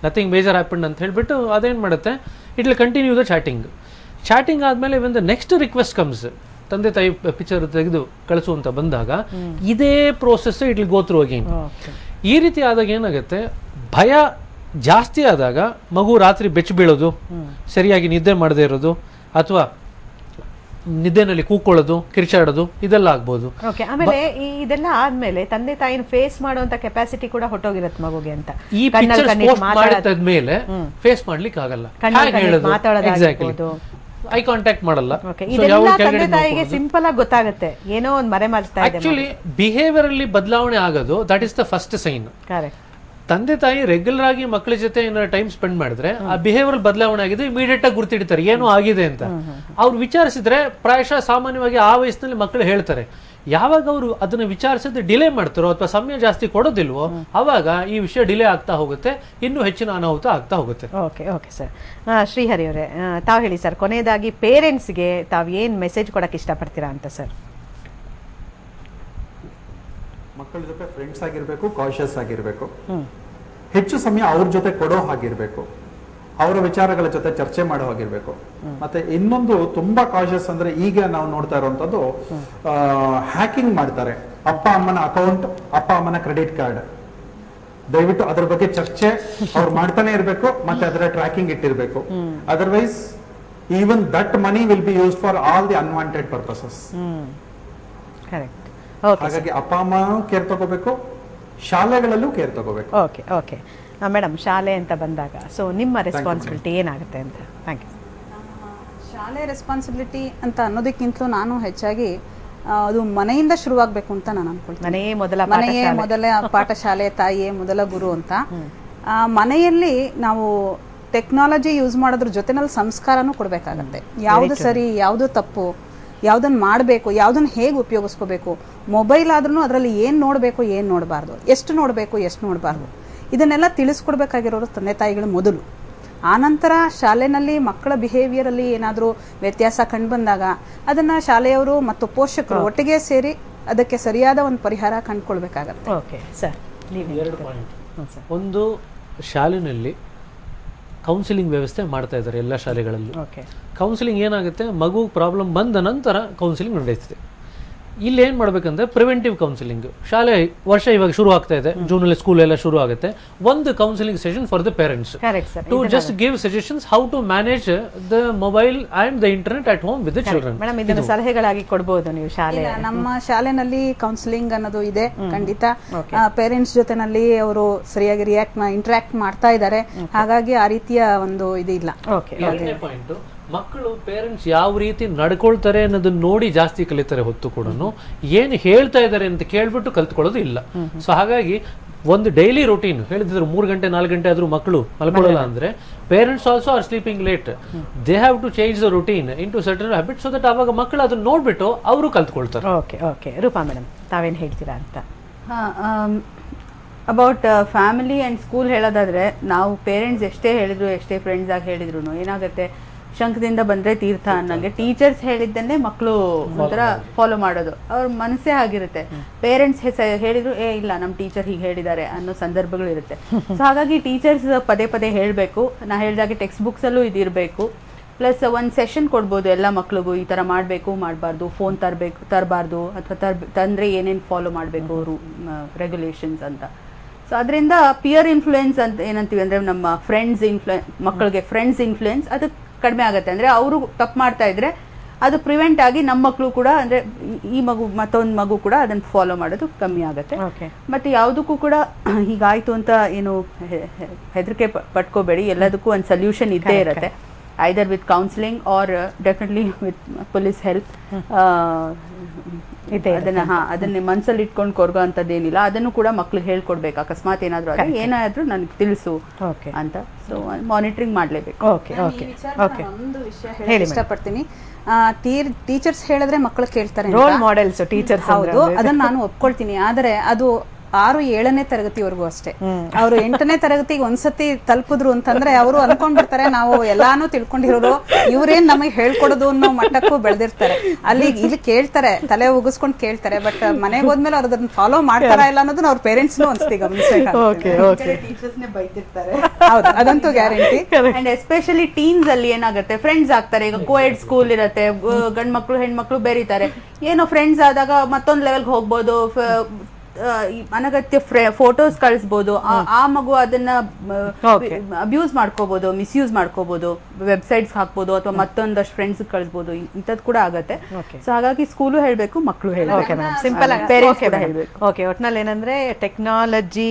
ನಥಿಂಗ್ ಮೇಜರ್ ಹ್ಯಾಪನ್ ಅಂತ ಹೇಳ್ಬಿಟ್ಟು ಅದೇನು ಮಾಡುತ್ತೆ, ಇಟ್ ವಿಲ್ ಕಂಟಿನ್ಯೂ ದ ಚಾಟಿಂಗ್ ಆದಮೇಲೆ when the next request comes, ತಂದೆ ತಾಯಿ ಪಿಕ್ಚರ್ ತೆಗೆದು ಕಳಿಸು ಅಂತ ಬಂದಾಗ ಇದೇ process it will go through again. ಈ ರೀತಿ ಆದಾಗ ಏನಾಗುತ್ತೆ, ಭಯ ಜಾಸ್ತಿ ಆದಾಗ ಮಗು ರಾತ್ರಿ ಬೆಚ್ಚ ಬೀಳೋದು, ಸರಿಯಾಗಿ ನಿದ್ದೆ ಮಾಡದೇ ಇರೋದು, ಅಥವಾ ನಿದ್ದೆನಲ್ಲಿ ಕೂಕೊಳ್ಳೋದು, ಕಿರ್ಚಾಡೋದು, ಇದೆಲ್ಲ ಆಗ್ಬೋದು. ಆಮೇಲೆ ಇದೆಲ್ಲ ಆದ್ಮೇಲೆ ತಂದೆ ತಾಯಿನ ಫೇಸ್ ಮಾಡುವಂತ ಕೆಪಾಸಿಟಿ ಕೂಡ ಹೊಟ್ಟೋಗಿರತ್ತೆ ಮಗುಗೆ ಅಂತ. ಈ ಪಿಕ್ಚರ್ ಮಾಡಿದ್ಮೇಲೆ ಫೇಸ್ ಮಾಡ್ಲಿಕ್ಕೆ ಆಗಲ್ಲ, ಐ ಕಾಂಟ್ಯಾಕ್ಟ್ ಮಾಡಲ್ಲ. ತಂದೆ ತಾಯಿಗೆ ಸಿಂಪಲ್ ಆಗಿ ಗೊತ್ತಾಗುತ್ತೆ ಏನೋ ಒಂದು ಮರೆ ಮಾಡ್ತಾ ಇದೆ. ಆಕ್ಚುಲಿ ಬಿಹೇವಿಯರ್ ಅಲ್ಲಿ ಬದಲಾವಣೆ ಆಗೋದು that is the first sign. ತಂದೆ ತಾಯಿ ರೆಗ್ಯುಲರ್ ಆಗಿ ಮಕ್ಕಳ ಜೊತೆ ಏನಾದ್ರು ಟೈಮ್ ಸ್ಪೆಂಡ್ ಮಾಡಿದ್ರೆ ಆ ಬಿಹೇವಿಯರ್ ಬದಲಾವಣೆ ಆಗಿದೆ, ಇಮಿಡಿಯೇಟ್ ಆಗಿ ಗುರ್ತಿಡ್ತಾರೆ ಏನೋ ಆಗಿದೆ ಅಂತ. ಅವ್ರು ವಿಚಾರಿಸಿದ್ರೆ ಪ್ರಾಯಶಃ ಸಾಮಾನ್ಯವಾಗಿ ಆ ವಯಸ್ಸಿನಲ್ಲಿ ಮಕ್ಕಳು ಹೇಳ್ತಾರೆ. ಯಾವಾಗ ಅವರು ಅದನ್ನ ವಿಚಾರಿಸಿದ್ರೆ ಡಿಲೇ ಮಾಡ್ತಾರೋ ಅಥವಾ ಸಮಯ ಜಾಸ್ತಿ ಕೊಡೋದಿಲ್ವೋ ಅವಾಗ ಈ ವಿಷಯ ಡಿಲೇ ಆಗ್ತಾ ಹೋಗುತ್ತೆ, ಇನ್ನೂ ಹೆಚ್ಚಿನ ಅನಾಹುತ ಆಗ್ತಾ ಹೋಗುತ್ತೆ. Okay sir. ಶ್ರೀಹರಿ ಅವರೇ ತಾವು ಹೇಳಿ ಸರ್, ಕೊನೆಯದಾಗಿ ಪೇರೆಂಟ್ಸ್ಗೆ ತಾವು ಏನ್ ಮೆಸೇಜ್ ಕೊಡಕ್ಕೆ ಇಷ್ಟಪಡ್ತೀರಾ ಅಂತ ಸರ್? ಮಕ್ಕಳ ಜೊತೆ ಫ್ರೆಂಡ್ಸ್ ಆಗಿರ್ಬೇಕು, ಕಾಶಿಯಸ್ ಆಗಿರ್ಬೇಕು, ಹೆಚ್ಚು ಸಮಯ ಅವ್ರ ಜೊತೆ ಕೊಡೋ ಹಾಗಿರ್ಬೇಕು, ಅವರ ವಿಚಾರಗಳ ಜೊತೆ ಚರ್ಚೆ ಮಾಡೋ ಹಾಗಿರ್ಬೇಕು. ಮತ್ತೆ ಇನ್ನೊಂದು ತುಂಬಾ ಕಾಶಿಯಸ್ ಅಂದ್ರೆ ಈಗ ನಾವು ನೋಡ್ತಾ ಇರುವಂತದ್ದು ಹ್ಯಾಕಿಂಗ್ ಮಾಡ್ತಾರೆ. ಅಪ್ಪ ಅಮ್ಮನ ಅಕೌಂಟ್, ಅಪ್ಪ ಅಮ್ಮನ ಕ್ರೆಡಿಟ್ ಕಾರ್ಡ್, ದಯವಿಟ್ಟು ಅದ್ರ ಬಗ್ಗೆ ಚರ್ಚೆ ಅವ್ರು ಮಾಡ್ತಾನೆ ಇರಬೇಕು, ಮತ್ತೆ ಅದರ ಟ್ರ್ಯಾಕಿಂಗ್ ಇಟ್ಟಿರ್ಬೇಕು. Otherwise even that money will be used for all the unwanted purposes. Correct. ಹಾಗಾಗಿ ಅಪ್ಪ ಅಮ್ಮ ಕೇರ್ ತಗೋಬೇಕು, ಶಾಲೆಗಳಲ್ಲೂ ಕೇರ್ ತಗೋಬೇಕು. ಓಕೆ ಓಕೆ ಮೇಡಮ್, ಶಾಲೆ ಅಂತ ಬಂದಾಗ ಸೊ ನಿಮ್ಮ ರೆಸ್ಪಾನ್ಸಿಬಿಲಿಟಿ ಏನಾಗುತ್ತೆ ಅಂತ? Thank you. ಶಾಲೆ ರೆಸ್ಪಾನ್ಸಿಬಿಲಿಟಿ ಅಂತ ಅನ್ನೋದಕ್ಕಿಂತಲೂ ನಾನು ಹೆಚ್ಚಾಗಿ ಅದು ಮನೆಯಿಂದ ಶುರುವಾಗಬೇಕು ಅಂತ ನಾನು ಅನ್ಕೊಳ್ತೀನಿ. ಮನೆಯೇ ಮೊದಲ ಪಾಠಶಾಲೆ, ತಾಯಿಯೇ ಮೊದಲ ಗುರು ಅಂತ. ಮನೆಯಲ್ಲಿ ನಾವು ಟೆಕ್ನಾಲಜಿ ಯೂಸ್ ಮಾಡೋದ್ರ ಜೊತೆನಲ್ಲಿ ಸಂಸ್ಕಾರನೂ ಕೊಡಬೇಕಾಗತ್ತೆ. ಯಾವುದು ಸರಿ, ಯಾವುದು ತಪ್ಪು, ಯಾವುದನ್ನು ಮಾಡಬೇಕು, ಯಾವುದನ್ನು ಹೇಗೆ ಉಪಯೋಗಿಸ್ಕೋಬೇಕು. ಮೊಬೈಲ್ ಆದ್ರೂ ಅದರಲ್ಲಿ ಏನು ನೋಡಬೇಕು, ಏನು ನೋಡಬಾರ್ದು, ಎಷ್ಟು ನೋಡಬೇಕು, ಎಷ್ಟು ನೋಡಬಾರ್ದು, ಇದನ್ನೆಲ್ಲ ತಿಳಿಸ್ಕೊಡ್ಬೇಕಾಗಿರೋರು ತಂದೆ ತಾಯಿಗಳು ಮೊದಲು. ಆನಂತರ ಶಾಲೆನಲ್ಲಿ ಮಕ್ಕಳ ಬಿಹೇವಿಯರಲ್ಲಿ ಏನಾದರೂ ವ್ಯತ್ಯಾಸ ಕಂಡು ಬಂದಾಗ ಅದನ್ನು ಶಾಲೆಯವರು ಮತ್ತು ಪೋಷಕರು ಒಟ್ಟಿಗೆ ಸೇರಿ ಅದಕ್ಕೆ ಸರಿಯಾದ ಒಂದು ಪರಿಹಾರ ಕಂಡುಕೊಳ್ಬೇಕಾಗತ್ತೆ. ಓಕೆ ಸರ್, ಎರಡು ಪಾಯಿಂಟ್. ಒಂದು, ಶಾಲೆಯಲ್ಲಿ ಕೌನ್ಸಿಲಿಂಗ್ ವ್ಯವಸ್ಥೆ ಮಾಡ್ತಾ ಇದ್ದಾರೆ ಎಲ್ಲ ಶಾಲೆಗಳಲ್ಲೂ. ಕೌನ್ಸಿಲಿಂಗ್ ಏನಾಗುತ್ತೆ, ಮಗು ಪ್ರಾಬ್ಲಮ್ ಬಂದ ನಂತರ ಕೌನ್ಸಿಲಿಂಗ್ ನಡೆಯುತ್ತೆ. ಇಲ್ಲಿ ಏನ್ ಮಾಡ್ಬೇಕಂದ್ರೆ ಪ್ರಿವೆಂಟಿವ್ ಕೌನ್ಸಿಲಿಂಗ್. ಶಾಲೆ ವರ್ಷ ಇವಾಗ ಶುರು ಆಗ್ತಾ ಇದೆ, ಜೂನ್ ಅಲ್ಲಿ ಸ್ಕೂಲ್ ಎಲ್ಲ ಶುರು ಆಗುತ್ತೆ. ಒಂದು counselling session for the parents to just give suggestions how to manage the mobile and the internet at home with the children. Madam, ಇದನ್ನು ಸಲಹೆಗಳಾಗಿ ಕೊಡಬಹುದು ನೀವು ಶಾಲೆ? ನಮ್ಮ ಶಾಲೆನಲ್ಲಿ ಕೌನ್ಸಿಲಿಂಗ್ ಅನ್ನೋದು ಇದೆ ಖಂಡಿತ. ಪೇರೆಂಟ್ಸ್ ಜೊತೆನಲ್ಲಿ ಅವರು ಸರಿಯಾಗಿ ಇಂಟರಾಕ್ಟ್ ಮಾಡ್ತಾ ಇದ್ದಾರೆ. ಹಾಗಾಗಿ ಆ ರೀತಿಯ ಒಂದು ಇದು ಇಲ್ಲ. ಪಾಯಿಂಟ್, ಮಕ್ಕಳು ಪೇರೆಂಟ್ಸ್ ಯಾವ ರೀತಿ ನಡ್ಕೊಳ್ತಾರೆ ಅನ್ನೋದನ್ನ ನೋಡಿ ಜಾಸ್ತಿ ಕಲಿತಾರೆ ಹೊತ್ತು ಕೂಡ ಏನು ಹೇಳ್ತಾ ಇದ್ದಾರೆ ಅಂತ ಕೇಳ್ಬಿಟ್ಟು ಕಲ್ತ್ಕೊಳ್ಳೋದು ಇಲ್ಲ. ಸೊ ಹಾಗಾಗಿ ಒಂದು ಡೈಲಿ ರೊಟೀನ್ ಹೇಳಿದ್ರು 3 ಗಂಟೆ 4 ಗಂಟೆ ಆದ್ರೂ ಮಕ್ಕಳು ಮಲ್ಕೊಳ್ಳಲ್ಲ ಅಂದ್ರೆ parents also are sleeping late. They have to change the routine in to certain habit so that ಅವಾಗ ಮಕ್ಕಳು ಅದನ್ನ ನೋಡ್ಬಿಟ್ಟು ಅವರು ಕಲ್ತ್ಕೊಳ್ತಾರೆ. ಓಕೆ ಓಕೆ ರೂಪಾ ಮೇಡಮ್, ತಾವೇನು ಹೇಳ್ತೀರಾ ಅಂತ? ಅಬೌಟ್ ಫ್ಯಾಮಿಲಿ ಆ್ಯಂಡ್ ಸ್ಕೂಲ್ ಹೇಳೋದಾದ್ರೆ, ನಾವು ಪೇರೆಂಟ್ಸ್ ಎಷ್ಟೇ ಹೇಳಿದ್ರು, ಎಷ್ಟೇ ಫ್ರೆಂಡ್ಸ್ ಆಗಿ ಹೇಳಿದ್ರು ಏನಾಗುತ್ತೆ, ಶಂಕದಿಂದ ಬಂದ್ರೆ ತೀರ್ಥ ಅನ್ನಂಗೆ ಟೀಚರ್ಸ್ ಹೇಳಿದ್ದನ್ನೇ ಮಕ್ಕಳು ಒಂಥರ ಫಾಲೋ ಮಾಡೋದು. ಅವ್ರ ಮನಸ್ಸೇ ಆಗಿರುತ್ತೆ. ಪೇರೆಂಟ್ಸ್ ಹೇಳಿದ್ರು ಇಲ್ಲ ನಮ್ಮ ಟೀಚರ್ ಹೀಗೆ ಹೇಳಿದ್ದಾರೆ ಅನ್ನೋ ಸಂದರ್ಭಗಳು ಇರುತ್ತೆ. ಸೊ ಹಾಗಾಗಿ ಟೀಚರ್ಸ್ ಪದೇ ಪದೇ ಹೇಳಬೇಕು. ನಾ ಹೇಳಿದಾಗೆ ಟೆಕ್ಸ್ಟ್ ಬುಕ್ಸಲ್ಲೂ ಇದಿರಬೇಕು. ಪ್ಲಸ್ ಒಂದು ಸೆಷನ್ ಕೊಡ್ಬೋದು ಎಲ್ಲ ಮಕ್ಳಿಗೂ, ಈ ಥರ ಮಾಡಬೇಕು, ಮಾಡಬಾರ್ದು, ಫೋನ್ ತರಬಾರ್ದು, ಅಥವಾ ತಂದರೆ ಏನೇನು ಫಾಲೋ ಮಾಡಬೇಕು ರೆಗ್ಯುಲೇಷನ್ಸ್ ಅಂತ. ಸೊ ಅದರಿಂದ ಪಿಯರ್ ಇನ್ಫ್ಲೂಯೆನ್ಸ್ ಅಂತ ಏನಂತೀವಿ ಅಂದರೆ, ನಮ್ಮ ಮಕ್ಕಳಿಗೆ ಫ್ರೆಂಡ್ಸ್ ಇನ್ಫ್ಲೂಯೆನ್ಸ್ ಅದು ಕಡಿಮೆ ಆಗುತ್ತೆ. ಅಂದರೆ ಅವರು ತಪ್ಪು ಮಾಡ್ತಾ ಇದ್ರೆ ಅದು ಪ್ರಿವೆಂಟ್ ಆಗಿ ನಮ್ಮ ಮಕ್ಕಳು ಕೂಡ, ಅಂದರೆ ಈ ಮಗು ಮತ್ತೊಂದು ಮಗು ಕೂಡ ಅದನ್ನು ಫಾಲೋ ಮಾಡೋದು ಕಮ್ಮಿ ಆಗುತ್ತೆ. ಮತ್ತು ಯಾವುದಕ್ಕೂ ಕೂಡ ಹೀಗಾಯಿತು ಅಂತ ಏನು ಹೆದರಿಕೆ ಪಟ್ಕೋಬೇಡಿ. ಎಲ್ಲದಕ್ಕೂ ಒಂದು ಸೊಲ್ಯೂಷನ್ ಇದ್ದೇ ಇರುತ್ತೆ. Either with counselling or definitely with police help. ಅದನ್ನ ಮನಸ್ಸಲ್ಲಿ ಇಟ್ಕೊಂಡು ಕೊರಗೋ ಅಂತದ್ದೇನಿಲ್ಲ. ಅದನ್ನು ಕೂಡ ಮಕ್ಳಿಗೆ ಹೇಳ್ಕೊಡ್ಬೇಕು. ಅಕಸ್ಮಾತ್ ಏನಾದ್ರು ಏನಾದ್ರೂ ನನಗೆ ತಿಳಿಸು ಅಂತ. ಸೊ ಮಾನಿಟರಿಂಗ್ ಮಾಡ್ಲೇಬೇಕು. ಒಂದು ವಿಷಯ ಹೇಳಿ ಇಷ್ಟಪಡ್ತೀನಿ. ಟೀಚರ್ಸ್ ಹೇಳಿದ್ರೆ ಮಕ್ಕಳು ಕೇಳ್ತಾರೆ, ರೋಲ್ ಮಾಡೆಲ್ಸ್ ಟೀಚರ್ಸ್. ಹೌದು, ಅದನ್ನ ನಾನು ಒಪ್ಕೊಳ್ತೀನಿ. ಆದರೆ ಅದು 6-7ನೇ ತರಗತಿವರೆಗೂ ಅಷ್ಟೇ. ಅವರು 8ನೇ ತರಗತಿಗೆ ಒಂದ್ಸತಿ ತಲುಪಿದ್ರು ಅಂತಂದ್ರೆ ಅವರು ಅನ್ಕೊಂಡ್ಬಿಡ್ತಾರೆ ನಾವು ಎಲ್ಲಾನು ತಿಳ್ಕೊಂಡಿರೋರು, ಇವ್ರೇನ್ ನಮಗೆ ಹೇಳ್ಕೊಡೋದು ಅನ್ನೋ ಮಟ್ಟಕ್ಕೂ ಬೆಳೆದಿರ್ತಾರೆ. ಇಲ್ಲಿ ಕೇಳ್ತಾರೆ, ತಲೆ ಉಗಿಸ್ಕೊಂಡು ಕೇಳ್ತಾರೆ, ಬಟ್ ಮನೆಗೆ ಹೋದ್ಮೇಲೆ ಅವ್ರು ಅದನ್ನ ಫಾಲೋ ಮಾಡ್ತಾರ ಇಲ್ಲ ಅನ್ನೋದನ್ನ ಅವ್ರ ಪೇರೆಂಟ್ಸ್ನು ಒಂದ್ಸತಿ ಗಮನಿಸಬೇಕಾಗುತ್ತೆ. ಟೀಚರ್ಸ್ನೇ ಬೈತಿರ್ತಾರೆ, ಹೌದು, ಅದಂತೂ ಗ್ಯಾರಂಟಿ. ಅಂಡ್ ಎಸ್ಪೆಷಲಿ ಟೀನ್ಸ್ ಅಲ್ಲಿ ಏನಾಗುತ್ತೆ, ಫ್ರೆಂಡ್ಸ್ ಆಗ್ತಾರೆ. ಈಗ ಕೋಎಡ್ ಸ್ಕೂಲ್ ಇರುತ್ತೆ, ಗಂಡ್ ಮಕ್ಳು ಹೆಣ್ಮಕ್ಳು ಬೇರೀತಾರೆ. ಏನೋ ಫ್ರೆಂಡ್ಸ್ ಆದಾಗ ಮತ್ತೊಂದ್ ಲೆವೆಲ್ಗೆ ಹೋಗ್ಬೋದು. ಅನಗತ್ಯ ಫೋಟೋಸ್ ಕಳಿಸ್ಬೋದು. ಆ ಮಗು ಅದನ್ನ ಅಬ್ಯೂಸ್ ಮಾಡ್ಕೋಬಹುದು, ಮಿಸ್ಯೂಸ್ ಮಾಡ್ಕೋಬಹುದು, ವೆಬ್ಸೈಟ್ಸ್ ಹಾಕ್ಬೋದು, ಅಥವಾ ಮತ್ತೊಂದಷ್ಟು ಫ್ರೆಂಡ್ಸ್ ಕಳಿಸ್ಬೋದು. ಇಂಥದ್ದು ಕೂಡ ಆಗತ್ತೆ. ಸೊ ಹಾಗಾಗಿ ಸ್ಕೂಲು ಹೇಳ್ಬೇಕು, ಮಕ್ಕಳು ಹೇಳ್ಬೇಕು, ಸಿಂಪಲ್ ಹೇಳ್ಬೇಕು. ಓಕೆ, ಒಟ್ನಲ್ಲಿ ಏನಂದ್ರೆ ಟೆಕ್ನಾಲಜಿ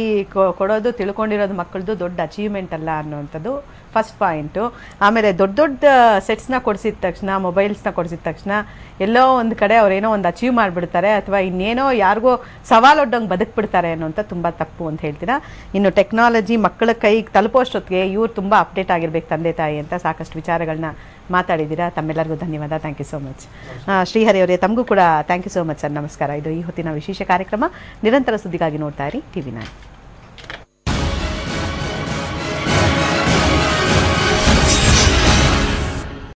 ಕೊಡೋದು, ತಿಳ್ಕೊಂಡಿರೋದು ಮಕ್ಕಳದು ದೊಡ್ಡ ಅಚೀವ್ಮೆಂಟ್ ಅಲ್ಲ ಅನ್ನುವಂಥದ್ದು ಫಸ್ಟ್ ಪಾಯಿಂಟು. ಆಮೇಲೆ ದೊಡ್ಡ ದೊಡ್ಡ ಸೆಟ್ಸ್ನ ಕೊಡಿಸಿದ ತಕ್ಷಣ, ಮೊಬೈಲ್ಸ್ನ ಕೊಡಿಸಿದ ತಕ್ಷಣ ಎಲ್ಲೋ ಒಂದು ಕಡೆ ಅವ್ರೇನೋ ಒಂದು ಅಚೀವ್ ಮಾಡಿಬಿಡ್ತಾರೆ, ಅಥವಾ ಇನ್ನೇನೋ ಯಾರಿಗೋ ಸವಾಲೊಡ್ಡಂಗೆ ಬದುಕ್ಬಿಡ್ತಾರೆ ಅನ್ನೋಂಥ ತುಂಬ ತಪ್ಪು ಅಂತ ಹೇಳ್ತೀರಾ. ಇನ್ನು ಟೆಕ್ನಾಲಜಿ ಮಕ್ಕಳ ಕೈಗೆ ತಲುಪೋಷ್ಟೊತ್ತಿಗೆ ಇವ್ರು ತುಂಬ ಅಪ್ಡೇಟ್ ಆಗಿರ್ಬೇಕು ತಂದೆ ತಾಯಿ ಅಂತ ಸಾಕಷ್ಟು ವಿಚಾರಗಳನ್ನ ಮಾತಾಡಿದ್ದೀರಾ. ತಮ್ಮೆಲ್ಲರಿಗೂ ಧನ್ಯವಾದ. Thank you so much. Srihari ಅವರೇ, ತಮಗೂ ಕೂಡ thank you so much sir. ನಮಸ್ಕಾರ. ಇದು ಈ ಹೊತ್ತಿನ ವಿಶೇಷ ಕಾರ್ಯಕ್ರಮ. ನಿರಂತರ ಸುದ್ದಿಗಾಗಿ ನೋಡ್ತಾ ಇರಿ TV9.